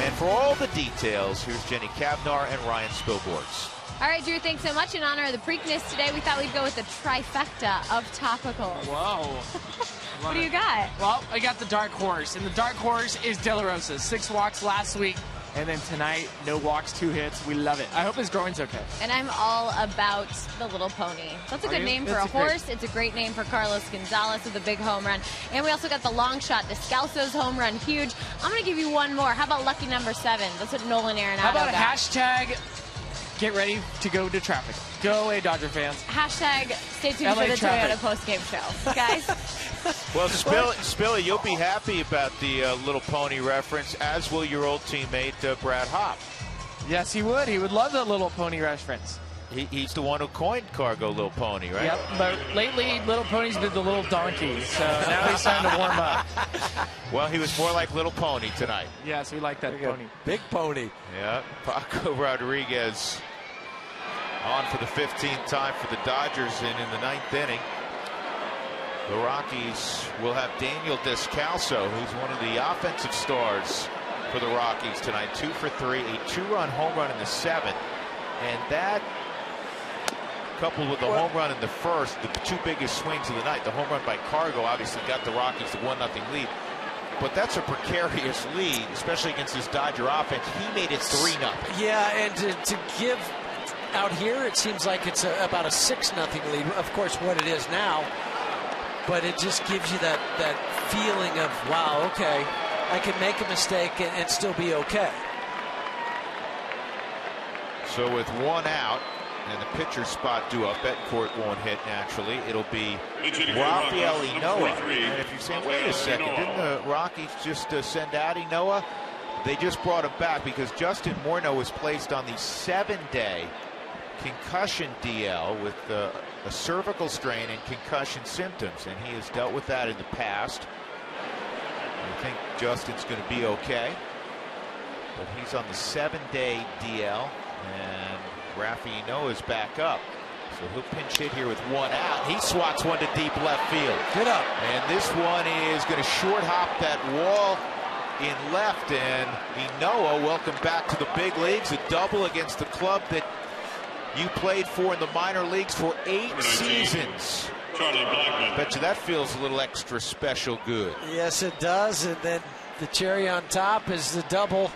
And for all the details, here's Jenny Kavnar and Ryan Spilborghs. All right, Drew, thanks so much. In honor of the Preakness today, we thought we'd go with the trifecta of topicals. Whoa. What do you got? Well, I got the dark horse, and the dark horse is De La Rosa. 6 walks last week, and then tonight, no walks, 2 hits. We love it. I hope his groin's okay. And I'm all about the Little Pony. That's a good name for a horse. It's a great name for Carlos Gonzalez with a big home run. And we also got the long shot, Descalso's home run, huge. I'm going to give you one more. How about lucky number 7? That's what Nolan Arenado How about got. hashtag get ready to go to traffic. Go away, Dodger fans. Hashtag stay tuned LA for the traffic. Toyota postgame show. Guys. Well, Spilly, you'll be happy about the Little Pony reference, as will your old teammate Brad Hopp. Yes, he would. He would love the Little Pony reference. He's the one who coined cargo Little Pony, right? Yep, but lately Little Pony's been the Little Donkey, so now he's starting to warm up. Well, he was more like Little Pony tonight. Yes, we like that pony. Big pony. Yeah, Paco Rodriguez on for the 15th time for the Dodgers, and in the 9th inning, the Rockies will have Daniel Descalso, who's one of the offensive stars for the Rockies tonight. 2 for 3, a 2-run home run in the 7th, and that, coupled with the home run in the first, the 2 biggest swings of the night. The home run by Cargo obviously got the Rockies the 1-0 lead, but that's a precarious lead, especially against this Dodger offense. He made it 3-0. Yeah, and to give out here, it seems like it's about a 6-0 lead. Of course, what it is now, but it just gives you that feeling of, wow, okay, I can make a mistake and still be okay. So with 1 out and the pitcher spot due up, Betancourt won't hit naturally. It'll be Rafael Inoa. And if you're saying, wait a second, didn't the Rockies just send out Inoa? They just brought him back because Justin Morneau was placed on the 7-day concussion DL with a cervical strain and concussion symptoms, and he has dealt with that in the past. I think Justin's going to be okay, but he's on the 7-day DL, and Rafi Inoa is back up, so he'll pinch hit here with 1 out. He swats one to deep left field. Get up. And this one is going to short hop that wall in left, and Inoa, welcome back to the big leagues. A double against the club that you played for in the minor leagues for 8 seasons. Bet you that feels a little extra special good. Yes, it does. And then the cherry on top is the double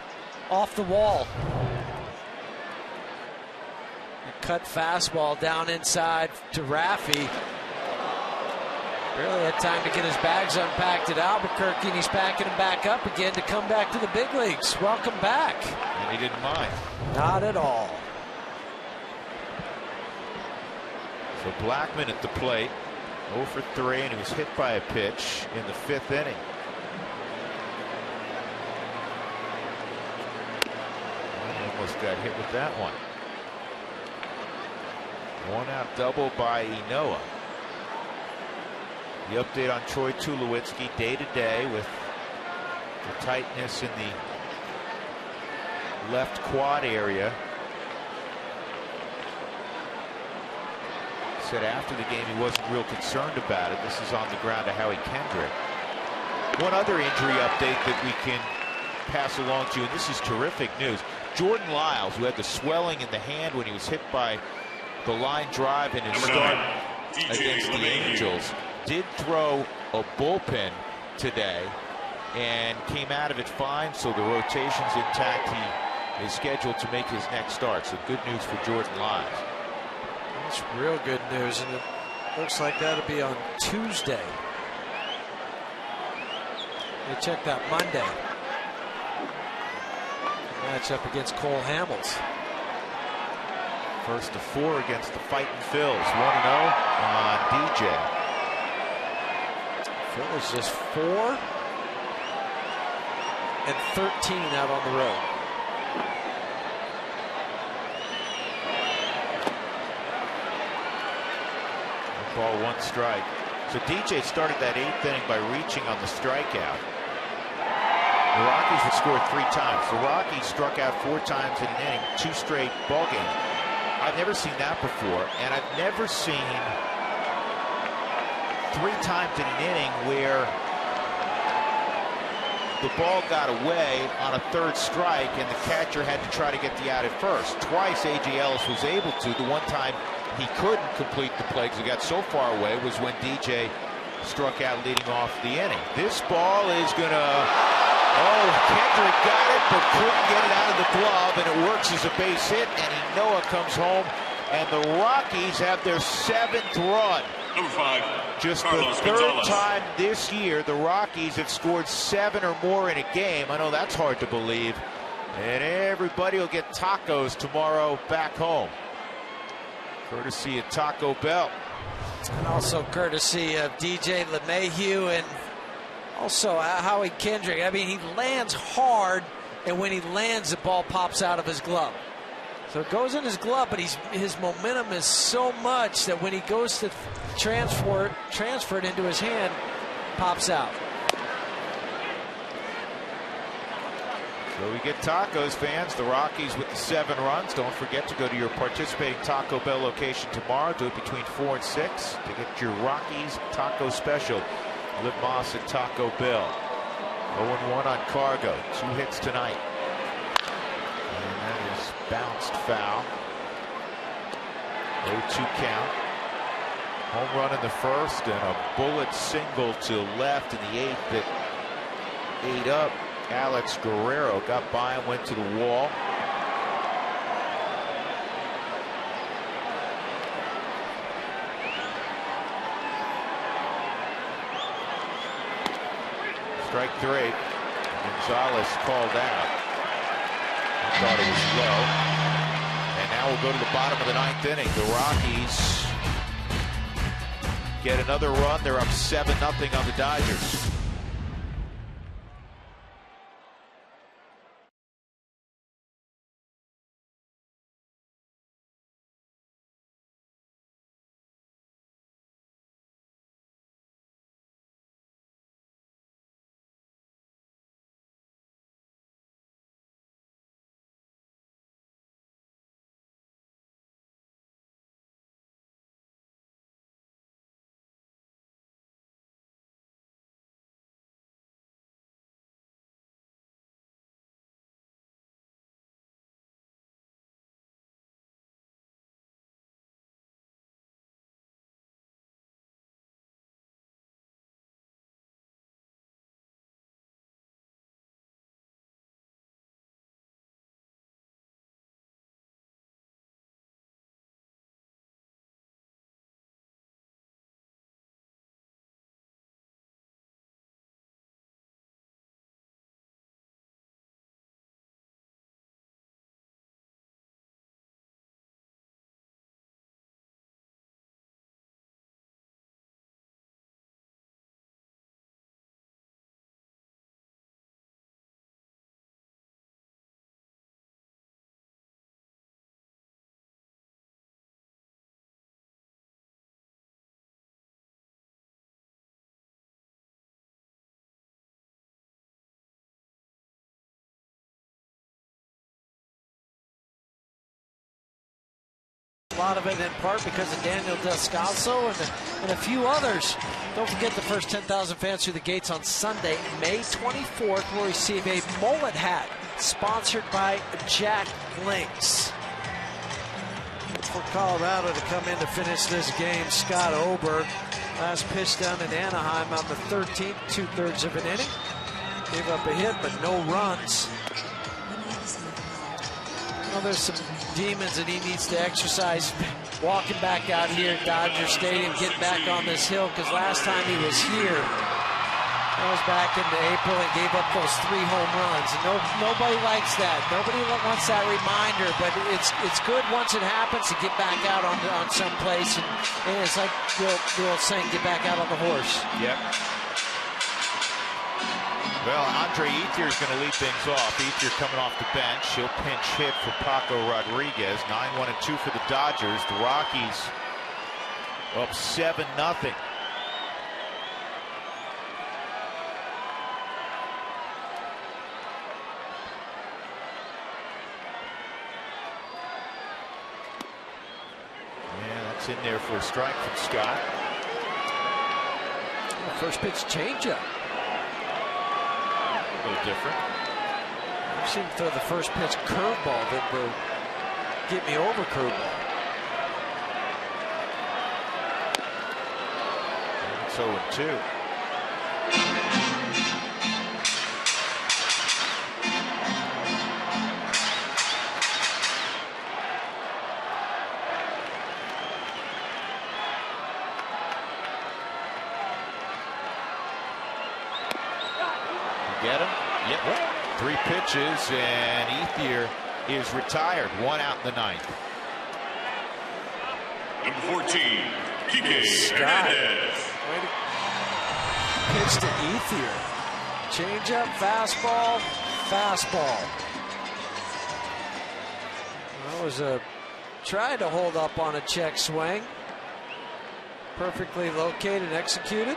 off the wall. A cut fastball down inside to Rafi. Barely had time to get his bags unpacked at Albuquerque, and he's packing them back up again to come back to the big leagues. Welcome back. And he didn't mind. Not at all. So Blackman at the plate, 0 for 3, and he was hit by a pitch in the 5th inning. He almost got hit with that one. 1 out double by Inoa. The update on Troy Tulowitzki day to day with the tightness in the left quad area. Said after the game he wasn't real concerned about it. This is on the ground to Howie Kendrick. One other injury update that we can pass along to you, and this is terrific news. Jordan Lyles, who had the swelling in the hand when he was hit by the line drive in his start against the Angels, did throw a bullpen today and came out of it fine, so the rotation's intact. He is scheduled to make his next start, so good news for Jordan Lyles. That's real good news, and it looks like that'll be on Tuesday. They checked out Monday. Match up against Cole Hamels. 1st to 4 against the Fightin' Phils. 1-0 on DJ. Phil is just 4 and 13 out on the road. Ball, 1 strike. So DJ started that 8th inning by reaching on the strikeout. The Rockies had scored 3 times. The Rockies struck out 4 times in an inning, 2 straight ball games. I've never seen that before, and I've never seen 3 times in an inning where the ball got away on a 3rd strike and the catcher had to try to get the out at first. Twice A.J. Ellis was able to. The one time he couldn't complete the play because he got so far away was when DJ struck out leading off the inning. This ball is going to... Oh, Kendrick got it but couldn't get it out of the glove, and it works as a base hit, and Noah comes home, and the Rockies have their 7th run. Number 5, just Carlos the 3rd Gonzalez. time this year the Rockies have scored 7 or more in a game. I know that's hard to believe. And everybody will get tacos tomorrow back home, courtesy of Taco Bell. And also courtesy of DJ LeMahieu and also Howie Kendrick. I mean, he lands hard, and when he lands, the ball pops out of his glove. So it goes in his glove, but his momentum is so much that when he goes to transfer it into his hand, pops out. So we get tacos, fans. The Rockies with the 7 runs. Don't forget to go to your participating Taco Bell location tomorrow. Do it between 4 and 6 to get your Rockies taco special. Liv Moss at Taco Bell. 0-1 on Cargo. 2 hits tonight. And that is bounced foul. 0-2 count. Home run in the 1st and a bullet single to left in the 8th that ate up Alex Guerrero. Got by and went to the wall. Strike 3. Gonzalez called out. I thought it was low. And now we'll go to the bottom of the 9th inning. The Rockies get another run. They're up 7-0 on the Dodgers. A lot of it in part because of Daniel Descalso and a few others. Don't forget the first 10,000 fans through the gates on Sunday, May 24th, will receive a mullet hat sponsored by Jack Links. For Colorado to come in to finish this game, Scott Ober. Last pitch down in Anaheim on the 13th, 2/3 of an inning. Gave up a hit, but no runs. Well, there's some demons that he needs to exercise walking back out here at Dodger Stadium, getting back on this hill, because last time he was here, that was back into April, and gave up those 3 home runs. And nobody likes that. Nobody wants that reminder, but it's good once it happens to get back out on some place, and it's like the old saying, get back out on the horse. Yep. Well, Andre Ethier is going to lead things off. Ethier coming off the bench. He'll pinch hit for Paco Rodriguez. 9-1-2 for the Dodgers. The Rockies Up 7-0. That's in there for a strike from Scott. First pitch changeup. A little different. I've seen him throw the first pitch curveball that will get me over curveball. It's 0-2. Get him? Yep. 3 pitches, and Ethier is retired. 1 out in the 9th. Number 14, Kike Hernandez. Pitch to Ethier. Changeup, fastball, fastball. That was tried to hold up on a check swing. Perfectly located and executed.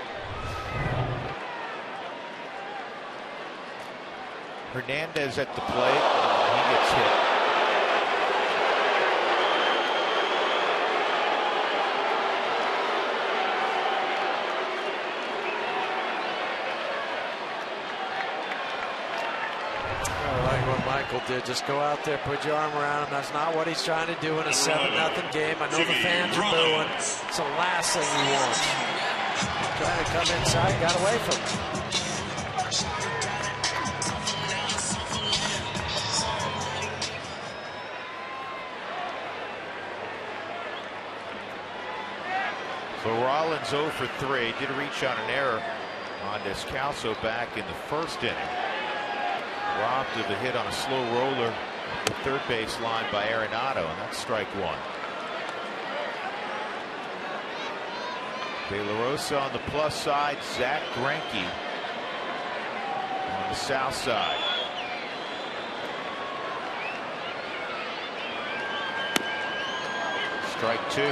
Hernandez at the plate. He gets hit. I like what Michael did. Just go out there, put your arm around him. That's not what he's trying to do in a 7-0 game. I know the fans are booing. It's the last thing he wants. Trying to come inside, got away from him. So Rollins 0 for 3. Did reach on an error on Descalso back in the first inning. Robbed of a hit on a slow roller at the third base line by Arenado, and that's strike 1. De La Rosa on the plus side. Zach Greinke on the south side. Strike 2.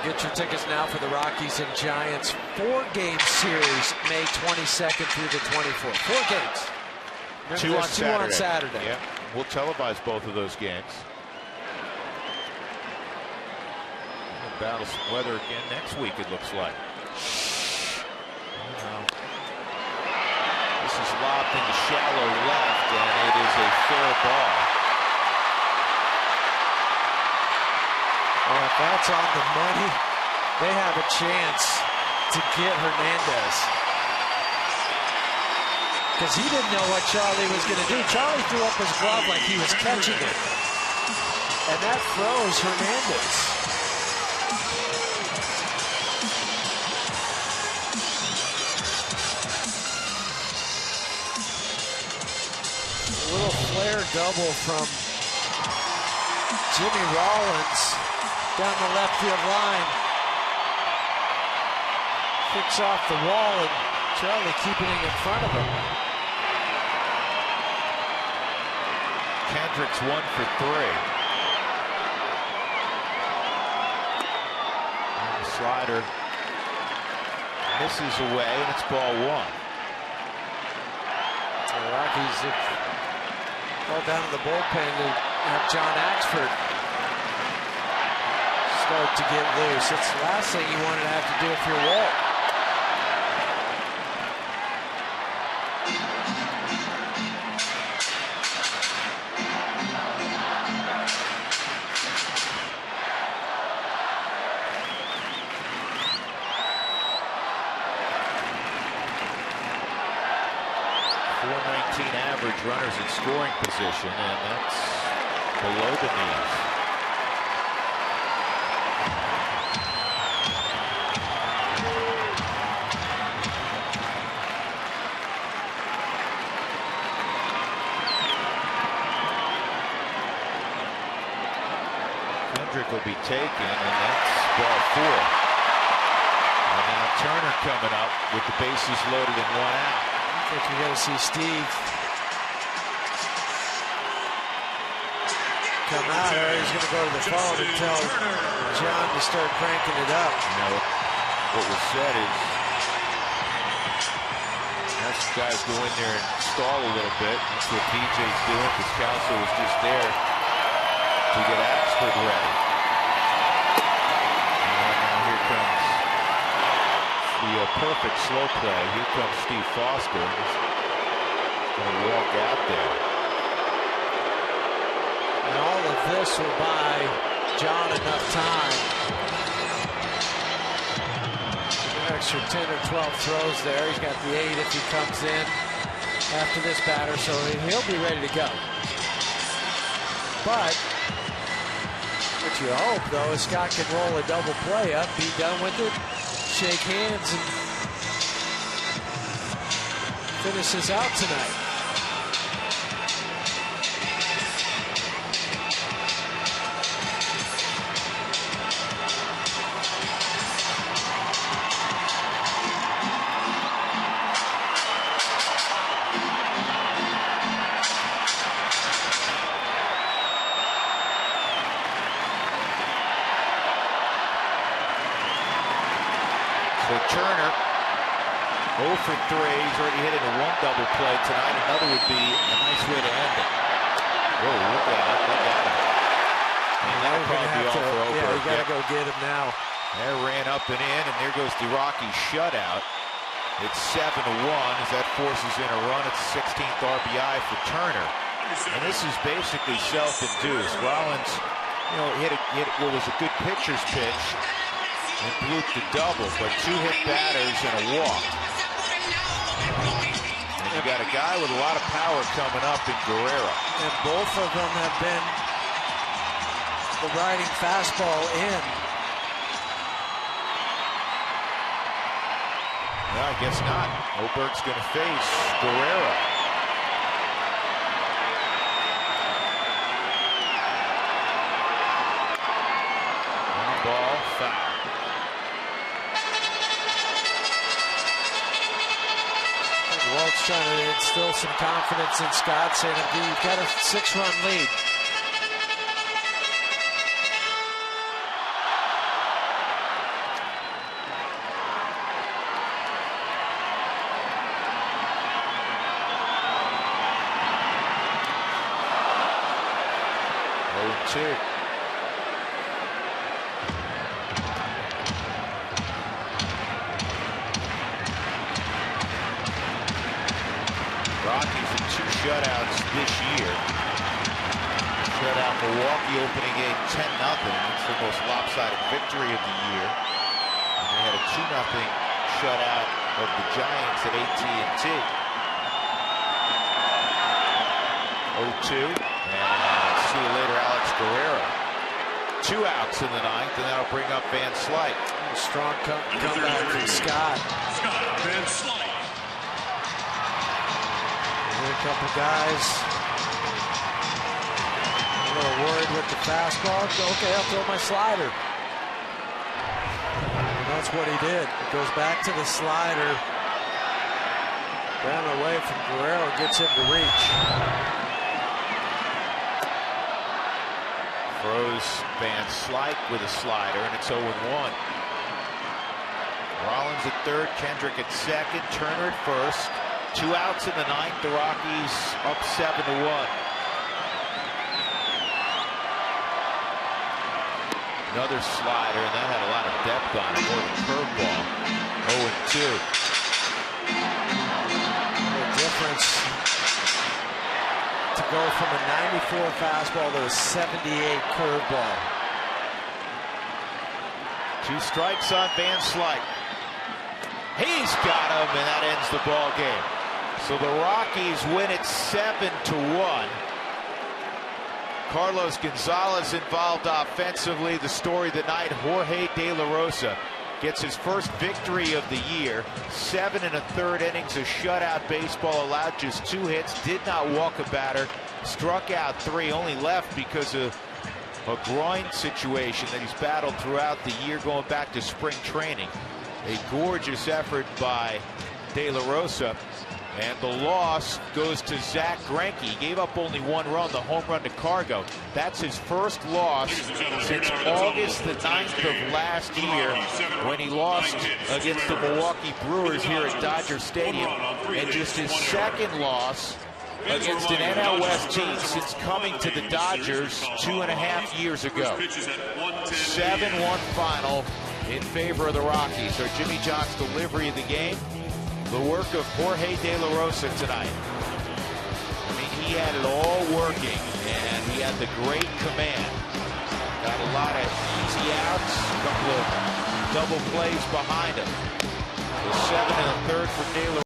Get your tickets now for the Rockies and Giants 4-game series, May 22nd through the 24th. 4 games. Remember, 2 on Saturday. Yeah, we'll televise both of those games. We'll battle some weather again next week, it looks like. This is lobbed into shallow left, and it is a fair ball. Well, if that's on the money, they have a chance to get Hernandez. Because he didn't know what Charlie was going to do. Charlie threw up his glove like he was catching it. And that froze Hernandez. A little flare double from Jimmy Rollins down the left field line. Kicks off the wall, and Charlie keeping it in front of him. Kendricks 1 for 3. And the slider misses away, and it's ball 1. The Rockies have called down to the bullpen to have John Axford start to get loose. It's the last thing you want to have to do if you're Walt. Average runners in scoring position, and that's below the knees. Kendrick will be taken, and that's ball 4. And now Turner coming up with the bases loaded and 1 out. I think we're going to see Steve come out, or he's going to go to the phone and tell John to start cranking it up. You know, what was said is that's guys go in there and stall a little bit. That's what DJ's doing. Descalso was just there to get Ashford ready. And now here comes the perfect slow play. Here comes Steve Foster. He's going to walk out there. And all of this will buy John enough time. An extra 10 or 12 throws there. He's got the 8 if he comes in after this batter, so he'll be ready to go. But what you hope, though, is Scott can roll a double play up, be done with it, shake hands, and finish this out tonight. Turner, 0 for 3. He's already hit into one double play tonight. Another would be a nice way to end it. Whoa, look at it. Look at it. And that'll probably be all for Oakland. Yeah, you got to go get him now. There ran up and in, and there goes the Rockies shutout. It's 7-1 as that forces in a run. It's 16th RBI for Turner. And this is basically self-induced. Rollins, hit what was a good pitcher's pitch and blooped the double, but 2 hit batters and a walk. And you got a guy with a lot of power coming up in Guerrero. And both of them have been the riding fastball in. No, I guess not. Oberg's going to face Guerrero. One ball, foul. Walt's trying to instill some confidence in Scott, saying you've got a 6-run lead. Rockies in 2 shutouts this year. Shutout Milwaukee opening game 10-0. It's the most lopsided victory of the year. And they had a 2-0 shutout of the Giants at AT&T. 0-2. And see you later, Alex Guerrero. 2 outs in the 9th, and that'll bring up Van Slyke. Strong comeback from Scott. Scott Van Slyke. A couple guys a little worried with the fastball. Okay, I'll throw my slider. And that's what he did. He goes back to the slider. Down away from Guerrero, gets him to reach. Throws Van Slyke with a slider, and it's 0-1. Rollins at third, Kendrick at second, Turner at first. 2 outs in the 9th. The Rockies up 7-1. Another slider, and that had a lot of depth on it. More of a curveball. 0-2. The difference to go from a 94 fastball to a 78 curveball. 2 strikes on Van Slyke. He's got him, and that ends the ball game. So the Rockies win it 7-1. Carlos Gonzalez involved offensively. The story of the night, Jorge De La Rosa gets his first victory of the year. 7 1/3 innings of shutout baseball, allowed just 2 hits, did not walk a batter, struck out 3, only left because of a groin situation that he's battled throughout the year going back to spring training. A gorgeous effort by De La Rosa. And the loss goes to Zach Greinke. He gave up only 1 run, the home run to Cargo. That's his first loss since August the 9th of last year when he lost against the Milwaukee Brewers here at Dodger Stadium. And just his second loss against an NL West team since coming to the Dodgers 2.5 years ago. 7-1 final in favor of the Rockies. So Jimmy John's delivery of the game, the work of Jorge De La Rosa tonight. I mean, he had it all working, and he had the great command. Got a lot of easy outs, a couple of double plays behind him. The 7 and a third for De La Rosa.